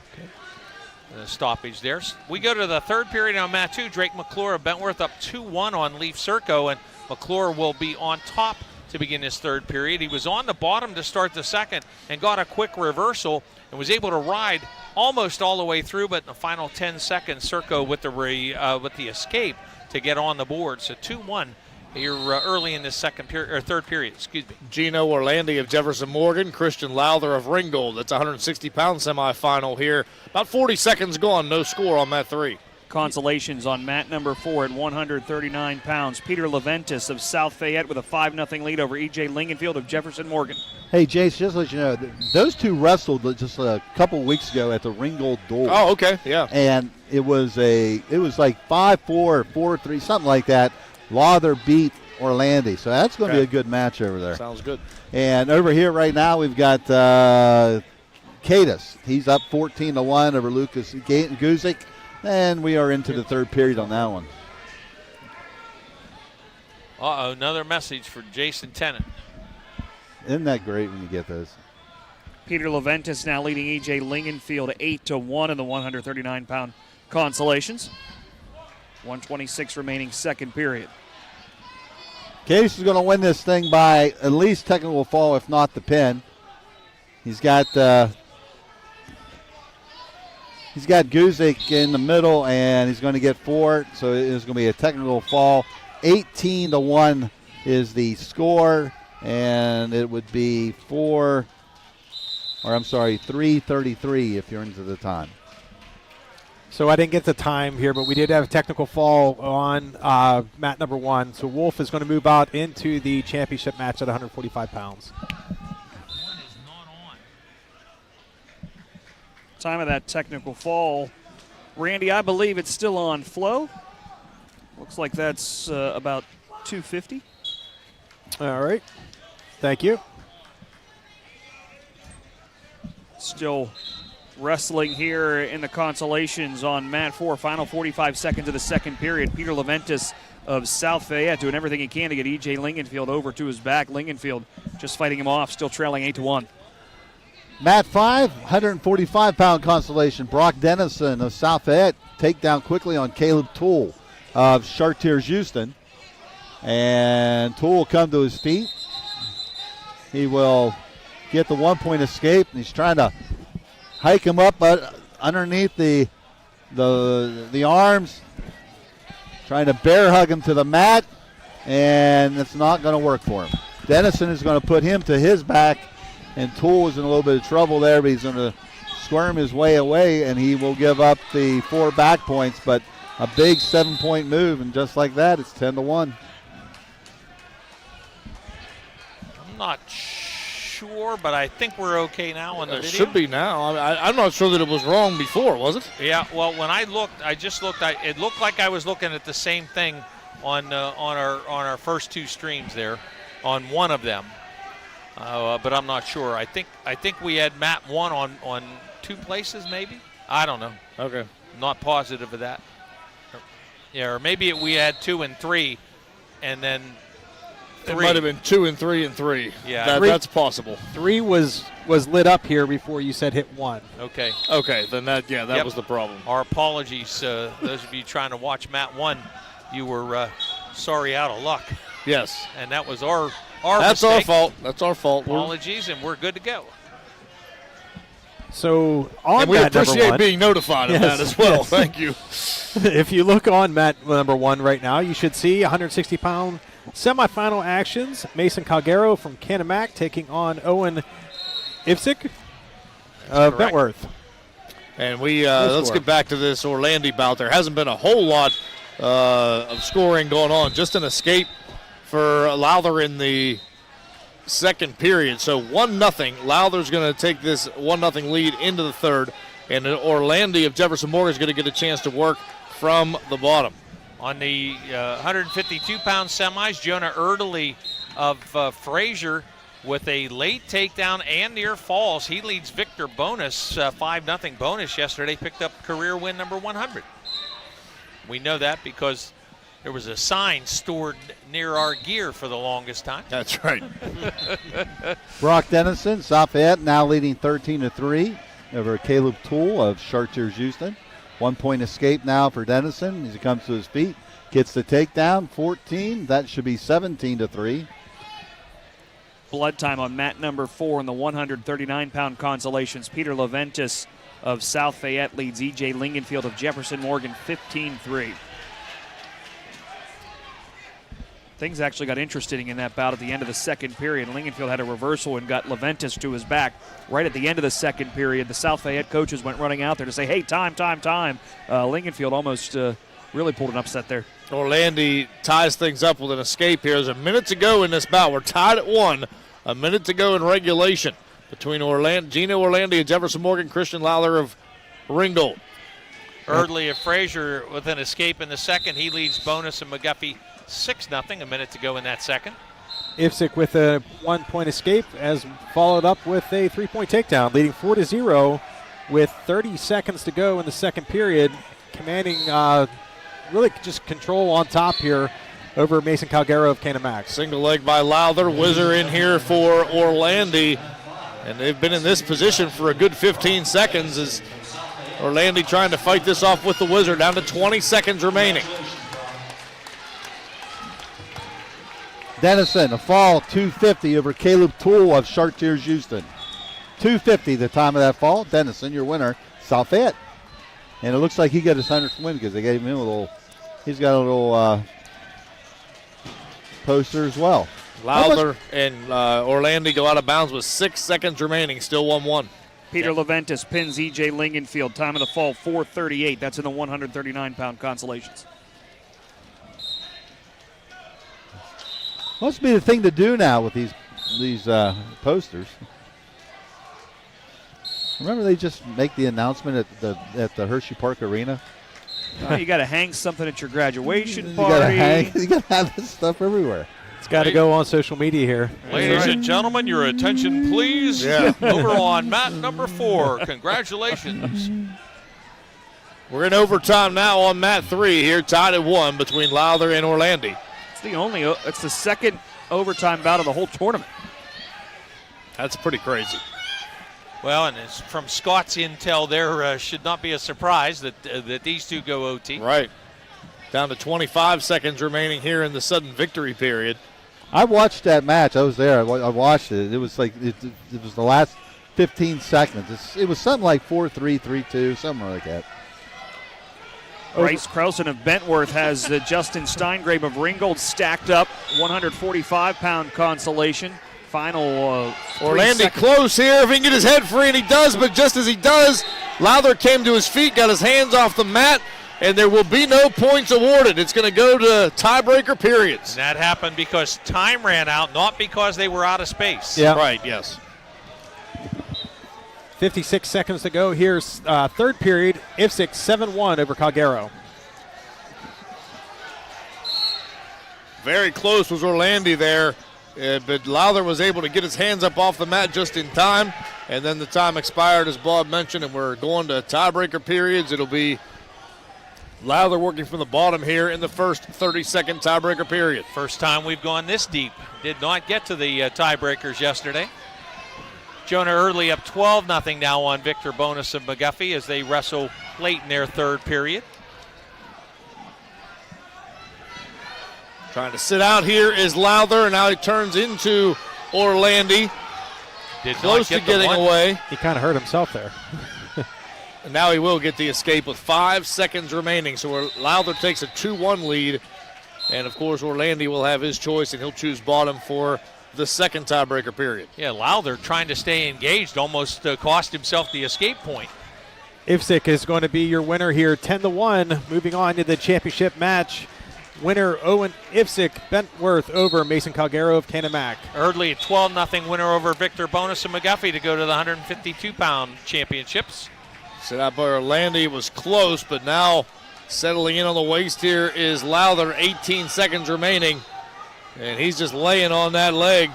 F: stoppage there. We go to the third period on mat 2. Drake McClure of Bentworth up 2-1 on Leaf Serco, and McClure will be on top to begin his third period. He was on the bottom to start the second and got a quick reversal and was able to ride almost all the way through, but in the final 10 seconds, Serco with the escape to get on the board. So 2-1 here early in this third period. Excuse me.
I: Gino Orlandi of Jefferson Morgan, Christian Lowther of Ringgold. That's a 160-pound semifinal here. About 40 seconds gone, no score on mat 3.
D: Consolations on mat number 4 at 139 pounds. Peter Leventis of South Fayette with a 5-0 lead over E.J. Lincolnfield of Jefferson Morgan.
B: Hey, Jace, just to let you know, those two wrestled just a couple weeks ago at the Ringgold door.
I: Oh, okay, yeah.
B: And it was like 5-4 or 4-3, something like that. Lowther beat Orlandi, so that's going to be a good match over there.
I: Sounds good.
B: And over here right now we've got Cadis. He's up 14-1 over Lucas Guzik. And we are into the third period on that one.
F: Another message for Jason Tennant.
B: Isn't that great when you get those?
D: Peter Leventis now leading E.J. Lingenfield 8-1 in the 139-pound consolations. 1:26 remaining second period.
B: Case is going to win this thing by at least technical fall, if not the pin. He's got Guzik in the middle, and he's going to get 4, so it is going to be a technical fall. 18-1 is the score, and it would be 3:33 if you're into the time.
J: So I didn't get the time here, but we did have a technical fall on mat number 1. So Wolf is going to move out into the championship match at 145 pounds.
D: Time of that technical fall. Randy, I believe it's still on flow. Looks like that's about 250.
J: All right. Thank you.
D: Still wrestling here in the consolations on mat 4. Final 45 seconds of the second period. Peter Leventis of South Fayette doing everything he can to get E.J. Lingenfield over to his back. Lingenfield just fighting him off, still trailing 8-1.
B: Mat 5, 145-pound consolation. Brock Dennison of South Fayette takedown quickly on Caleb Toole of Chartiers Houston. And Toole will come to his feet. He will get the 1-point escape, and he's trying to hike him up underneath the arms, trying to bear hug him to the mat, and it's not going to work for him. Dennison is going to put him to his back, and Toole is in a little bit of trouble there, but he's going to squirm his way away, and he will give up the 4 back points, but a big 7-point move, and just like that, it's 10-1.
F: I'm not sure, but I think we're okay now on the video.
I: It should be now. I'm not sure that it was wrong before, was it?
F: Yeah, well, when I just looked, it looked like I was looking at the same thing on our first 2 streams there, on one of them. But I'm not sure. I think we had mat 1 on 2 places, maybe. I don't know.
I: Okay.
F: Not positive of that. Yeah, or maybe we had 2 and 3, and then 3.
I: It might have been 2 and 3 and 3.
F: Yeah,
I: that's possible.
J: 3 was lit up here before you said hit 1.
F: Okay.
I: Okay, then that was the problem.
F: Our apologies, those of you trying to watch mat 1. You were sorry out of luck.
I: Yes.
F: And that was our
I: That's
F: mistake.
I: our fault. That's our fault.
F: Apologies, and we're good to go.
J: So on
I: and we
J: mat
I: appreciate
J: number 1,
I: being notified of that as well.
J: Yes.
I: Thank you.
J: If you look on mat number 1 right now, you should see 160-pound semifinal actions. Mason Calgaro from Kanemak taking on Owen Ivsick of Bentworth.
I: And let's get back to this Orlandi bout. There hasn't been a whole lot of scoring going on. Just an escape for Lowther in the second period. So 1-0. Lowther's going to take this 1-0 lead into the third. And Orlandi of Jefferson Morgan is going to get a chance to work from the bottom.
F: On the 152-pound semis, Jonah Erdely of Fraser with a late takedown and near falls. He leads Victor Bonus, 5-0 bonus yesterday, picked up career win number 100. We know that because there was a sign stored near our gear for the longest time.
I: That's right.
B: Brock Dennison, South Fayette, now leading 13-3 over Caleb Toole of Chartiers Houston. 1-point escape now for Dennison as he comes to his feet. Gets the takedown, 14. That should be 17-3.
D: Blood time on mat number 4 in the 139-pound consolations. Peter Leventis of South Fayette leads E.J. Lingenfield of Jefferson Morgan 15-3. Things actually got interesting in that bout at the end of the second period. Lingenfield had a reversal and got Leventis to his back right at the end of the second period. The South Fayette coaches went running out there to say, hey, time. Lingenfield almost really pulled an upset there.
I: Orlandi ties things up with an escape here. There's a minute to go in this bout. We're tied at 1. A minute to go in regulation between Gino Orlandi of Jefferson Morgan, Christian Lowther of Ringgold.
F: Erdely of Fraser with an escape in the second. He leads Bonus and McGuffey 6-0. A minute to go in that second.
J: Ivsick with a 1-point escape as followed up with a 3-point takedown, leading 4-0 with 30 seconds to go in the second period, commanding really just control on top here over Mason Calgaro of Kanemak.
I: Single leg by Lowther. Whizzer in here for Orlandi. And they've been in this position for a good 15 seconds as Orlandi trying to fight this off with the Wizard. Down to 20 seconds remaining.
B: Dennison, a fall 250 over Caleb Toole of Chartiers Houston. 250 the time of that fall. Dennison, your winner, South Fayette. And it looks like he got his 100th win because they gave him a little, he's got a little poster as well.
I: Lowther and Orlandi go out of bounds with 6 seconds remaining, still 1-1.
D: Peter Leventis pins E.J. Lingenfield. Time of the fall, 4:38. That's in the 139-pound consolations.
B: Must be the thing to do now with these posters. Remember they just make the announcement at the Hershey Park Arena?
D: You got to hang something at your graduation
B: You
D: party.
B: you got to have this stuff everywhere.
J: It's got to go on social media here.
F: Ladies and gentlemen, your attention, please.
I: Yeah.
F: Over on mat number 4. Congratulations.
I: We're in overtime now on mat 3 here, tied at 1 between Lowther and Orlandi.
D: It's the second overtime bout of the whole tournament.
I: That's pretty crazy.
F: Well, and it's from Scott's intel, there should not be a surprise that these two go OT.
I: Right. Down to 25 seconds remaining here in the sudden victory period.
B: I watched that match. I was there. I watched it. It was like it was the last 15 seconds. It was something like 4-3, 3-2, something like that.
D: Bryce Krausen of Bentworth has Justin Steingrabe of Ringgold stacked up. 145-pound consolation. Final
I: Orlandi close here if he can get his head free, and he does, but just as he does, Lowther came to his feet, got his hands off the mat, and there will be no points awarded. It's going to go to tiebreaker periods.
F: And that happened because time ran out, not because they were out of space.
J: Yeah.
I: Right, yes.
J: 56 seconds to go. Here's third period. IFSIC 7-1 over Calgaro.
I: Very close was Orlandi there, but Lowther was able to get his hands up off the mat just in time, and then the time expired, as Bob mentioned, and we're going to tiebreaker periods. It'll be Lowther working from the bottom here in the first 30-second tiebreaker period.
F: First time we've gone this deep. Did not get to the tiebreakers yesterday. Jonah Early up 12-0 now on Victor Bonus of McGuffey as they wrestle late in their third period.
I: Trying to sit out here is Lowther, and now he turns into Orlandi. Close to getting away.
J: He kind of hurt himself there.
I: And now he will get the escape with 5 seconds remaining. So Lowther takes a 2-1 lead. And, of course, Orlandi will have his choice, and he'll choose bottom for the second tiebreaker period.
F: Yeah, Lowther trying to stay engaged almost cost himself the escape point.
J: IFSIC is going to be your winner here, 10-1. Moving on to the championship match. Winner Owen IFSIC Bentworth over Mason Calgaro of Canamac.
F: Early 12-0 winner over Victor Bonus of McGuffey to go to the 152-pound championships.
I: Set out by Orlandi, was close, but now settling in on the waist here is Lowther, 18 seconds remaining. And he's just laying on that leg.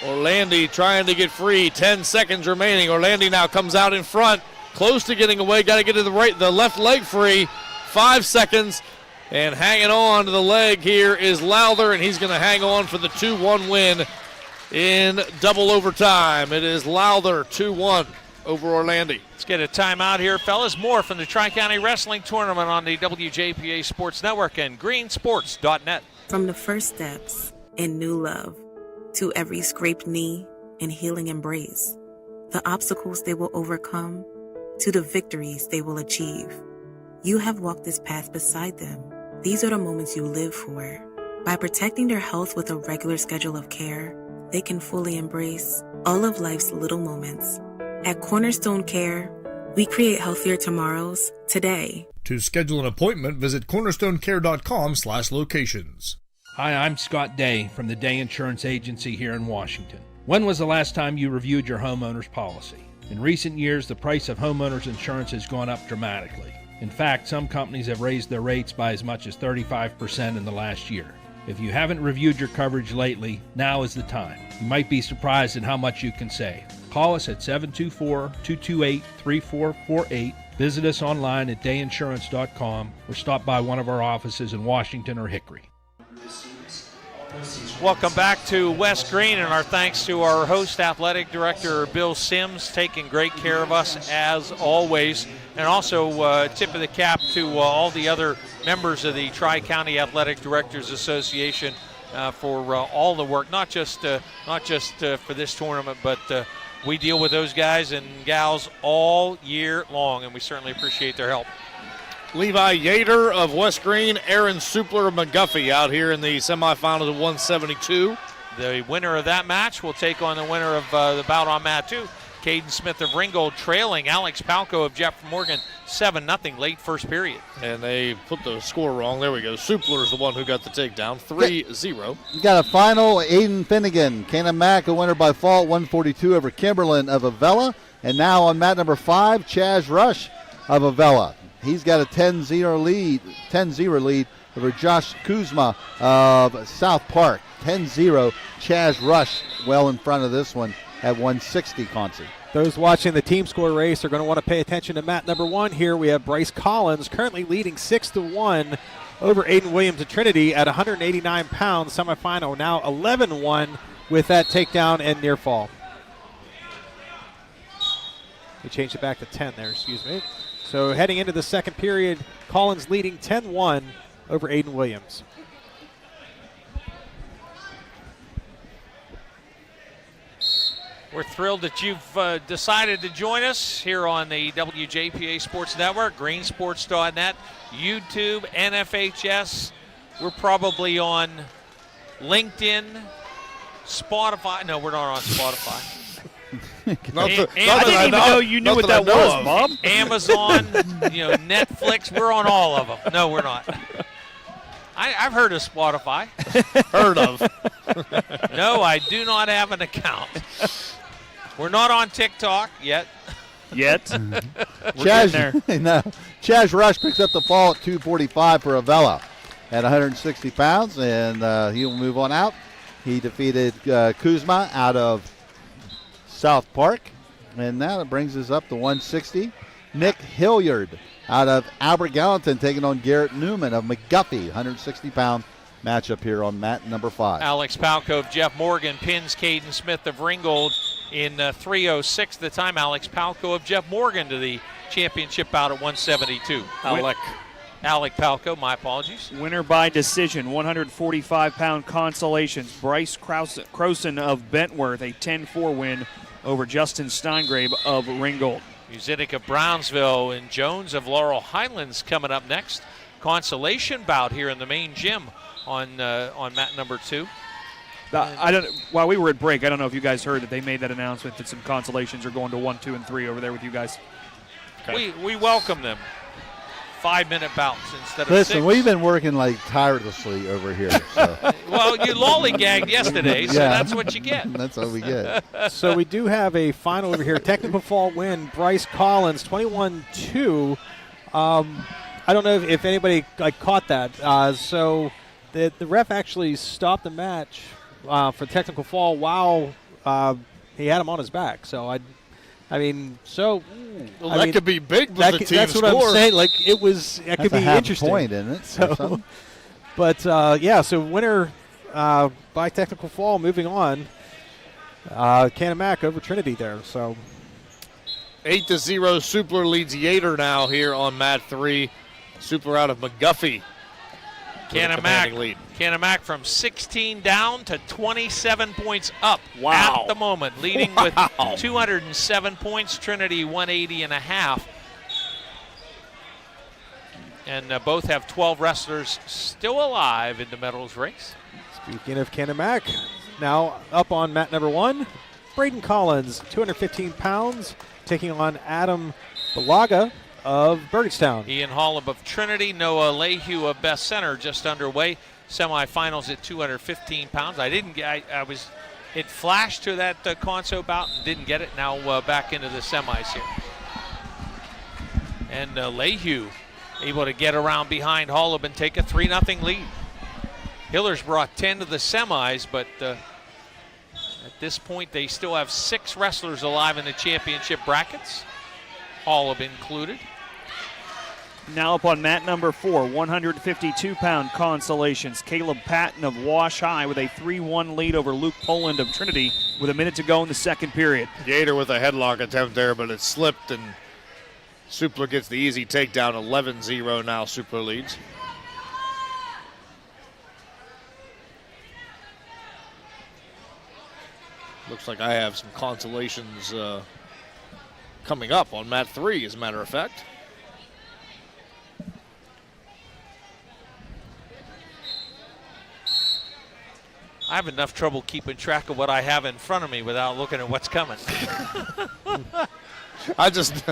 I: Orlandi trying to get free, 10 seconds remaining. Orlandi now comes out in front, close to getting away, got to get to the left leg free, 5 seconds. And hanging on to the leg here is Lowther, and he's going to hang on for the 2-1 win in double overtime. It is Lowther 2-1 over Orlandi.
F: Let's get a timeout here, fellas. More from the Tri-County Wrestling Tournament on the WJPA Sports Network and greensports.net.
M: From the first steps in new love to every scraped knee and healing embrace, the obstacles they will overcome to the victories they will achieve. You have walked this path beside them. These are the moments you live for. By protecting their health with a regular schedule of care, they can fully embrace all of life's little moments. At Cornerstone Care, we create healthier tomorrows today.
N: To schedule an appointment, visit cornerstonecare.com/locations.
O: Hi, I'm Scott Day from the Day Insurance Agency here in Washington. When was the last time you reviewed your homeowner's policy? In recent years, the price of homeowners insurance has gone up dramatically. In fact, some companies have raised their rates by as much as 35% in the last year. If you haven't reviewed your coverage lately, now is the time. You might be surprised at how much you can save. Call us at 724-228-3448. Visit us online at dayinsurance.com or stop by one of our offices in Washington or Hickory.
F: Welcome back to West Greene, and our thanks to our host, Athletic Director Bill Sims, taking great care of us as always. And also tip of the cap to all the other members of the Tri-County Athletic Directors Association for all the work, not just for this tournament, but we deal with those guys and gals all year long, and we certainly appreciate their help.
I: Levi Yater of West Greene, Aaron Supler of McGuffey out here in the semifinals of 172.
F: The winner of that match will take on the winner of the bout on mat 2. Caden Smith of Ringgold trailing Alex Palco of Jeff Morgan 7-0 late first period.
I: And they put the score wrong. There we go. Supler is the one who got the takedown, 3-0.
B: You got a final. Aiden Finnegan, Cannon Mack, a winner by fault, 142 over Kimberlin of Avella. And now on mat number 5, Chaz Rush of Avella. He's got a 10-0 lead over Josh Kuzma of South Park. 10-0. Chaz Rush well in front of this one at 160, Concy.
J: Those watching the team score race are going to want to pay attention to mat number 1 here. We have Bryce Collins currently leading 6-1 over Aiden Williams of Trinity at 189 pounds. Semifinal now 11-1 with that takedown and near fall. We changed it back to 10 there, excuse me. So heading into the second period, Collins leading 10-1 over Aiden Williams.
F: We're thrilled that you've decided to join us here on the WJPA Sports Network, greensports.net, YouTube, NFHS. We're probably on LinkedIn, Spotify. No, we're not on Spotify.
D: I didn't even know you knew what that was, Bob.
F: Amazon, Netflix. We're on all of them. No, we're not. I've heard of Spotify.
I: Heard of.
F: No, I do not have an account. We're not on TikTok yet.
B: Chaz Rush picks up the fall at 245 for Avella at 160 pounds, and he'll move on out. He defeated Kuzma out of South Park, and now it brings us up to 160. Nick Hilliard out of Albert Gallatin taking on Garrett Newman of McGuffey, 160-pound matchup here on mat number 5.
F: Alex Palco of Jeff Morgan pins Caden Smith of Ringgold in 3:06. The time Alex Palco of Jeff Morgan to the championship bout at 172. Alec Palco, my apologies.
D: Winner by decision, 145-pound consolations. Bryce Croson of Bentworth, a 10-4 win over Justin Steingrave of Ringgold.
F: Muzinik of Brownsville and Jones of Laurel Highlands coming up next. Consolation bout here in the main gym on mat number 2.
D: While we were at break, I don't know if you guys heard that they made that announcement that some consolations are going to 1, 2, and 3 over there with you guys.
F: Okay. We welcome them. 5-minute bouts instead of 6.
B: Listen, we've been working like tirelessly over here. So.
F: Well, you lollygagged yesterday, so that's what you get.
B: That's what we get.
J: So we do have a final over here. Technical fall win, Bryce Collins, 21-2. I don't know if anybody caught that. So the ref actually stopped the match for technical fall while he had him on his back. So that
I: could be big with the team
J: that's
I: score.
J: What I'm saying. It could be
B: half
J: interesting.
B: Point, isn't it?
J: So, but so winner by technical fall. Moving on, Cannon Mack over Trinity there. So
I: 8-0. Supler leads Yater now here on mat 3. Supler out of McGuffey.
F: Cannon Mack from 16 down to 27 points up at the moment, leading with 207 points. Trinity 180.5. And both have 12 wrestlers still alive in the medals race.
J: Speaking of Cannon Mack, now up on mat number 1, Braden Collins, 215 pounds, taking on Adam Balaga of Burgettstown.
F: Ian Hollop of Trinity, Noah Lehue of Best Center just underway. Semifinals at 215 pounds. It flashed to that conso bout and didn't get it. Now back into the semis here. And Lehue able to get around behind Hollop and take a 3-0 lead. Hillers brought 10 to the semis, but at this point they still have 6 wrestlers alive in the championship brackets, Hollop included.
D: Now up on mat number 4, 152-pound consolations. Caleb Patton of Wash High with a 3-1 lead over Luke Poland of Trinity with a minute to go in the second period.
I: Gator with a headlock attempt there, but it slipped, and Supler gets the easy takedown. 11-0 now, Supler leads. Looks like I have some consolations coming up on mat 3, as a matter of fact.
F: I have enough trouble keeping track of what I have in front of me without looking at what's coming.
I: I just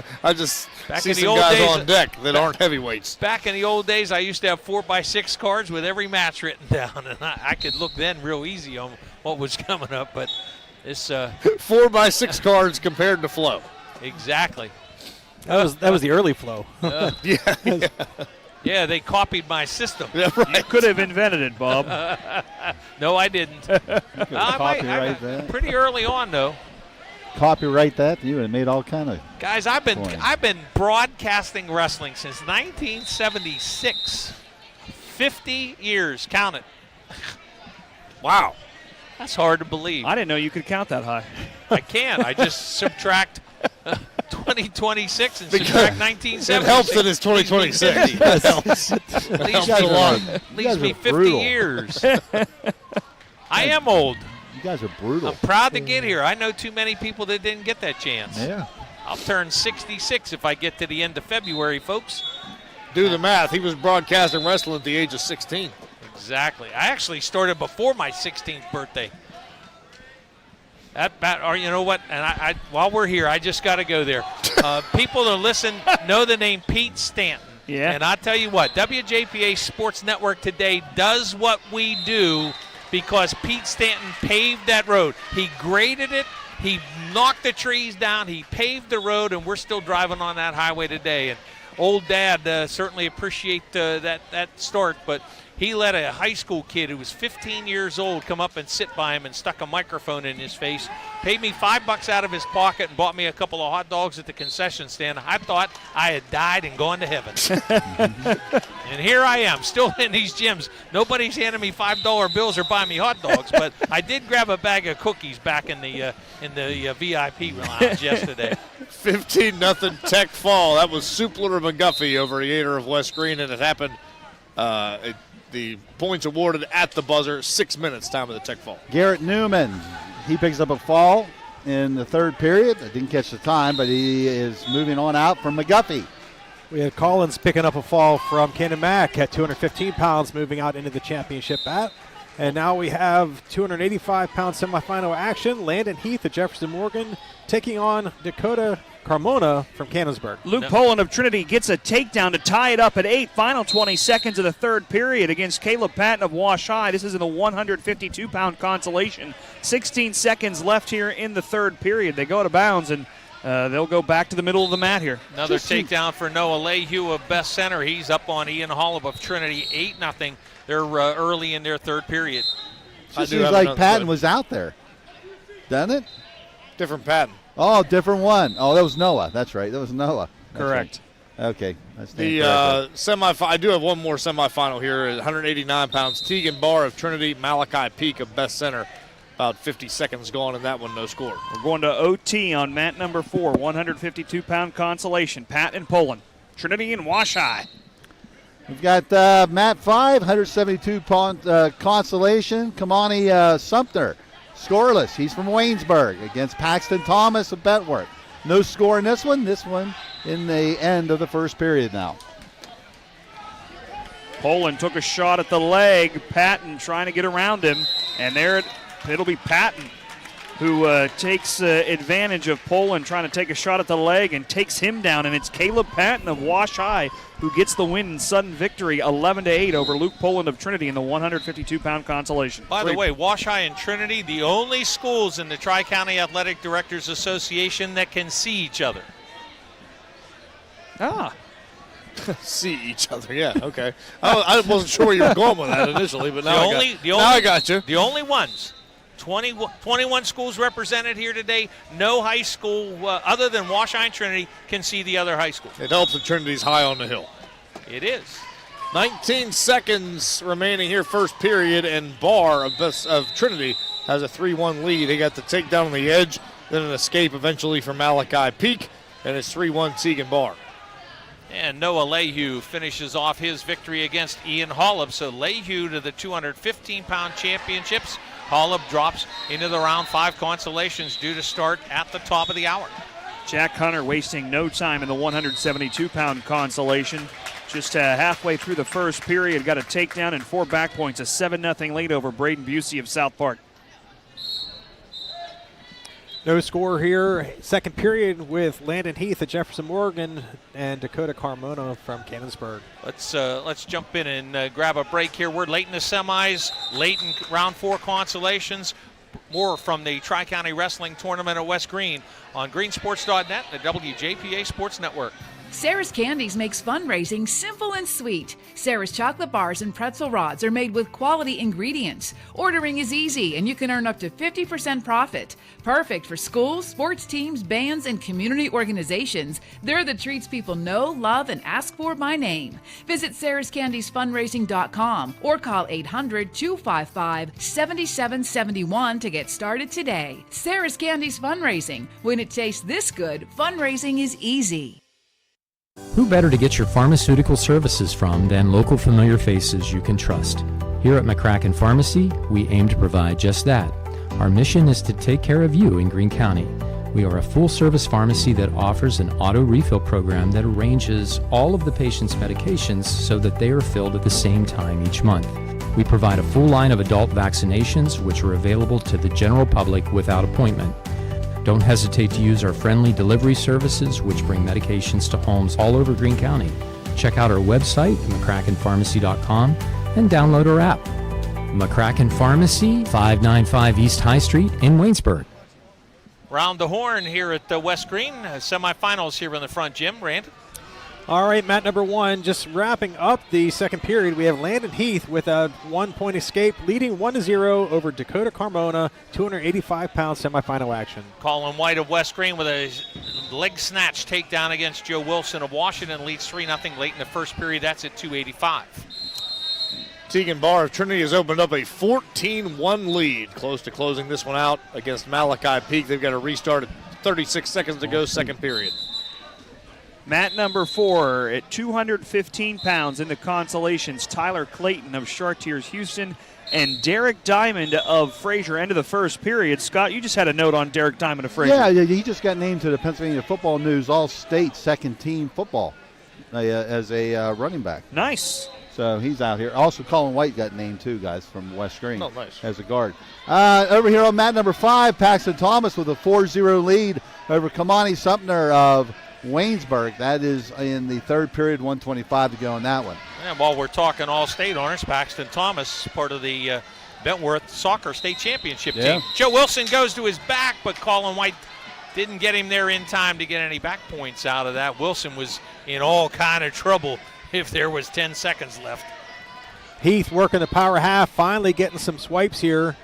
F: Back
I: see
F: in the
I: some
F: old
I: guys
F: days,
I: on deck that aren't heavyweights.
F: Back in the old days, I used to have 4x6 cards with every match written down, and I could look then real easy on what was coming up. But this
I: 4x6 cards compared to Flo.
F: Exactly.
J: That was the early Flo.
I: Yeah.
F: Yeah, they copied my system.
I: Yeah, right.
D: You could have invented it, Bob.
F: No, I didn't.
B: Copyright that.
F: Pretty early on, though.
B: Copyright that. You would have made all kind of.
F: Guys, I've been
B: coins.
F: broadcasting wrestling since 1976. 50 years. Count it.
I: Wow.
F: That's hard to believe.
D: I didn't know you could count that high.
F: I can. I just subtract 2026 and subtract 1976.
I: It helps that it's 2026. That helps. That helps a lot.
F: Leaves me 50 years. I am old.
B: You guys are brutal.
F: I'm proud to get here. I know too many people that didn't get that chance.
B: Yeah.
F: I'll turn 66 if I get to the end of February, folks.
I: Do the math. He was broadcasting wrestling at the age of 16.
F: Exactly. I actually started before my 16th birthday. Or you know what? And I while we're here, I just got to go there. People that listen know the name Pete Stanton.
D: Yeah.
F: And I tell you what, WJPA Sports Network today does what we do because Pete Stanton paved that road. He graded it. He knocked the trees down. He paved the road, and we're still driving on that highway today. And old Dad certainly appreciate that start, but he let a high school kid who was 15 years old come up and sit by him and stuck a microphone in his face, paid me $5 out of his pocket and bought me a couple of hot dogs at the concession stand. I thought I had died and gone to heaven. And here I am, still in these gyms. Nobody's handing me $5 bills or buying me hot dogs, but I did grab a bag of cookies back in the VIP lounge yesterday.
I: 15-0 Tech fall. That was Supler of McGuffey over Gator of West Greene, and it happened. The points awarded at the buzzer, 6 minutes time of the Tech fall.
B: Garrett Newman, he picks up a fall in the third period. I didn't catch the time, but he is moving on out from McGuffey.
J: We had Collins picking up a fall from Cannon Mack at 215 pounds, moving out into the championship bat. And now we have 285-pound semifinal action. Landon Heath of Jefferson Morgan taking on Dakota Carmona from Cannonsburg.
D: Luke Poland of Trinity gets a takedown to tie it up at 8. Final 20 seconds of the third period against Caleb Patton of Wash High. This is in the 152-pound consolation. 16 seconds left here in the third period. They go out of bounds, and they'll go back to the middle of the mat here.
F: Another takedown for Noah Lehue of Best Center. He's up on Ian Hall of Trinity, 8-0. They're early in their third period.
B: It seems like Patton was out there, doesn't it?
I: Different Patton.
B: Oh, different one. Oh, that was Noah. That's right. That was Noah. That's
D: correct.
B: Right. Okay.
I: The semifinal. I do have one more semifinal here. 189 pounds. Tegan Barr of Trinity. Malachi Peak of Best Center. About 50 seconds gone in that one. No score.
D: We're going to OT on mat number 4. 152-pound consolation. Pat and Poland. Trinity and Wash High.
B: We've got mat 5. 172-pound consolation. Kamani Sumter. Scoreless. He's from Waynesburg against Paxton Thomas of Betworth. No score in this one. This one in the end of the first period now.
D: Poland took a shot at the leg. Patton trying to get around him. And there it'll be Patton who takes advantage of Poland trying to take a shot at the leg and takes him down. And it's Caleb Patton of Wash High who gets the win in sudden victory, 11-8 over Luke Poland of Trinity in the 152-pound consolation.
F: By the way, Wash High and Trinity, the only schools in the Tri-County Athletic Directors Association that can see each other.
D: Ah.
I: See each other, yeah, okay. I wasn't sure where you were going with that initially, but now I got you.
F: The only ones. 21 schools represented here today. No high school other than Wash High and Trinity can see the other high school.
I: It helps that Trinity's high on the hill.
F: It is.
I: 19 seconds remaining here, first period, and Barr of Trinity has a 3-1 lead. He got the takedown on the edge, then an escape eventually from Malachi Peak, and it's 3-1 Tegan Barr.
F: And Noah Lehue finishes off his victory against Ian Hollub. So Lehue to the 215-pound championships. Hollub drops into the round 5 consolations due to start at the top of the hour.
D: Jack Hunter wasting no time in the 172-pound consolation. Just halfway through the first period, got a takedown and 4 back points, a 7-0 lead over Braden Busey of South Park.
J: No score here. Second period with Landon Heath at Jefferson Morgan and Dakota Carmona from Cannonsburg.
F: Let's jump in and grab a break here. We're late in the semis, late in round 4 consolations. More from the Tri-County Wrestling Tournament at West Greene on greensports.net and the WJPA Sports Network.
C: Sarah's Candies makes fundraising simple and sweet. Sarah's chocolate bars and pretzel rods are made with quality ingredients. Ordering is easy and you can earn up to 50% profit. Perfect for schools, sports teams, bands, and community organizations. They're the treats people know, love, and ask for by name. Visit sarahscandiesfundraising.com or call 800-255-7771 to get started today. Sarah's Candies Fundraising. When it tastes this good, fundraising is easy.
Q: Who better to get your pharmaceutical services from than local familiar faces you can trust? Here at McCracken Pharmacy, we aim to provide just that. Our mission is to take care of you in Greene County. We are a full-service pharmacy that offers an auto refill program that arranges all of the patient's medications so that they are filled at the same time each month. We provide a full line of adult vaccinations which are available to the general public without appointment. Don't hesitate to use our friendly delivery services which bring medications to homes all over Greene County. Check out our website at mccrackenpharmacy.com and download our app. McCracken Pharmacy, 595 East High Street in Waynesburg.
F: Round the horn here at the West Greene. Semifinals here in the front, Jim. Rand.
J: All right, Matt, number 1, just wrapping up the second period. We have Landon Heath with a 1-point escape, leading 1-0 over Dakota Carmona, 285-pound semifinal action.
F: Colin White of West Greene with a leg snatch takedown against Joe Wilson of Washington, leads 3-0 late in the first period. That's at 285.
I: Tegan Barr of Trinity has opened up a 14-1 lead, close to closing this one out against Malachi Peak. They've got a restart at 36 seconds to go, second period.
D: Mat number 4 at 215 pounds in the consolations. Tyler Clayton of Chartiers Houston and Derek Diamond of Fraser. End of the first period. Scott, you just had a note on Derek Diamond of Fraser.
B: Yeah, he just got named to the Pennsylvania Football News All-State second team football as a running back.
D: Nice.
B: So he's out here. Also, Colin White got named too, guys, from West Greene.
I: Oh, nice.
B: As a guard. Over here on mat number 5, Paxton Thomas with a 4-0 lead over Kamani Sumner of Waynesburg. That is in the third period, 1:25 to go in that one.
F: And while we're talking All-State honors, Paxton Thomas, part of the Bentworth Soccer State Championship team. Joe Wilson goes to his back, but Colin White didn't get him there in time to get any back points out of that. Wilson was in all kind of trouble if there was 10 seconds left.
J: Heath working the power half, finally getting some swipes here.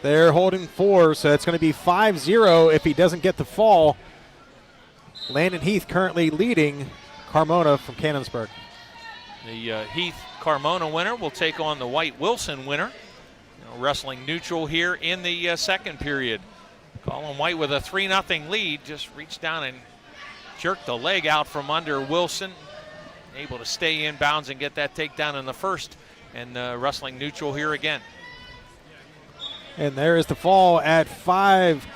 J: They're holding 4, so it's going to be 5-0 if he doesn't get the fall. Landon Heath currently leading Carmona from Cannonsburg.
F: The Heath Carmona winner will take on the White Wilson winner. Wrestling neutral here in the second period. Colin White with a 3-0 lead, just reached down and jerked the leg out from under Wilson. Able to stay in bounds and get that takedown in the first. And wrestling neutral here again.
J: And there is the fall at 5.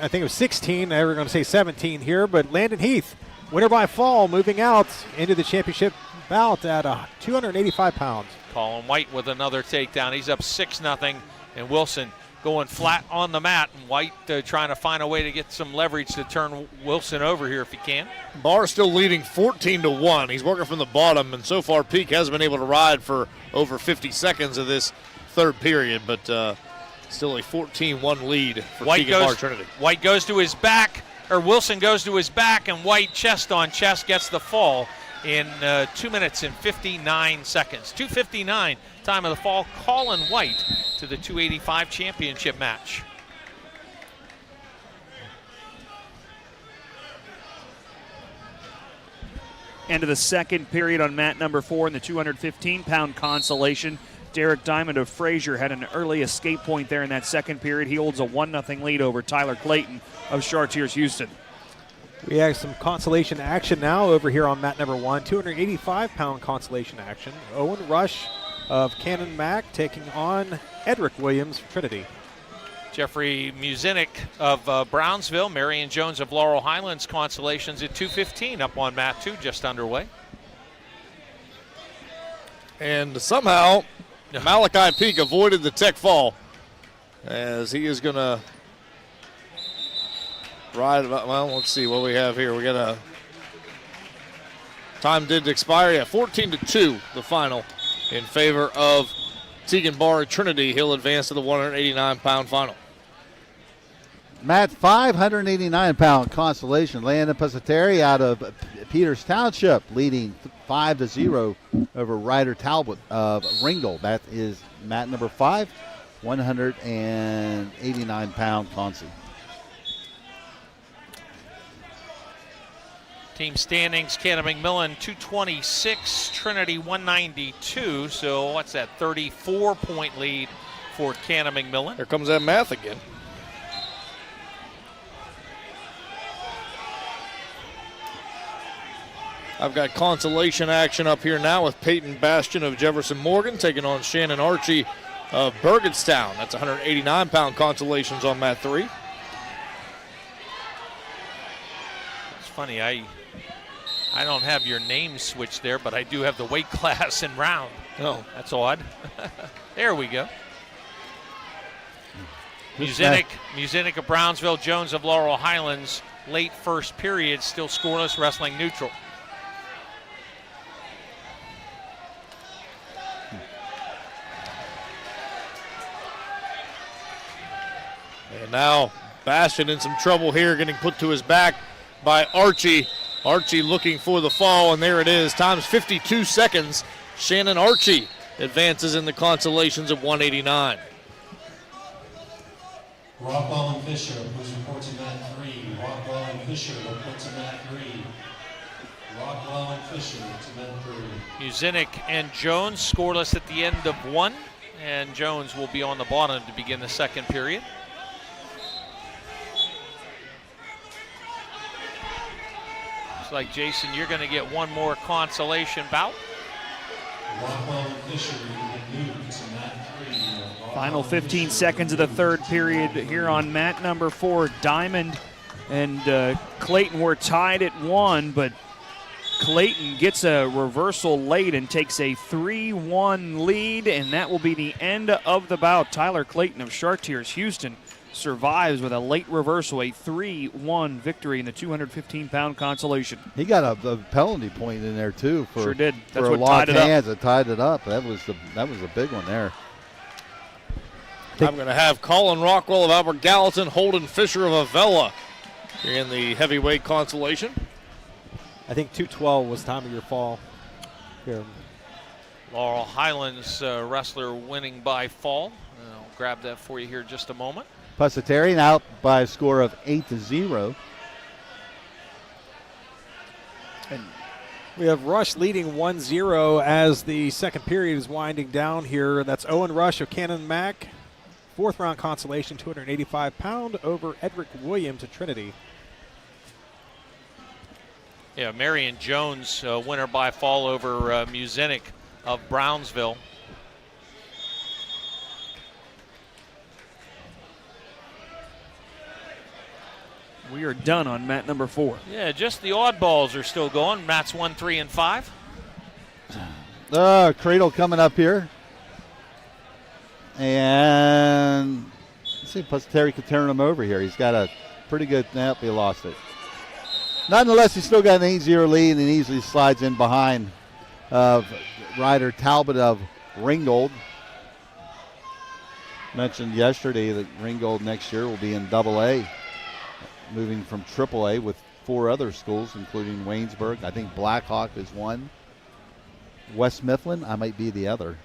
J: I think it was 16. They were going to say 17 here, but Landon Heath, winner by fall, moving out into the championship bout at 285 pounds.
F: Colin White with another takedown. He's up 6-0, and Wilson going flat on the mat, and White trying to find a way to get some leverage to turn Wilson over here if he can.
I: Barr still leading 14-1. He's working from the bottom, and so far Peak has been able to ride for over 50 seconds of this third period, but still a 14-1 lead for Tegan Barr Trinity.
F: White goes to his back, or Wilson goes to his back, and White chest on chest gets the fall in 2 minutes and 59 seconds. 2:59 time of the fall. Colin White to the 285 championship match.
D: End of the second period on mat number 4 in the 215-pound consolation. Derek Diamond of Frazier had an early escape point there in that second period. He holds a 1-0 lead over Tyler Clayton of Chartiers Houston.
J: We have some consolation action now over here on mat number 1. 285-pound consolation action. Owen Rush of Cannon Mac taking on Edric Williams from Trinity.
F: Jeffrey Muzinik of Brownsville, Marion Jones of Laurel Highlands, consolations at 2:15 up on mat 2, just underway.
I: And somehow Malachi Peak avoided the tech fall as he is going to ride. Well, let's see what we have here. We got a time did expire. Yeah, 14-2 the final in favor of Tegan Barr Trinity. He'll advance to the 189-pound final.
B: Matt, 589-pound consolation. Landon Pusateri out of Peters Township leading 5-0 over Ryder Talbot of Ringgold. That is mat number 5, 189-pound consi.
F: Team standings, Cannon McMillan 226, Trinity 192. So what's that, 34-point lead for Cannon McMillan.
I: Here comes that math again. I've got consolation action up here now with Peyton Bastion of Jefferson Morgan taking on Shannon Archie of Burgettstown. That's 189-pound consolations on mat 3.
F: It's funny, I don't have your name switched there, but I do have the weight class and round.
I: Oh,
F: that's odd. There we go. Muzinik of Brownsville, Jones of Laurel Highlands. Late first period, still scoreless, wrestling neutral.
I: And now Bastion in some trouble here, getting put to his back by Archie. Archie looking for the fall, and there it is. Time's 52 seconds. Shannon Archie advances in the consolations of 189.
R: Rockwell and Fisher, please report to mat 3. Rockwell and Fisher, report to mat 3. Rockwell and Fisher to mat 3.
F: Muzinik and Jones scoreless at the end of 1, and Jones will be on the bottom to begin the second period. Looks like, Jason, you're going to get one more consolation bout.
R: Rockwell and Fisher, you will move to mat 3.
D: Final 15 seconds of the third period here on mat number 4. Diamond and Clayton were tied at 1, but Clayton gets a reversal late and takes a 3-1 lead, and that will be the end of the bout. Tyler Clayton of Chartiers Houston survives with a late reversal, a 3-1 victory in the 215-pound consolation.
B: He got a penalty point in there too for
D: sure did. That's
B: for
D: what
B: a locked
D: tied it
B: hands that tied it up. That was a big one there.
I: I'm going to have Colin Rockwell of Albert Gallatin, Holden Fisher of Avella here in the heavyweight consolation.
J: I think 212 was time of your fall here.
F: Laurel Highlands wrestler winning by fall. I'll grab that for you here in just a moment.
B: Pusateri out by a score of 8-0.
J: And we have Rush leading 1-0 as the second period is winding down here. That's Owen Rush of Cannon Mac. Fourth round consolation, 285-pound over Edric Williams of Trinity.
F: Yeah, Marion Jones, winner by fall over Muzinik of Brownsville.
D: We are done on mat number 4.
F: Yeah, just the oddballs are still going. Mats 1, 3, and 5.
B: Cradle coming up here. And let's see if Pusateri could turn him over here. He's got a pretty good snap. He lost it. Nonetheless, he's still got an 8-0 lead and easily slides in behind Ryder Talbot of Ringgold. Mentioned yesterday that Ringgold next year will be in AA, moving from AAA with 4 other schools, including Waynesburg. I think Blackhawk is one. West Mifflin, I might be the other.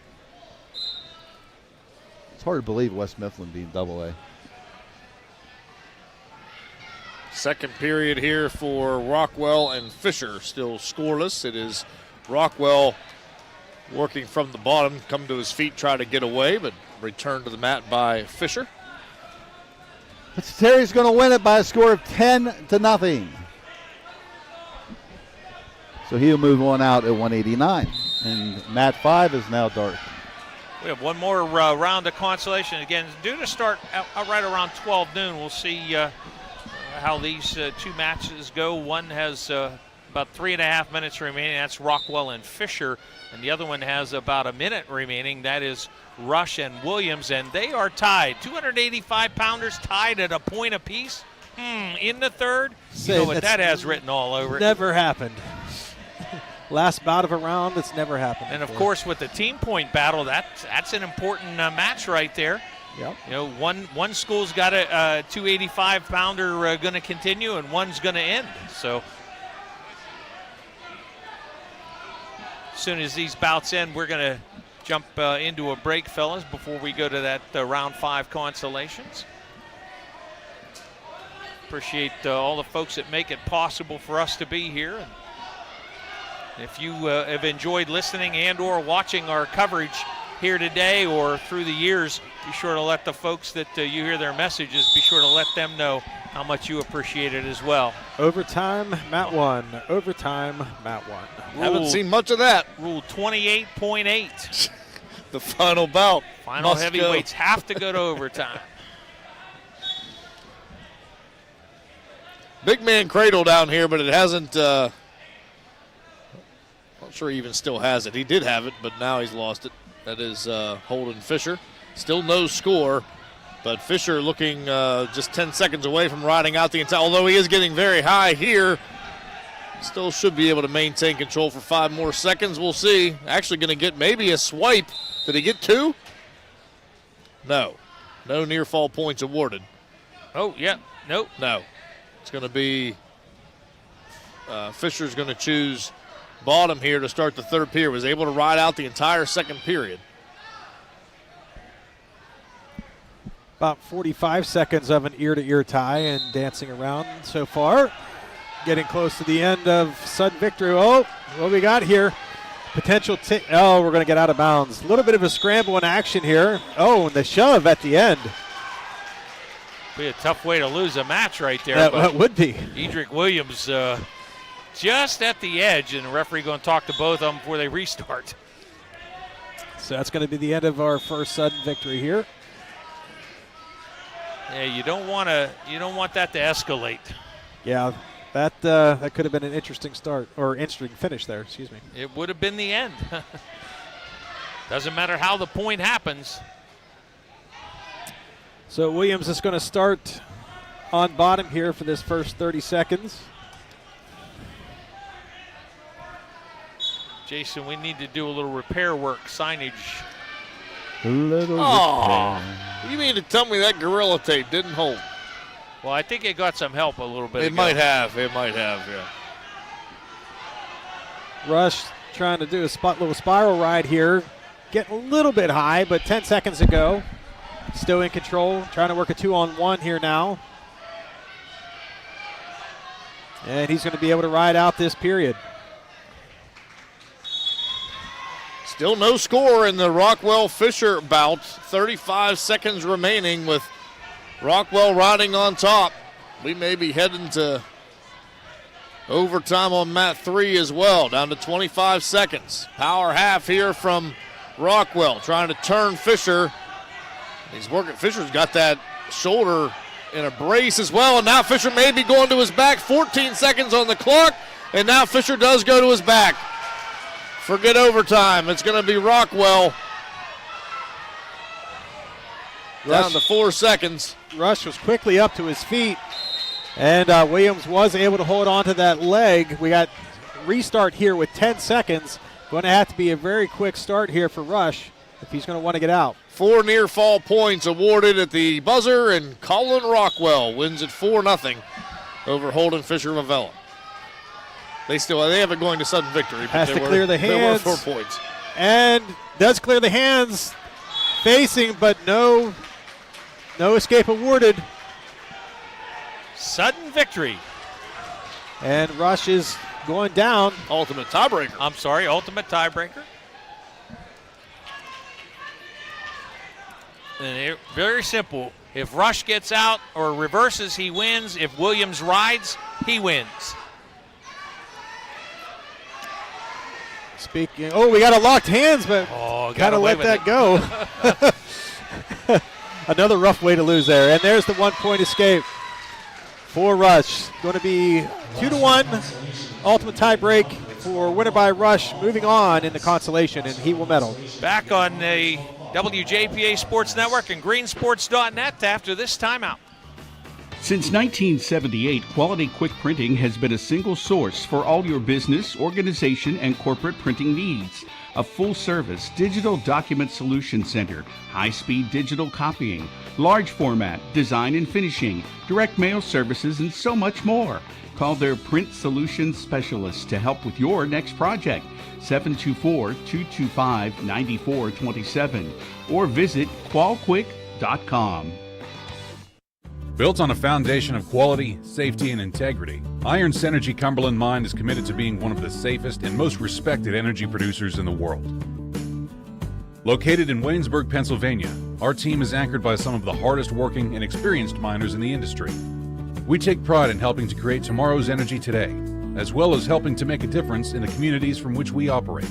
B: It's hard to believe West Mifflin being AA.
I: Second period here for Rockwell and Fisher, still scoreless. It is Rockwell working from the bottom, come to his feet, try to get away, but returned to the mat by Fisher.
B: Terry's going to win it by a score of 10-0. So he'll move on out at 189. And mat 5 is now dark.
F: We have one more round of consolation. Again, due to start right around 12 noon. We'll see how these two matches go. One has about 3.5 minutes remaining. That's Rockwell and Fisher. And the other one has about a minute remaining. That is Rush and Williams. And they are tied. 285-pounders tied at a point apiece. In the third. You know what that has written all over it.
J: Never happened. Last bout of a round, it's never happened
F: And,
J: before.
F: of course, with the team point battle, that's an important match right there.
J: Yep.
F: You know, one school's got a 285-pounder going to continue, and one's going to end. So as soon as these bouts end, we're going to jump into a break, fellas, before we go to that round 5 consolations. Appreciate all the folks that make it possible for us to be here. And if you have enjoyed listening and or watching our coverage here today or through the years, be sure to let the folks that you hear their messages, be sure to let them know how much you appreciate it as well.
J: Overtime, mat 1. Overtime, mat 1.
I: Haven't seen much of that.
F: Rule 28.8.
I: The final bout.
F: Final heavyweights have to go to overtime.
I: Big man cradle down here, but it hasn't. Not sure he even still has it. He did have it, but now he's lost it. That is Holden Fisher. Still no score, but Fisher looking just 10 seconds away from riding out the entire. Although he is getting very high here, still should be able to maintain control for 5 more seconds. We'll see. Actually going to get maybe a swipe. Did he get 2? No. No near fall points awarded.
F: Oh, yeah. Nope.
I: No. It's going to be Fisher's going to choose bottom here to start the third period. Was able to ride out the entire second period.
J: About 45 seconds of an ear-to-ear tie and dancing around so far. Getting close to the end of sudden victory. Oh, what we got here? Potential we're going to get out of bounds. A little bit of a scramble in action here. Oh, and the shove at the end.
F: Be a tough way to lose a match right there.
J: That would be.
F: Edric Williams just at the edge, and the referee going to talk to both of them before they restart.
J: So that's going to be the end of our first sudden victory here.
F: Yeah, you don't want that to escalate.
J: Yeah, that could have been an interesting start or interesting finish there. Excuse me.
F: It would have been the end. Doesn't matter how the point happens.
J: So Williams is going to start on bottom here for this first 30 seconds.
F: Jason, we need to do a little repair work, signage.
I: You mean to tell me that Gorilla Tape didn't hold?
F: Well, I think it got some help a little bit
I: It
F: ago.
I: might have, yeah.
J: Rush trying to do a little spiral ride here. Getting a little bit high, but 10 seconds ago. Still in control, trying to work a 2-on-1 here now. And he's going to be able to ride out this period.
I: Still no score in the Rockwell-Fisher bout. 35 seconds remaining with Rockwell riding on top. We may be heading to overtime on mat 3 as well, down to 25 seconds. Power half here from Rockwell, trying to turn Fisher. He's working. Fisher's got that shoulder in a brace as well, and now Fisher may be going to his back. 14 seconds on the clock, and now Fisher does go to his back. Forget overtime. It's going to be Rockwell. Down to 4 seconds.
J: Rush was quickly up to his feet, and Williams was able to hold on to that leg. We got restart here with 10 seconds. Going to have to be a very quick start here for Rush if he's going to want to get out.
I: 4 near fall points awarded at the buzzer, and Colin Rockwell wins it 4-0 over Holden Fisher Mavella. They have it going to sudden victory.
J: Has to clear the hands.
I: There were 4 points.
J: And does clear the hands. Facing, but no escape awarded.
F: Sudden victory.
J: And Rush is going down.
I: Ultimate tiebreaker.
F: I'm sorry, ultimate tiebreaker. And very simple. If Rush gets out or reverses, he wins. If Williams rides, he wins.
J: Speaking, we got a locked hands, but
F: gotta
J: let that go. Another rough way to lose there. And there's the 1-point escape for Rush. Going to be 2-1. Ultimate tie break for winner by Rush. Moving on in the consolation, and he will medal.
F: Back on the WJPA Sports Network and greensports.net after this timeout.
P: Since 1978, Quality Quick Printing has been a single source for all your business, organization, and corporate printing needs. A full-service digital document solution center, high-speed digital copying, large format, design and finishing, direct mail services, and so much more. Call their print solutions specialists to help with your next project. 724-225-9427 or visit qualquick.com.
S: Built on a foundation of quality, safety, and integrity, Iron Synergy Cumberland Mine is committed to being one of the safest and most respected energy producers in the world. Located in Waynesburg, Pennsylvania, our team is anchored by some of the hardest working and experienced miners in the industry. We take pride in helping to create tomorrow's energy today, as well as helping to make a difference in the communities from which we operate.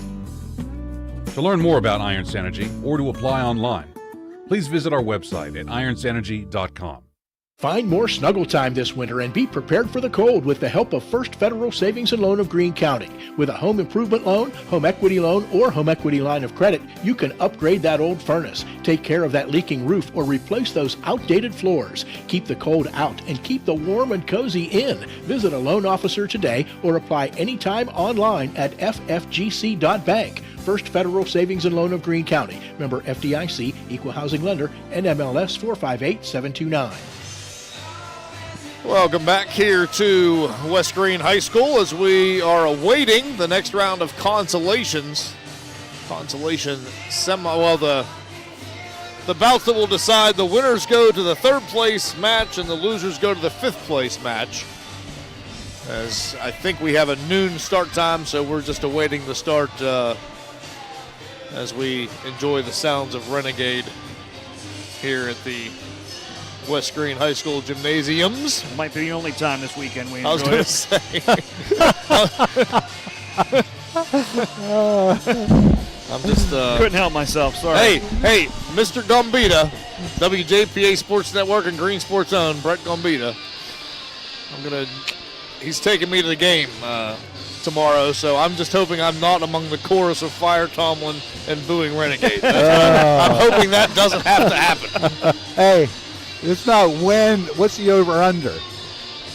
S: To learn more about Iron Synergy or to apply online, please visit our website at ironsynergy.com.
T: Find more snuggle time this winter and be prepared for the cold with the help of First Federal Savings and Loan of Greene County. With a home improvement loan, home equity loan, or home equity line of credit, you can upgrade that old furnace, take care of that leaking roof, or replace those outdated floors. Keep the cold out and keep the warm and cozy in. Visit a loan officer today or apply anytime online at ffgc.bank. First Federal Savings and Loan of Greene County. Member FDIC, Equal Housing Lender, NMLS 458729.
I: Welcome back here to West Greene High School as we are awaiting the next round of consolations. Consolation the bouts that will decide the winners go to the third place match and the losers go to the fifth place match. As I think we have a noon start time, so we're just awaiting the start as we enjoy the sounds of Renegade here at the West Greene High School gymnasiums.
D: Might be the only time this weekend we enjoy
I: I was going to say. I'm just
D: couldn't help myself. Sorry.
I: Hey, Mr. Gambita, WJPA Sports Network and Green Sports Own, Brett Gambita. He's taking me to the game tomorrow, so I'm just hoping I'm not among the chorus of Fire Tomlin and booing Renegade. I'm hoping that doesn't have to happen.
B: Hey. It's not what's the over-under?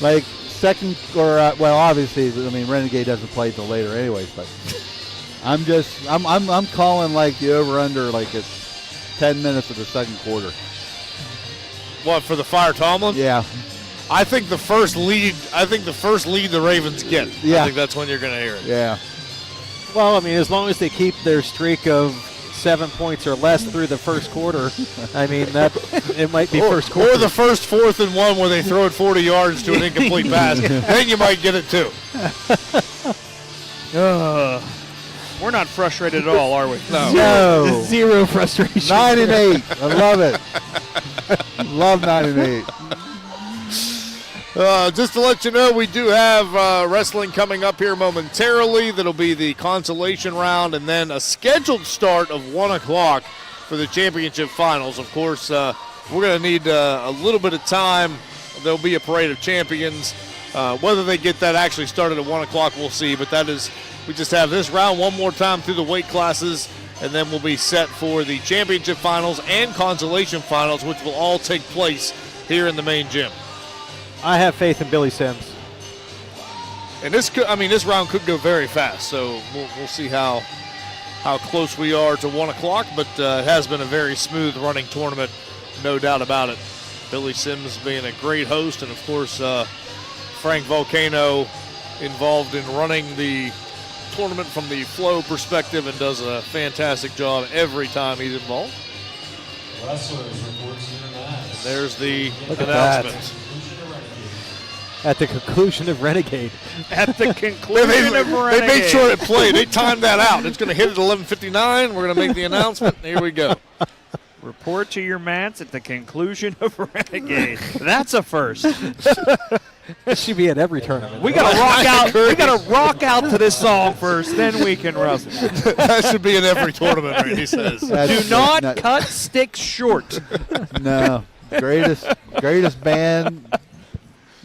B: Like second or, obviously, Renegade doesn't play till later anyways, but I'm calling like the over-under like at 10 minutes of the second quarter.
I: What, for the Fire Tomlin?
B: Yeah.
I: I think the first lead the Ravens get.
B: Yeah.
I: I think that's when you're going to hear it.
B: Yeah.
J: Well, as long as they keep their streak of 7 points or less through the first quarter, it might be first quarter.
I: Or the first 4th and 1 where they throw it 40 yards to an incomplete pass. Then you might get it too.
D: We're not frustrated at all, are we?
J: No. Zero frustration.
B: 9-8. I love it. Love 9-8.
I: Just to let you know, we do have wrestling coming up here momentarily. That'll be the consolation round and then a scheduled start of 1 o'clock for the championship finals. Of course, we're going to need a little bit of time. There'll be a parade of champions. Whether they get that actually started at 1 o'clock, we'll see. But we just have this round one more time through the weight classes, and then we'll be set for the championship finals and consolation finals, which will all take place here in the main gym.
J: I have faith in Billy Sims.
I: And this round could go very fast, so we'll see how close we are to 1 o'clock, but it has been a very smooth running tournament, no doubt about it. Billy Sims being a great host, and of course Frank Volcano involved in running the tournament from the flow perspective and does a fantastic job every time he's involved.
R: Wrestlers report to your match.
I: There's the
J: Look at
I: announcement.
J: that. At the conclusion of Renegade.
D: At the conclusion of Renegade.
I: They made sure it played. They timed that out. It's going to hit at 11:59. We're going to make the announcement. Here we go.
D: Report to your Mats at the conclusion of Renegade. That's a first.
J: It should be at every tournament.
D: We got to rock out. We got to rock out to this song first, then we can wrestle.
I: That should be in every tournament, Randy says.
D: Do not cut sticks short.
B: No, greatest band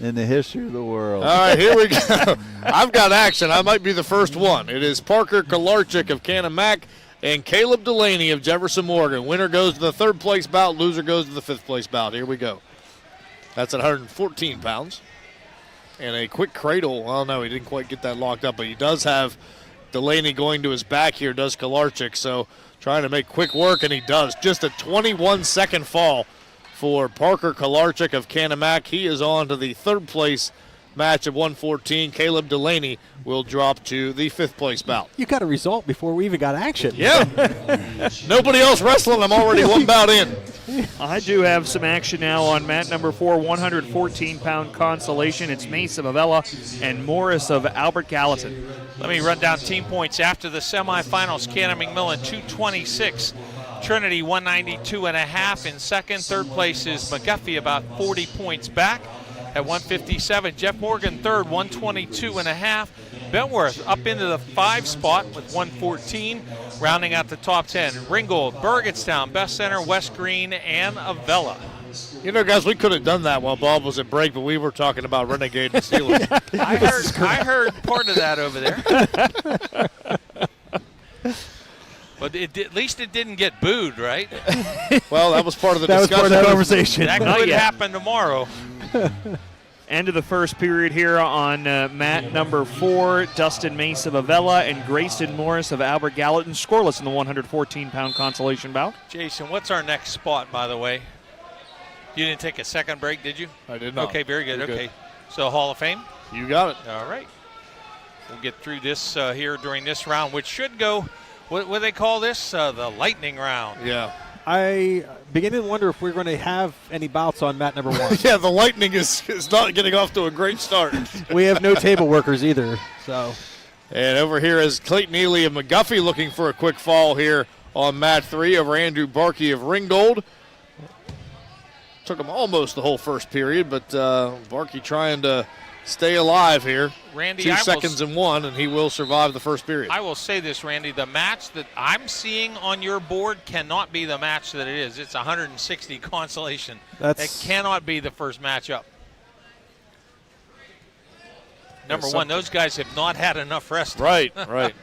B: in the history of the world.
I: All right, here we go. I've got action. I might be the first one. It is Parker Kolarchik of Canon-Mac and Caleb Delaney of Jefferson Morgan. Winner goes to the third place bout. Loser goes to the fifth place bout. Here we go. That's at 114 pounds. And a quick cradle. Well, no, he didn't quite get that locked up, but he does have Delaney going to his back here, does Kolarchik. So trying to make quick work, and he does. Just a 21-second fall for Parker Kolarchik of Canon-Mac. He is on to the third place match of 114. Caleb Delaney will drop to the fifth place bout.
J: You got a result before we even got action.
I: Yeah. Nobody else wrestling. I'm already one bout in.
D: I do have some action now on mat number 4, 114-pound consolation. It's Mace of Avella and Morris of Albert Gallatin.
F: Let me run down team points after the semifinals. Cannon McMillan 226. Trinity 192.5 in second. Third place is McGuffey, about 40 points back at 157. Jeff Morgan third, 122.5. Bentworth up into the 5 spot with 114, rounding out the top 10. Ringgold, Burgettstown, Best Center, West Greene, and Avella.
I: You know, guys, we could have done that while Bob was at break, but we were talking about Renegade and Steelers.
F: I heard part of that over there. But at least it didn't get booed, right?
I: Well, that was part of the
J: discussion.
I: Was part
J: of the conversation.
F: That could happen tomorrow.
D: End of the first period here on mat number 4. Dustin Mace of Avella and Grayson Morris of Albert Gallatin. Scoreless in the 114-pound consolation bout.
F: Jason, what's our next spot, by the way? You didn't take a second break, did you?
I: I did not.
F: Okay, very good.
I: You're
F: Okay.
I: good.
F: So Hall of Fame?
I: You got it.
F: All right. We'll get through this here during this round, which should go, what do they call this? The lightning round.
I: Yeah.
J: I begin to wonder if we're going to have any bouts on mat number 1.
I: Yeah, the Lightning is not getting off to a great start.
J: We have no table workers either. So.
I: And over here is Clayton Ely of McGuffey looking for a quick fall here on mat 3 over Andrew Barkey of Ringgold. Took him almost the whole first period, but Barkey trying to stay alive here.
F: Randy,
I: 2 seconds and 1, and he will survive the first period.
F: I will say this, Randy. The match that I'm seeing on your board cannot be the match that it is. It's 160 consolation. It cannot be the first matchup. Number one, those guys have not had enough rest.
I: Right.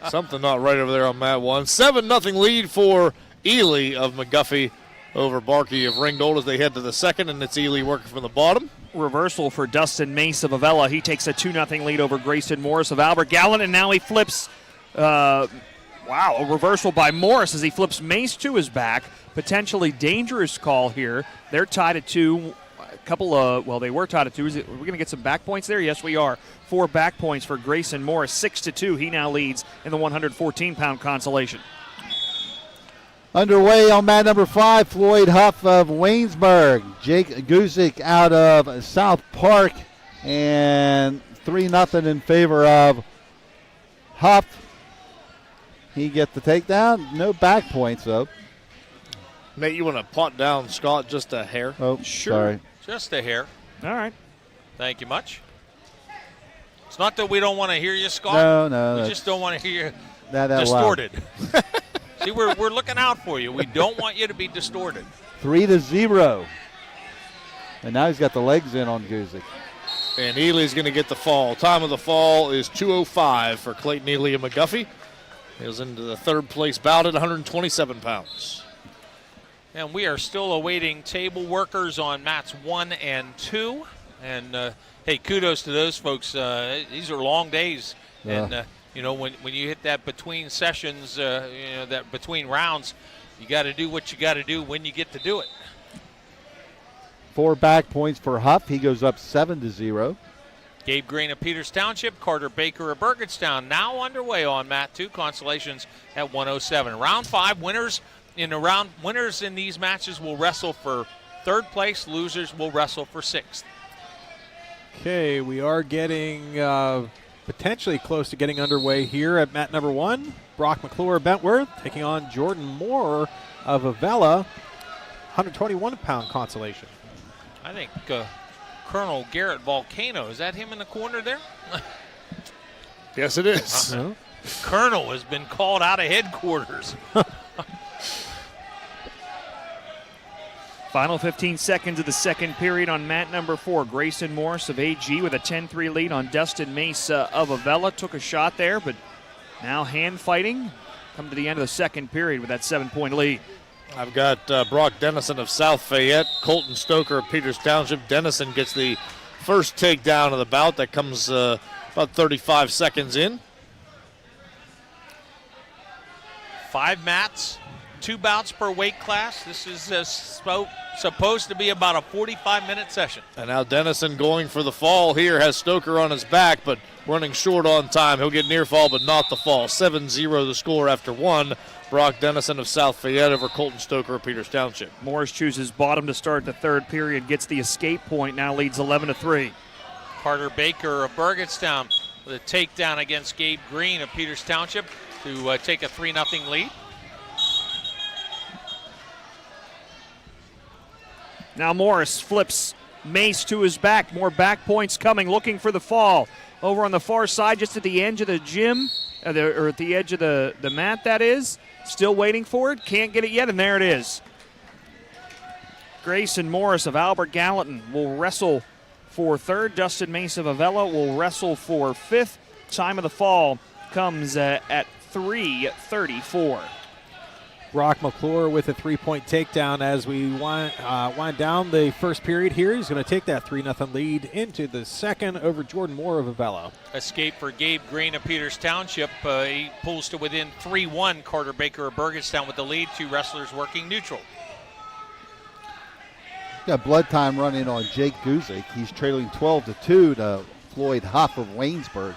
I: Something not right over there on mat 1. 7-0 lead for Ely of McGuffey over Barkey of Ringgold as they head to the second, and it's Ely working from the bottom.
D: Reversal for Dustin Mace of Avella. He takes a 2-0 lead over Grayson Morris of Albert Gallatin, and now he flips, a reversal by Morris as he flips Mace to his back. Potentially dangerous call here. They're tied at 2. They were tied at 2. Are we going to get some back points there? Yes, we are. 4 back points for Grayson Morris, 6-2. He now leads in the 114-pound consolation.
B: Underway on mat number 5, Floyd Huff of Waynesburg, Jake Guzik out of South Park, and 3-0 in favor of Huff. He gets the takedown. No back points, though.
I: Nate, you want to pot down Scott just a hair?
B: Oh,
F: sure.
B: Sorry.
F: Just a hair.
D: All right.
F: Thank you much. It's not that we don't want to hear you, Scott.
B: No.
F: We just don't want to hear you
B: that
F: distorted. See, we're looking out for you. We don't want you to be distorted.
B: 3-0. And now he's got the legs in on Guzik.
I: And Ely's going to get the fall. Time of the fall is 2:05 for Clayton Ely and McGuffey. He goes into the third place bout at 127 pounds.
F: And we are still awaiting table workers on mats 1 and 2. And, hey, kudos to those folks. These are long days.
B: Yeah.
F: And, when you hit that between sessions, that between rounds, you got to do what you got to do when you get to do it.
B: 4 back points for Huff. He goes up 7-0.
F: Gabe Greene of Peters Township, Carter Baker of Burgettstown now underway on mat 2. Consolations at 107. Round 5 winners in these matches will wrestle for third place. Losers will wrestle for 6th.
J: Okay, we are getting potentially close to getting underway here at mat number 1. Brock McClure of Bentworth taking on Jordan Moore of Avella, 121-pound consolation.
F: I think Colonel Garrett Volcano, is that him in the corner there?
I: Yes, it is.
F: Colonel has been called out of headquarters.
D: Final 15 seconds of the second period on mat number 4. Grayson Morris of AG with a 10-3 lead on Dustin Mesa of Avella. Took a shot there, but now hand fighting. Come to the end of the second period with that 7-point lead.
I: I've got Brock Dennison of South Fayette, Colton Stoker of Peters Township. Dennison gets the first takedown of the bout. That comes about 35 seconds in.
F: 5 mats, 2 bouts per weight class. This is supposed to be about a 45-minute session.
I: And now Dennison going for the fall here, has Stoker on his back, but running short on time. He'll get near fall, but not the fall. 7-0 the score after 1. Brock Dennison of South Fayette over Colton Stoker of Peters Township.
D: Morris chooses bottom to start the third period, gets the escape point, now leads 11-3.
F: Carter Baker of Burgettstown with a takedown against Gabe Greene of Peters Township to take a 3-0 lead.
D: Now Morris flips Mace to his back. More back points coming, looking for the fall. Over on the far side, just at the edge of the gym, or at the edge of the mat, that is. Still waiting for it. Can't get it yet, and there it is. Grayson Morris of Albert Gallatin will wrestle for third. Dustin Mace of Avella will wrestle for fifth. Time of the fall comes at 3:34.
J: Brock McClure with a 3-point takedown as we wind down the first period here. He's going to take that 3-0 lead into the second over Jordan Moore of Avella.
F: Escape for Gabe Greene of Peters Township. He pulls to within 3-1. Carter Baker of Burgettstown with the lead. 2 wrestlers working neutral.
B: Got blood time running on Jake Guzik. He's trailing 12-2 to Floyd Huff of Waynesburg.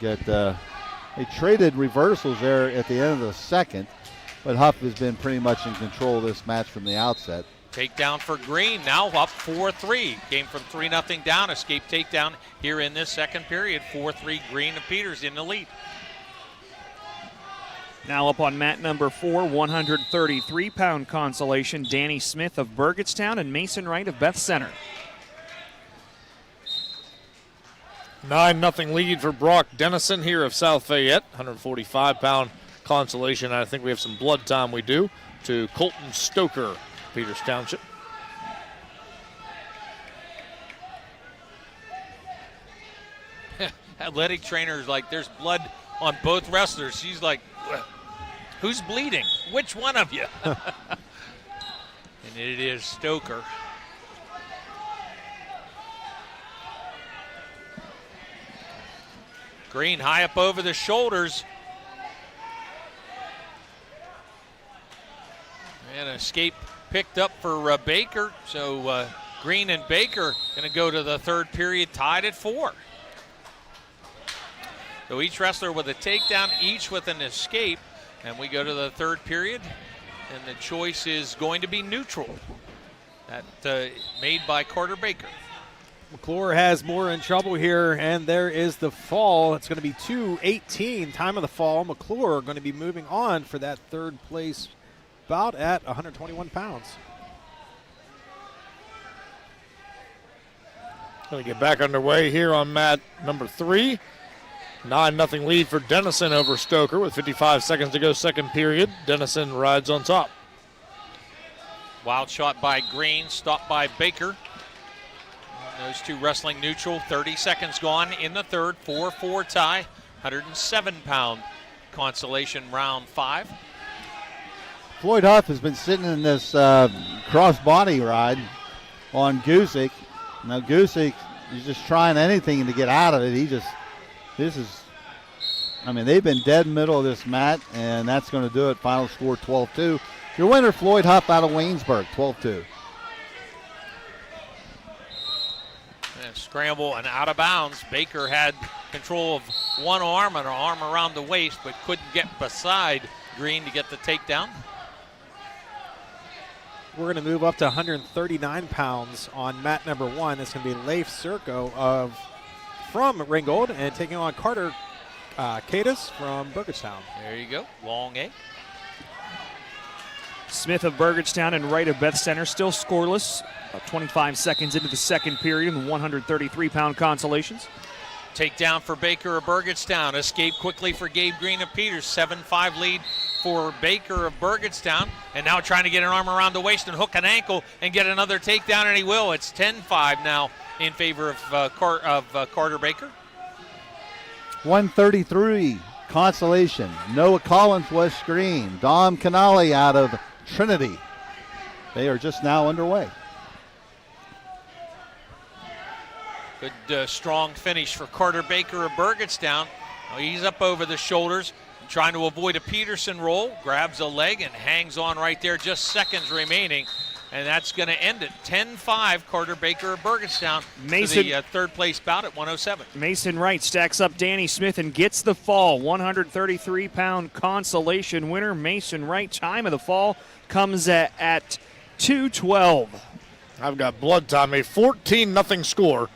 B: They traded reversals there at the end of the second, but Huff has been pretty much in control of this match from the outset.
F: Takedown for Greene, now up 4-3. Came from 3-0 down, escape takedown here in this second period. 4-3 Greene of Peters in the lead.
D: Now up on mat number 4, 133-pound consolation, Danny Smith of Burgettstown and Mason Wright of Beth Center.
I: 9-0 lead for Brock Dennison here of South Fayette. 145-pound consolation. I think we have some blood time, we do, to Colton Stoker, Peters Township.
F: Athletic trainers like, there's blood on both wrestlers. She's like, who's bleeding? Which one of you? And it is Stoker. Greene high up over the shoulders. And an escape picked up for Baker. So Greene and Baker going to go to the third period tied at 4. So each wrestler with a takedown, each with an escape. And we go to the third period. And the choice is going to be neutral. That made by Carter Baker.
J: McClure has Moore in trouble here, and there is the fall. It's going to be 2:18, time of the fall. McClure going to be moving on for that third place bout at 121 pounds.
I: Going to get back underway here on mat number 3. 9-0 lead for Dennison over Stoker with 55 seconds to go second period. Dennison rides on top.
F: Wild shot by Greene, stopped by Baker. Those two wrestling neutral. 30 seconds gone in the third. 4-4 tie. 107-pound consolation round 5.
B: Floyd Huff has been sitting in this cross-body ride on Guzik. Now Guzik is just trying anything to get out of it. They've been dead middle of this mat, and that's going to do it. Final score 12-2. Your winner, Floyd Huff out of Waynesburg, 12-2.
F: Scramble and out of bounds. Baker had control of one arm and an arm around the waist, but couldn't get beside Greene to get the takedown.
J: we're going to move up to 139 pounds on mat number 1. It's going to be Leif Serko from Ringgold and taking on Carter Cadis from Burgettstown.
F: There you go. Long A.
D: Smith of Burgettstown and Wright of Beth Center still scoreless. About 25 seconds into the second period in the 133-pound consolations.
F: Takedown for Baker of Burgettstown. Escape quickly for Gabe Greene of Peters. 7-5 lead for Baker of Burgettstown. And now trying to get an arm around the waist and hook an ankle and get another takedown, and he will. It's 10-5 now in favor of Carter Baker.
B: 133 consolation. Noah Collins, West Greene. Dom Canale out of Trinity. They are just now underway.
F: Good strong finish for Carter Baker of Burgettstown. Now he's up over the shoulders, trying to avoid a Peterson roll. Grabs a leg and hangs on right there. Just seconds remaining. And that's going to end it. 10-5, Carter Baker of Burgettstown to the third place bout at 107.
D: Mason Wright stacks up Danny Smith and gets the fall. 133-pound consolation winner, Mason Wright. Time of the fall comes at 2:12.
I: I've got blood time, a 14-0 score,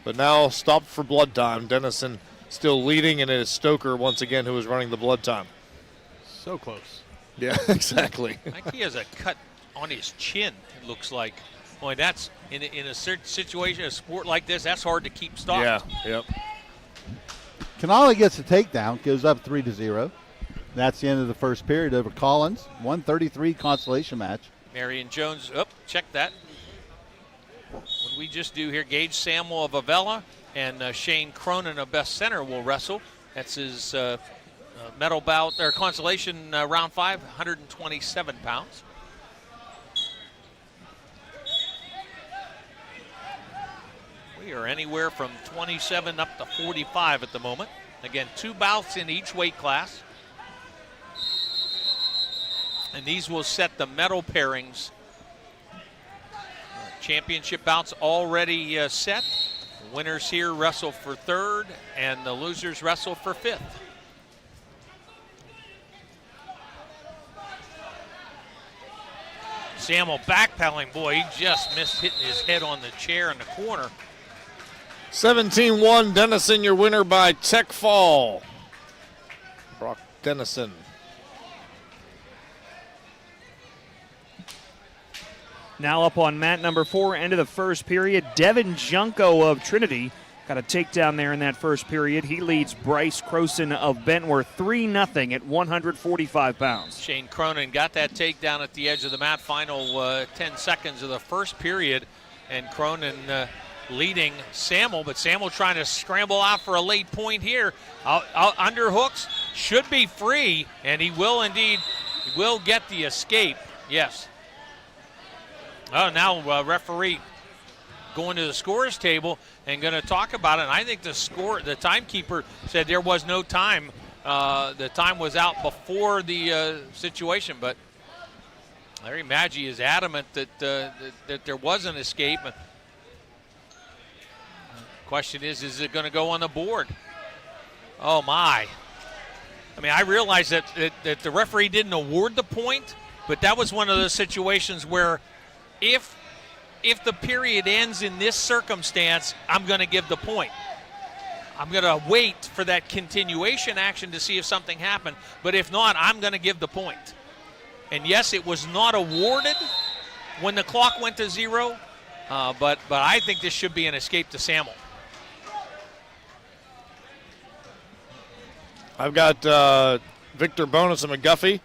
I: but now stopped for blood time. Dennison still leading, and it is Stoker once again who is running the blood time.
J: So close.
I: Yeah, exactly.
F: I think he has a cut on his chin, it looks like. Boy, that's in a certain situation, a sport like this, that's hard to keep stopped.
I: Yeah, yep.
B: Canale gets a takedown, goes up 3-0. That's the end of the first period over Collins. 133 consolation match.
F: Marion Jones, check that. What we just do here, Gage Samuel of Avella and Shane Cronin of Best Center will wrestle. That's his medal bout, or consolation round 5, 127 pounds. We are anywhere from 27 up to 45 at the moment. Again, 2 bouts in each weight class. And these will set the medal pairings. Championship bouts already set. The winners here wrestle for 3rd, and the losers wrestle for 5th. Samuel backpedaling. Boy, he just missed hitting his head on the chair in the corner.
I: 17-1, Dennison, your winner by Tech Fall. Brock Dennison.
D: Now up on mat number 4, end of the first period. Devin Junko of Trinity got a takedown there in that first period. He leads Bryce Croson of Bentworth 3-0 at 145 pounds.
F: Shane Cronin got that takedown at the edge of the mat, final 10 seconds of the first period. And Cronin leading Samuel, but Samuel trying to scramble out for a late point here. Underhooks, should be free, and he will indeed, will get the escape. Yes. Oh, now referee going to the scorer's table and going to talk about it. And I think the timekeeper said there was no time. The time was out before the situation, but Larry Maggi is adamant that there was an escape. Question is it going to go on the board? Oh my. I mean, I realize that the referee didn't award the point, but that was one of those situations where if the period ends in this circumstance, I'm going to give the point. I'm going to wait for that continuation action to see if something happened, but if not, I'm going to give the point. And yes, it was not awarded when the clock went to 0, but I think this should be an escape to Samuel.
I: I've got Victor Bonus of McGuffey,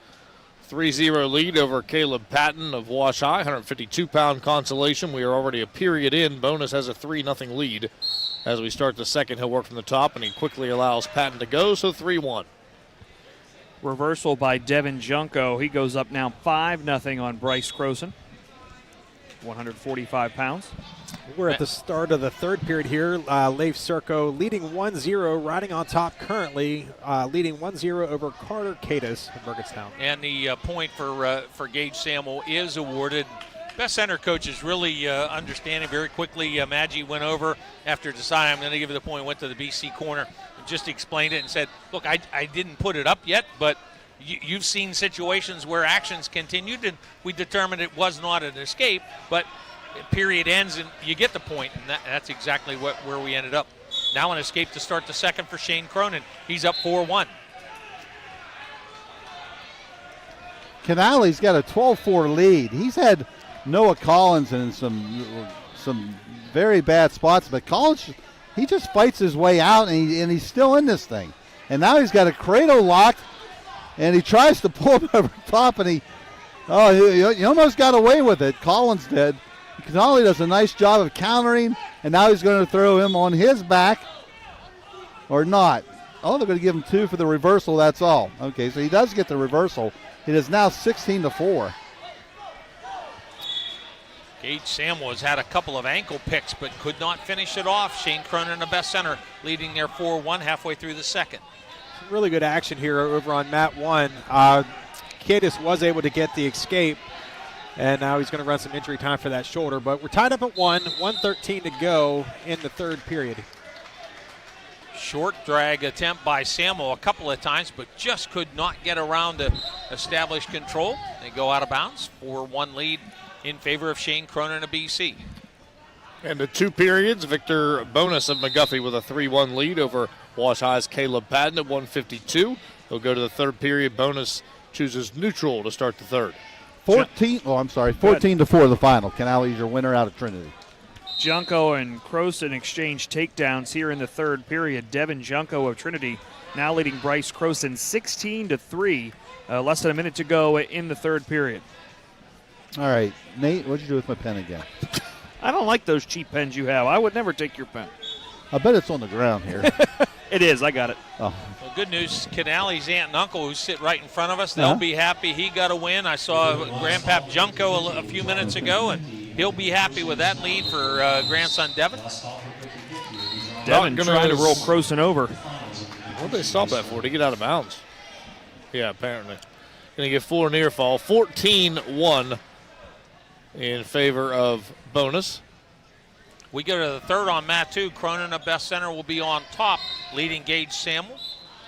I: 3-0 lead over Caleb Patton of Wash High, 152-pound consolation. We are already a period in. Bonus has a 3-0 lead. As we start the second, he'll work from the top, and he quickly allows Patton to go, so 3-1.
D: Reversal by Devin Junko. He goes up now 5-0 on Bryce Croson, 145 pounds.
J: We're at the start of the third period here. Leif Serko leading 1-0, riding on top currently, leading 1-0 over Carter Cadis of Burgettstown.
F: And the point for Gage Samuel is awarded. Best Center coaches really understanding very quickly. Maggi went over after deciding I'm going to give it the point, went to the BC corner and just explained it and said, look, I didn't put it up yet, but you've seen situations where actions continued, and we determined it was not an escape, but period ends and you get the point, and that's exactly where we ended up. Now an escape to start the second for Shane Cronin. He's up 4-1.
B: Canale's got a 12-4 lead. He's had Noah Collins in some very bad spots, but Collins, he just fights his way out, and he's still in this thing. And now he's got a cradle locked, and he tries to pull him over top, and he almost got away with it. Collins did. Canale does a nice job of countering, and now he's going to throw him on his back, or not. Oh, they're going to give him 2 for the reversal, that's all. Okay, so he does get the reversal. It is now 16-4.
F: Gage Samuel has had a couple of ankle picks, but could not finish it off. Shane Cronin, the best center, leading their 4-1 halfway through the second.
J: Really good action here over on mat 1. Cadis was able to get the escape, and now he's going to run some injury time for that shoulder. But we're tied up at 1:13 to go in the third period.
F: Short drag attempt by Samuel a couple of times, but just could not get around to establish control. They go out of bounds. 4-1 lead in favor of Shane Cronin of BC.
I: And the 2 periods, Victor Bonus of McGuffey with a 3-1 lead over Wash High's Caleb Patton at 1:52. They'll go to the third period. Bonus chooses neutral to start the third.
B: 14-4 the final. Canale's your winner out of Trinity.
D: Junko and Croson exchange takedowns here in the third period. Devin Junko of Trinity now leading Bryce Croson 16-3. Less than a minute to go in the third period.
B: All right, Nate, what'd you do with my pen again?
D: I don't like those cheap pens you have. I would never take your pen.
B: I bet it's on the ground here.
D: It is. I got it.
B: Oh.
F: Well, good news, Canale's aunt and uncle who sit right in front of us, they'll be happy he got a win. I saw Grandpap Junko a few minutes ago, and he'll be happy with that lead for grandson Devin.
D: Devin trying to roll Croson over.
I: What did they stop that for? To get out of bounds? Yeah, apparently. Going to get full near fall. 14-1 in favor of Bonus.
F: We go to the third on mat 2. Cronin, the best center, will be on top, leading Gage Samuel.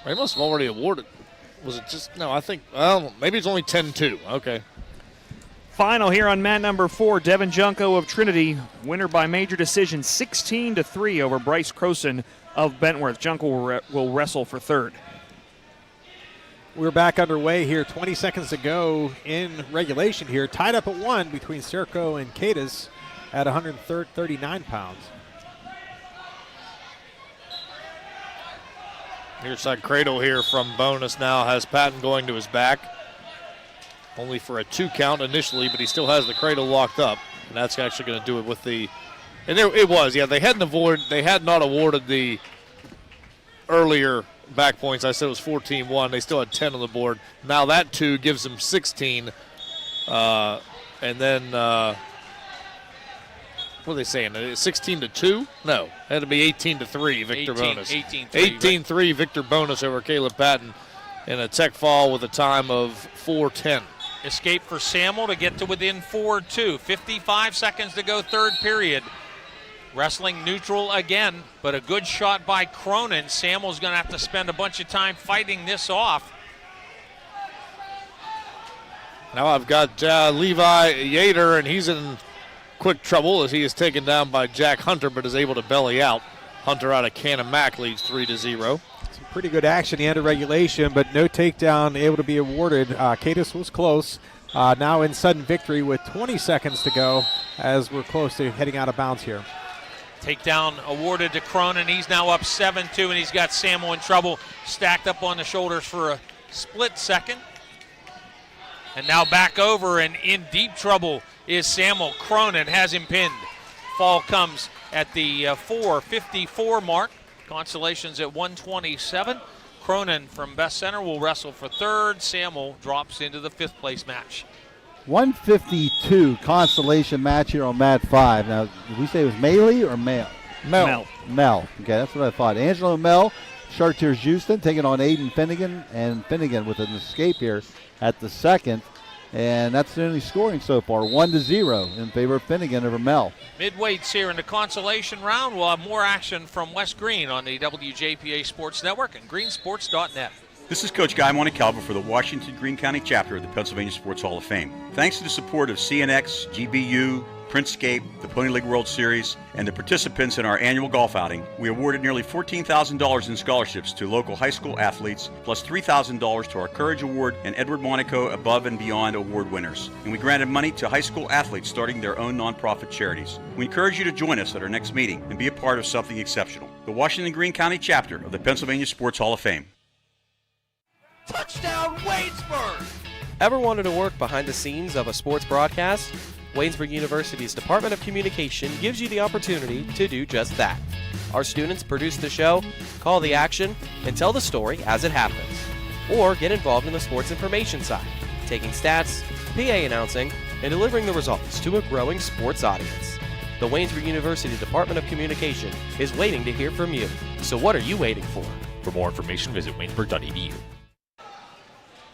I: They must have already awarded. Was it just, no, I think, well, maybe it's only 10-2. Okay.
D: Final here on mat number 4, Devin Junko of Trinity, winner by major decision, 16-3 over Bryce Croson of Bentworth. Junko will wrestle for third.
J: We're back underway here, 20 seconds to go in regulation here. Tied up at 1 between Serco and Cadis at 139 pounds.
I: Near side cradle here from Bonus now has Patton going to his back. Only for a 2 count initially, but he still has the cradle locked up. And that's actually going to do it with the, and there it was, yeah, they had not awarded the earlier back points. I said it was 14-1. They still had 10 on the board. Now that 2 gives them 16. And then, what are they saying? 16-2? No, it had to be 18-3, Victor Bonus. 18-3, Victor Bonus over Caleb Patton in a tech fall with a time of 4:10.
F: Escape for Samuel to get to within 4-2. 55 seconds to go, third period. Wrestling neutral again, but a good shot by Cronin. Samuel's going to have to spend a bunch of time fighting this off.
I: Now I've got Levi Yater, and he's in quick trouble as he is taken down by Jack Hunter, but is able to belly out. Hunter out of Canamac leads 3-0.
J: Some pretty good action the end of regulation, but no takedown able to be awarded. Cadis was close. Now in sudden victory with 20 seconds to go as we're close to heading out of bounds here.
F: Takedown awarded to Cronin. He's now up 7-2, and he's got Samuel in trouble, stacked up on the shoulders for a split second. And now back over, and in deep trouble is Samuel. Cronin has him pinned. Fall comes at the 4:54 mark. Consolations at 127. Cronin from Best Center will wrestle for third. Samuel drops into the 5th place match.
B: 152 consolation match here on mat 5. Now, did we say it was Maley or Mel?
I: Mel.
B: Okay, that's what I thought. Angelo Mel, Chartiers Houston taking on Aiden Finnegan, and Finnegan with an escape here at the second. And that's the only scoring so far, 1-0 in favor of Finnegan over Mel.
F: Midweights here in the consolation round. We'll have more action from West Greene on the WJPA Sports Network and greensports.net.
U: This is Coach Guy Montecalvo for the Washington Greene County chapter of the Pennsylvania Sports Hall of Fame. Thanks to the support of CNX, GBU, Printscape, the Pony League World Series, and the participants in our annual golf outing, we awarded nearly $14,000 in scholarships to local high school athletes, plus $3,000 to our Courage Award and Edward Monaco Above and Beyond Award winners. And we granted money to high school athletes starting their own nonprofit charities. We encourage you to join us at our next meeting and be a part of something exceptional. The Washington Greene County chapter of the Pennsylvania Sports Hall of Fame.
V: Touchdown, Waynesburg!
W: Ever wanted to work behind the scenes of a sports broadcast? Waynesburg University's Department of Communication gives you the opportunity to do just that. Our students produce the show, call the action, and tell the story as it happens. Or get involved in the sports information side, taking stats, PA announcing, and delivering the results to a growing sports audience. The Waynesburg University Department of Communication is waiting to hear from you. So what are you waiting for?
X: For more information, visit waynesburg.edu.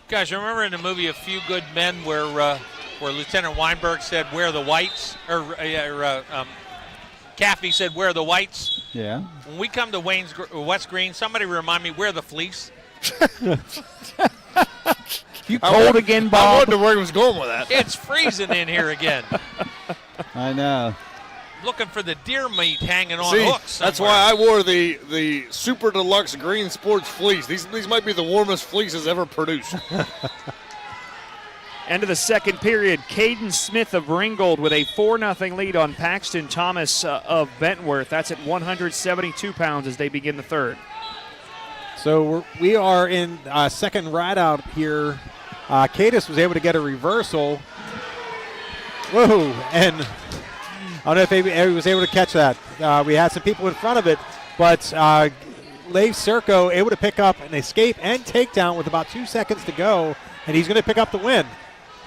F: Guys, remember in the movie A Few Good Men where Lieutenant Weinberg said, "Where the whites?" Or Caffey said, "Where the whites?"
B: Yeah.
F: When we come to West Greene, somebody remind me, where the fleece?
D: You cold again, Bob?
I: I wonder where he was going with that.
F: It's freezing in here again.
B: I know.
F: Looking for the deer meat hanging on
I: See,
F: hooks somewhere.
I: that's why I wore the Super Deluxe Green Sports fleece. These might be the warmest fleeces ever produced.
D: End of the second period, Caden Smith of Ringgold with a 4-0 lead on Paxton Thomas of Bentworth. That's at 172 pounds as they begin the third.
J: So we are in second ride out here. Cadis was able to get a reversal. Whoa, and I don't know if he was able to catch that. We had some people in front of it, but Leif Serco able to pick up an escape and takedown with about 2 seconds to go, and he's going to pick up the win.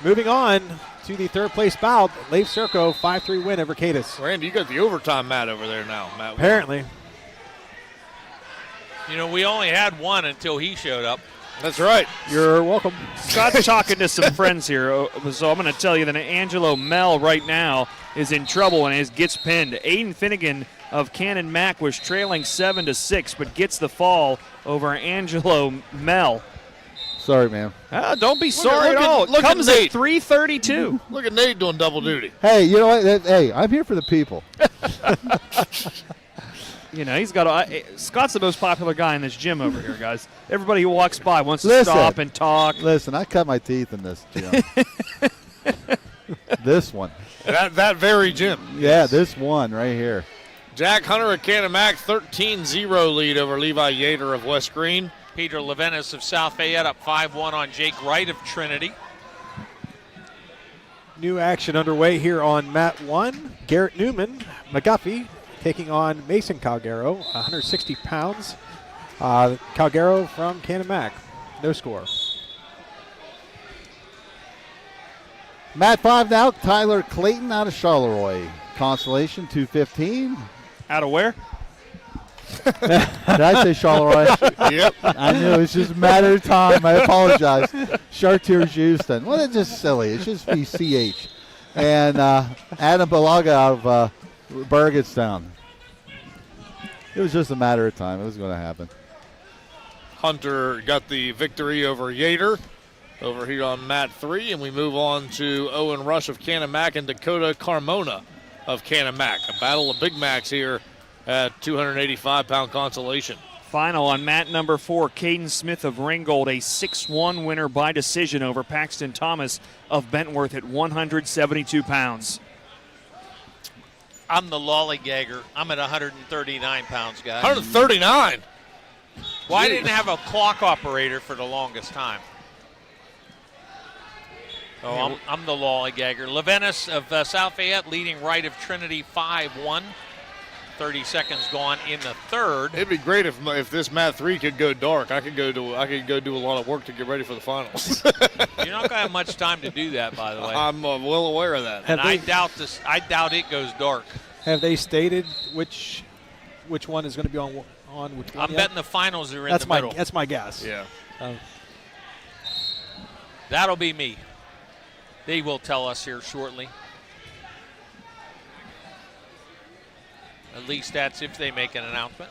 J: Moving on to the third place bout, Leif Serco, 5-3 win over Cadis.
I: Randy, you got the overtime mat over there now, Matt.
J: Apparently.
F: You know, we only had one until he showed up.
I: That's right.
J: You're welcome.
D: Scott's talking to some friends here, so I'm going to tell you that Angelo Mell right now is in trouble and gets pinned. Aiden Finnegan of Cannon Mac was trailing 7-6, but gets the fall over Angelo Mell.
B: Sorry, man.
D: Don't be sorry at all. It comes at 3:32.
I: Look at Nate doing double duty.
B: Hey, you know what? Hey, I'm here for the people.
D: You know, he's got Scott's the most popular guy in this gym over here, guys. Everybody who walks by wants to stop and talk.
B: Listen, I cut my teeth in this gym. This one.
I: That very gym.
B: Yeah, this one right here.
I: Jack Hunter of Canamac, 13-0 lead over Levi Yater of West Greene.
F: Peter Levenis of South Fayette up 5-1 on Jake Wright of Trinity.
J: New action underway here on mat 1. Garrett Newman, McGuffey, taking on Mason Calgaro, 160 pounds. Calgaro from Canamac, no score.
B: Mat 5 now, Tyler Clayton out of Charleroi. Consolation, 215.
D: Out of where?
B: Did I say Charleroi?
I: Yep.
B: I knew. It's just a matter of time. I apologize. Chartiers Houston. Well, it's just silly. It should be CH. And Adam Balaga out of Burgettstown. It was just a matter of time. It was going to happen.
I: Hunter got the victory over Yater over here on mat 3, and we move on to Owen Rush of Canamac and Dakota Carmona of Canamac. A battle of Big Macs here at 285-pound consolation.
D: Final on mat number 4, Caden Smith of Ringgold, a 6-1 winner by decision over Paxton Thomas of Bentworth at 172 pounds.
F: I'm the lollygagger. I'm at 139 pounds, guys.
I: 139?
F: Well, I didn't have a clock operator for the longest time. So I'm the lollygagger. Levenis of South Fayette leading Wright of Trinity 5-1. 30 seconds gone in the third.
I: It'd be great if this mat 3 could go dark. I could go do a lot of work to get ready for the finals.
F: You're not gonna have much time to do that, by the way.
I: I'm well aware of that.
F: And I doubt it goes dark.
J: Have they stated which one is going to be on which one?
F: I'm betting the finals are in the middle.
J: That's my guess.
I: Yeah.
F: That'll be me. They will tell us here shortly. At least that's if they make an announcement.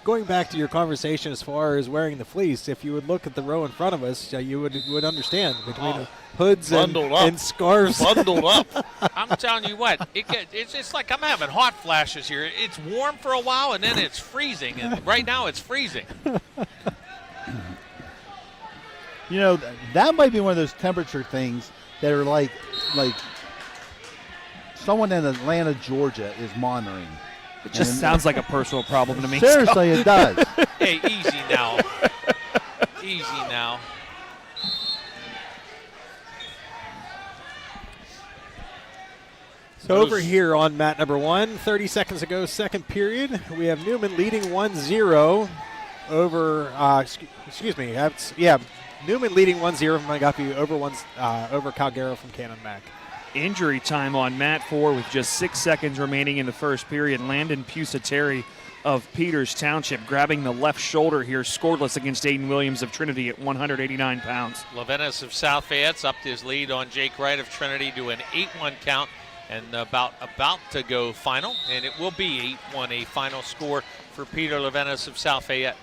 J: Going back to your conversation as far as wearing the fleece, if you would look at the row in front of us, you would understand between the hoods and scarves.
I: Bundled up.
F: I'm telling you what, it's like I'm having hot flashes here. It's warm for a while, and then it's freezing. And right now it's freezing.
B: You know, that might be one of those temperature things that are like someone in Atlanta, Georgia is monitoring.
D: It just sounds like a personal problem to me.
B: Seriously, it does.
F: Hey, easy now. Easy now.
J: So over here on mat number 1, 30 seconds ago, second period, we have Newman leading 1-0 over, Newman leading 1-0 from McGuffey over Calgaro from Cannon Mac.
D: Injury time on mat 4 with just 6 seconds remaining in the first period. Landon Pusateri of Peters Township grabbing the left shoulder here, scoreless against Aiden Williams of Trinity at 189 pounds.
F: Levinas of South Fayette's upped his lead on Jake Wright of Trinity to an 8-1 count and about to go final, and it will be 8-1, a final score for Peter Levinas of South Fayette.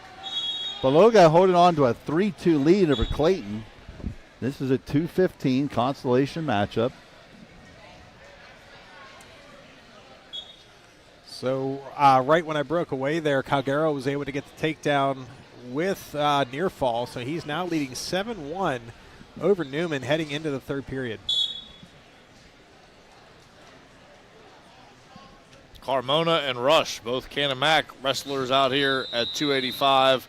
B: Beloga holding on to a 3-2 lead over Clayton. This is a 2:15 consolation matchup.
J: So right when I broke away there, Calgaro was able to get the takedown with near fall. So he's now leading 7-1 over Newman heading into the third period.
I: Carmona and Rush, both Cannon Mac wrestlers out here at 285.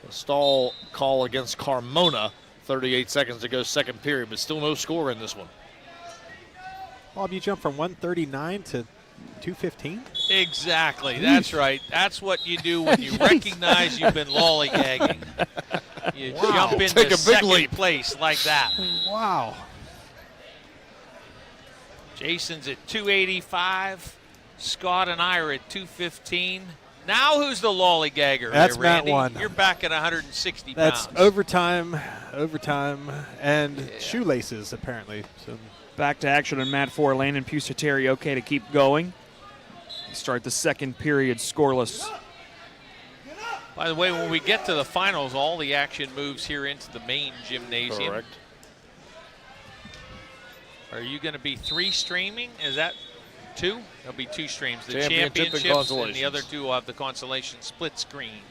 I: A stall call against Carmona, 38 seconds to go, second period, but still no score in this one.
J: Bob, you jumped from 139 to 215?
F: Exactly. That's right. That's what you do when you recognize you've been lollygagging. You jump into second place like that.
J: Wow.
F: Jason's at 285. Scott and I are at 215. Now who's the lollygagger?
J: That's
F: there, Randy?
J: Matt 1.
F: You're back at 160
J: That's
F: pounds.
J: overtime, and shoelaces apparently. So
D: back to action on mat 4. Landon Pusateri okay to keep going. Start the second period scoreless.
F: By the way, when we get to the finals, all the action moves here into the main gymnasium.
I: Correct.
F: Are you going to be 3 streaming? Is that 2? There'll be 2 streams. The
I: Championship and
F: championships and the
I: consolations.
F: other 2 will have the consolation split screen.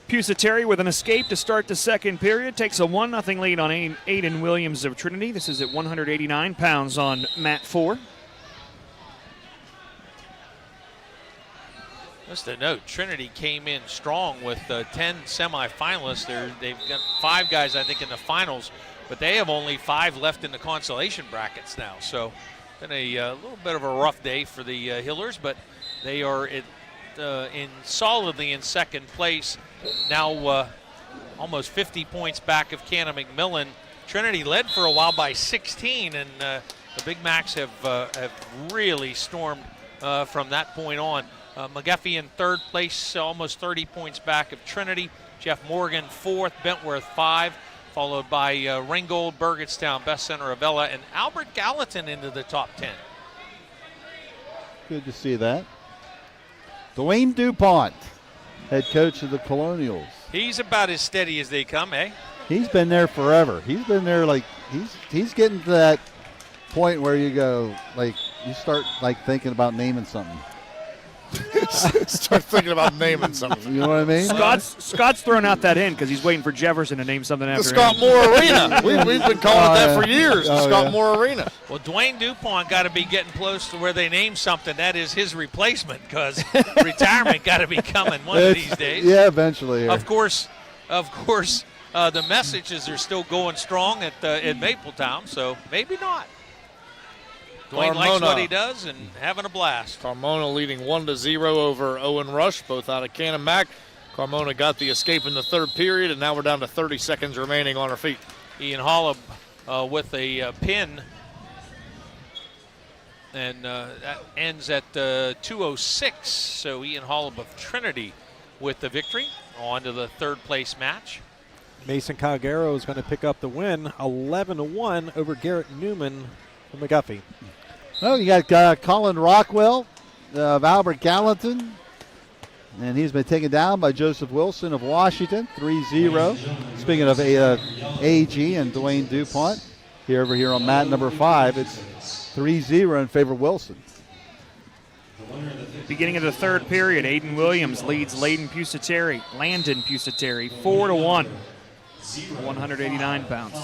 D: Pusateri with an escape to start the second period. Takes a 1-0 lead on Aiden Williams of Trinity. This is at 189 pounds on mat 4.
F: Just a note, Trinity came in strong with 10 semifinalists. They've got 5 guys, I think, in the finals, but they have only 5 left in the consolation brackets now. So been a little bit of a rough day for the Hillers, but they are solidly in second place. Now almost 50 points back of Canna McMillan. Trinity led for a while by 16, and the Big Macs have really stormed from that point on. McGuffey in third place, almost 30 points back of Trinity. Jeff Morgan fourth, Bentworth 5, followed by Ringgold, Burgettstown, Best Center Avella, and Albert Gallatin into the top 10.
B: Good to see that. Dwayne DuPont, head coach of the Colonials.
F: He's about as steady as they come, eh?
B: He's been there forever. He's been there he's getting to that point where you go, you start thinking about naming something.
I: Start thinking about naming something.
B: You know what I mean?
D: Scott's throwing out that in because he's waiting for Jefferson to name something after
I: The Scott
D: him.
I: Moore Arena. We've been calling it that for years, the Scott Moore Arena.
F: Well, Dwayne DuPont got to be getting close to where they name something. That is his replacement, because retirement got to be coming one of these days.
B: Yeah, eventually. Here.
F: Of course, the messages are still going strong at Mapletown, so maybe not. Dwayne likes what he does and having a blast.
I: Carmona leading 1-0 over Owen Rush, both out of Cannon Mac. Carmona got the escape in the third period, and now we're down to 30 seconds remaining on our feet.
F: Ian Hollab with a pin, and that ends at 2:06. So Ian Hollab of Trinity with the victory. On to the third place match.
J: Mason Calgaro is going to pick up the win, 11-1 over Garrett Newman from McGuffey.
B: Well, you got Colin Rockwell of Albert Gallatin. And he's been taken down by Joseph Wilson of Washington, 3-0. Speaking of AG and Dwayne DuPont, over here on mat number 5, it's 3-0 in favor of Wilson.
D: Beginning of the third period, Aiden Williams leads Landon Pusateri 4-1, 189 pounds.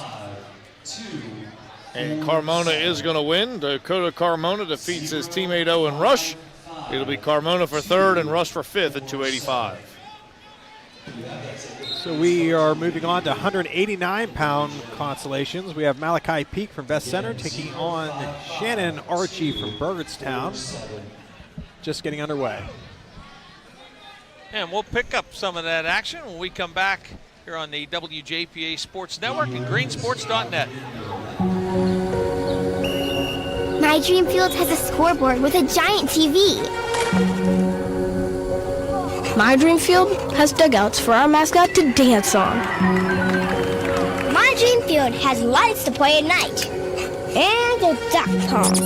I: And Carmona is going to win. Dakota Carmona defeats his teammate Owen Rush. It'll be Carmona for third and Rush for fifth at 285.
J: So we are moving on to 189-pound consolations. We have Malachi Peak from Best Center taking on Shannon Archie from Burgettstown. Just getting underway.
F: And we'll pick up some of that action when we come back here on the WJPA Sports Network and greensports.net.
E: My Dream Field has a scoreboard with a giant TV.
G: My Dream Field has dugouts for our mascot to dance on.
E: My Dream Field has lights to play at night. And a duck pond.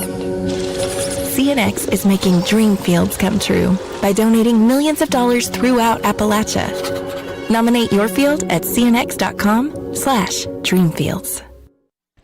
H: CNX is making dream fields come true by donating millions of dollars throughout Appalachia. Nominate your field at cnx.com/dreamfields.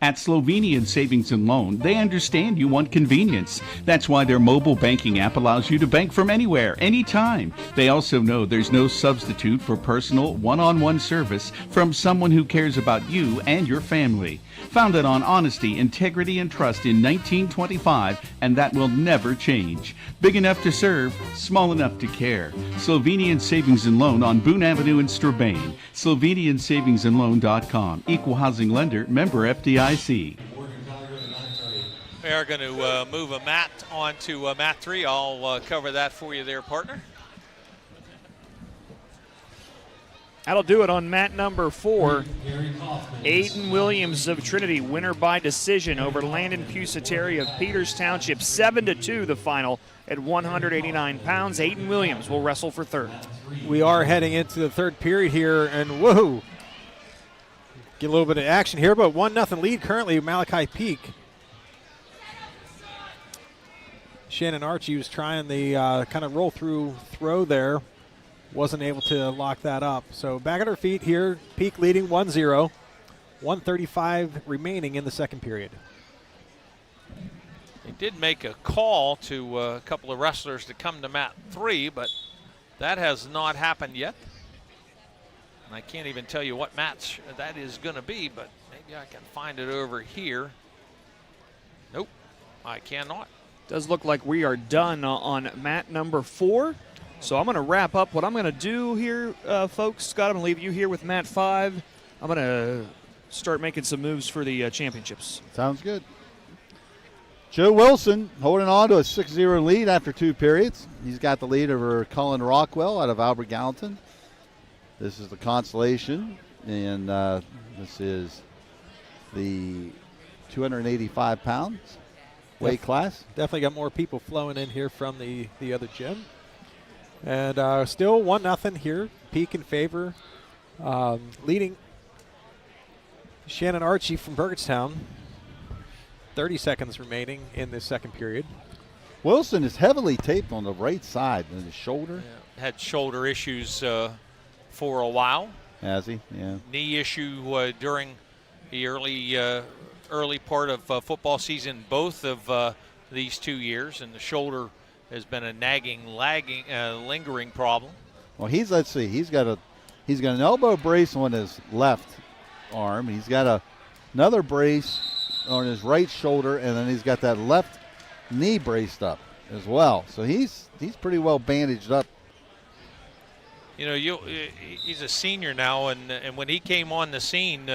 P: At Slovenian Savings and Loan, they understand you want convenience. That's why their mobile banking app allows you to bank from anywhere, anytime. They also know there's no substitute for personal, one-on-one service from someone who cares about you and your family. Founded on honesty, integrity, and trust in 1925, and that will never change. Big enough to serve, small enough to care. Slovenian Savings and Loan on Boone Avenue in Strabane. SlovenianSavingsandLoan.com. Equal housing lender, member FDIC.
F: We are going to move a mat on to mat 3. I'll cover that for you there, partner.
D: That'll do it on mat number 4. Aiden Williams of Trinity, winner by decision over Landon Pusateri of Peters Township. 7-2 the final at 189 pounds. Aiden Williams will wrestle for third.
J: We are heading into the third period here, and whoa. Get a little bit of action here, but 1-0 lead currently, Malachi Peak. Shannon Archie was trying the kind of roll-through throw there. Wasn't able to lock that up. So back at our feet here, Peak leading 1-0. 1:35 remaining in the second period.
F: They did make a call to a couple of wrestlers to come to mat 3, but that has not happened yet. And I can't even tell you what match that is going to be, but maybe I can find it over here. Nope, I cannot.
D: Does look like we are done on mat number 4. So I'm going to wrap up. What I'm going to do here, folks, Scott, I'm going to leave you here with mat 5. I'm going to start making some moves for the championships.
B: Sounds good. Joe Wilson holding on to a 6-0 lead after 2 periods. He's got the lead over Colin Rockwell out of Albert Gallatin. This is the consolation, and this is the 285 pounds weight class.
J: Definitely got more people flowing in here from the other gym. And still 1-0 here. Peak in favor. Leading Shannon Archie from Burgettstown. 30 seconds remaining in this second period.
B: Wilson is heavily taped on the right side in his shoulder.
F: Yeah, had shoulder issues for a while.
B: Has he? Yeah.
F: Knee issue during the early part of football season, both of these 2 years, and the shoulder has been a nagging, lingering problem.
B: Well, he's got an elbow brace on his left arm. He's got another brace on his right shoulder, and then he's got that left knee braced up as well. So he's pretty well bandaged up.
F: You know, he's a senior now, and when he came on the scene,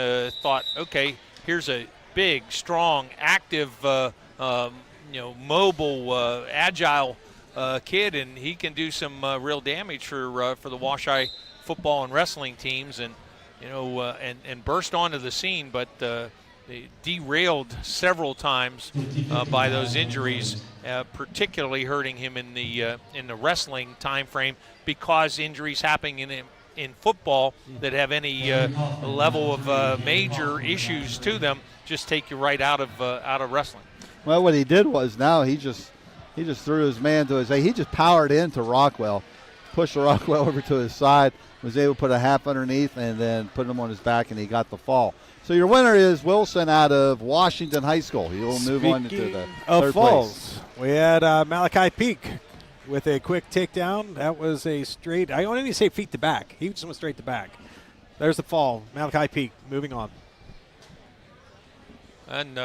F: thought, okay, here's a big, strong, active, mobile, agile kid, and he can do some real damage for the Wash-I football and wrestling teams, and and burst onto the scene, but they derailed several times by those injuries, particularly hurting him in the wrestling time frame, because injuries happening in football that have any level of major issues to them just take you right out of wrestling.
B: Well, what he did was he just threw his man to his. He just powered into Rockwell, pushed Rockwell over to his side, was able to put a half underneath, and then put him on his back, and he got the fall. So your winner is Wilson out of Washington High School. He will move on into the third
J: falls.
B: place.
J: We had Malachi Peak with a quick takedown. That was a straight. I don't even say feet to back. He just went straight to back. There's the fall. Malachi Peak moving on.
F: And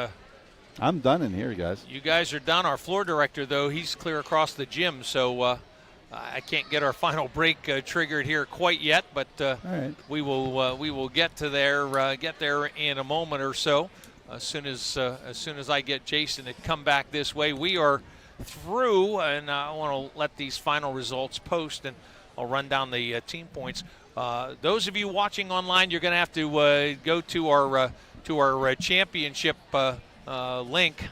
B: I'm done in here, guys.
F: you guys are done. Our floor director, though, he's clear across the gym, so I can't get our final break triggered here quite yet, but
B: All right.
F: we will get to there in a moment or so. As soon as I get Jason to come back this way, we are through, and I want to let these final results post, and I'll run down the team points. Those of you watching online, you're going to have to go to our championship link.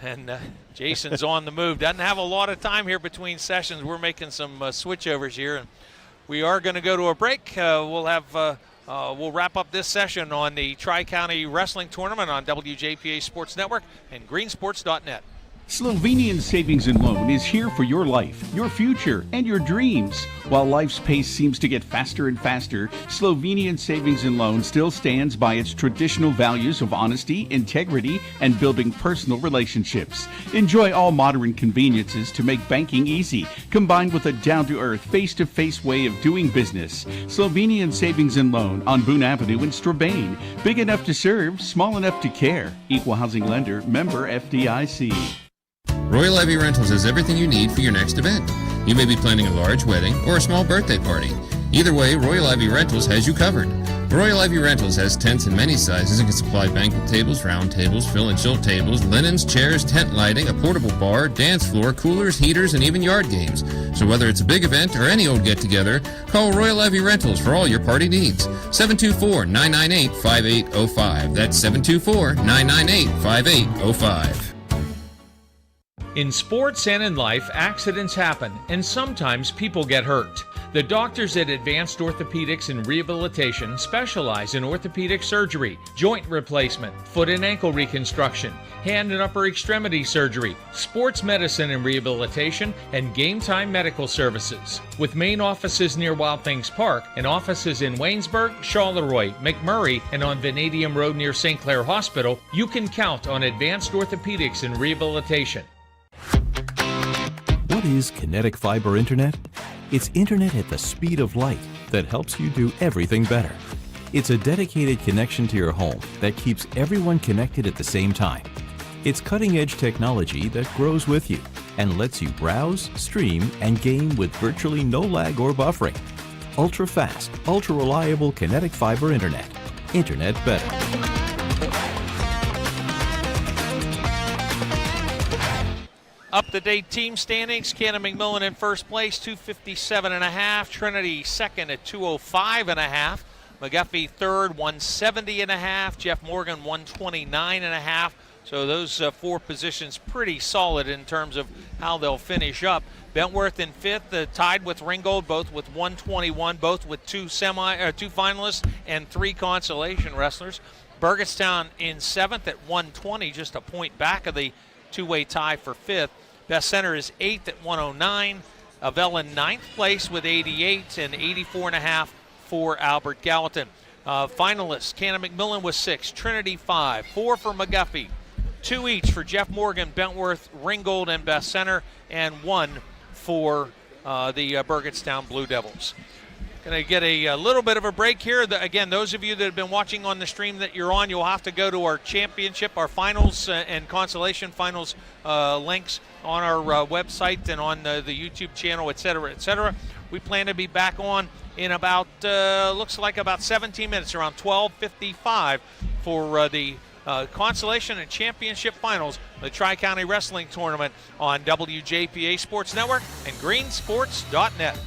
F: And Jason's on the move. Doesn't have a lot of time here between sessions. We're making some switchovers here, and we are going to go to a break. We'll wrap up this session on the Tri-County Wrestling Tournament on WJPA Sports Network and greensports.net.
P: Slovenian Savings and Loan is here for your life, your future, and your dreams. While life's pace seems to get faster and faster, Slovenian Savings and Loan still stands by its traditional values of honesty, integrity, and building personal relationships. Enjoy all modern conveniences to make banking easy, combined with a down-to-earth, face-to-face way of doing business. Slovenian Savings and Loan on Boone Avenue in Strabane. Big enough to serve, small enough to care. Equal housing lender, member FDIC.
A: Royal Levy Rentals has everything you need for your next event. You may be planning a large wedding or a small birthday party. Either way, Royal Levy Rentals has you covered. Royal Levy Rentals has tents in many sizes and can supply banquet tables, round tables, fill and chill tables, linens, chairs, tent lighting, a portable bar, dance floor, coolers, heaters, and even yard games. So whether it's a big event or any old get-together, call Royal Levy Rentals for all your party needs. 724-998-5805. That's 724-998-5805.
F: In sports and in life, accidents happen, and sometimes people get hurt. The doctors at Advanced Orthopedics and Rehabilitation specialize in orthopedic surgery, joint replacement, foot and ankle reconstruction, hand and upper extremity surgery, sports medicine and rehabilitation, and game time medical services. With main offices near Wild Things Park and offices in Waynesburg, Charleroi, McMurray, and on Vanadium Road near St. Clair Hospital, you can count on Advanced Orthopedics and Rehabilitation.
K: What is Kinetic Fiber Internet? It's internet at the speed of light that helps you do everything better. It's a dedicated connection to your home that keeps everyone connected at the same time. It's cutting-edge technology that grows with you and lets you browse, stream, and game with virtually no lag or buffering. Ultra-fast, ultra-reliable Kinetic Fiber Internet. Internet better.
F: Up-to-date team standings, Cannon McMillan in first place, 257.5. Trinity second at 205.5. McGuffey third, 170.5. Jeff Morgan, 129.5. So those four positions pretty solid in terms of how they'll finish up. Bentworth in fifth, tied with Ringgold, both with 121, both with two finalists and three consolation wrestlers. Burgettstown in seventh at 120, just a point back of the two-way tie for fifth. Best Center is eighth at 109. Avella in ninth place with 88 and 84.5 for Albert Gallatin. Finalists, Cannon McMillan was 6, Trinity 5, 4 for McGuffey, 2 each for Jeff Morgan, Bentworth, Ringgold, and Best Center, and 1 for the Burgettstown Blue Devils. Going to get a little bit of a break here. Again, those of you that have been watching on the stream that you're on, you'll have to go to our championship, our finals and consolation finals links on our website and on the YouTube channel, et cetera, et cetera. We plan to be back on in about, looks like about 17 minutes, around 12:55 for the consolation and championship finals, the Tri-County Wrestling Tournament on WJPA Sports Network and greensports.net.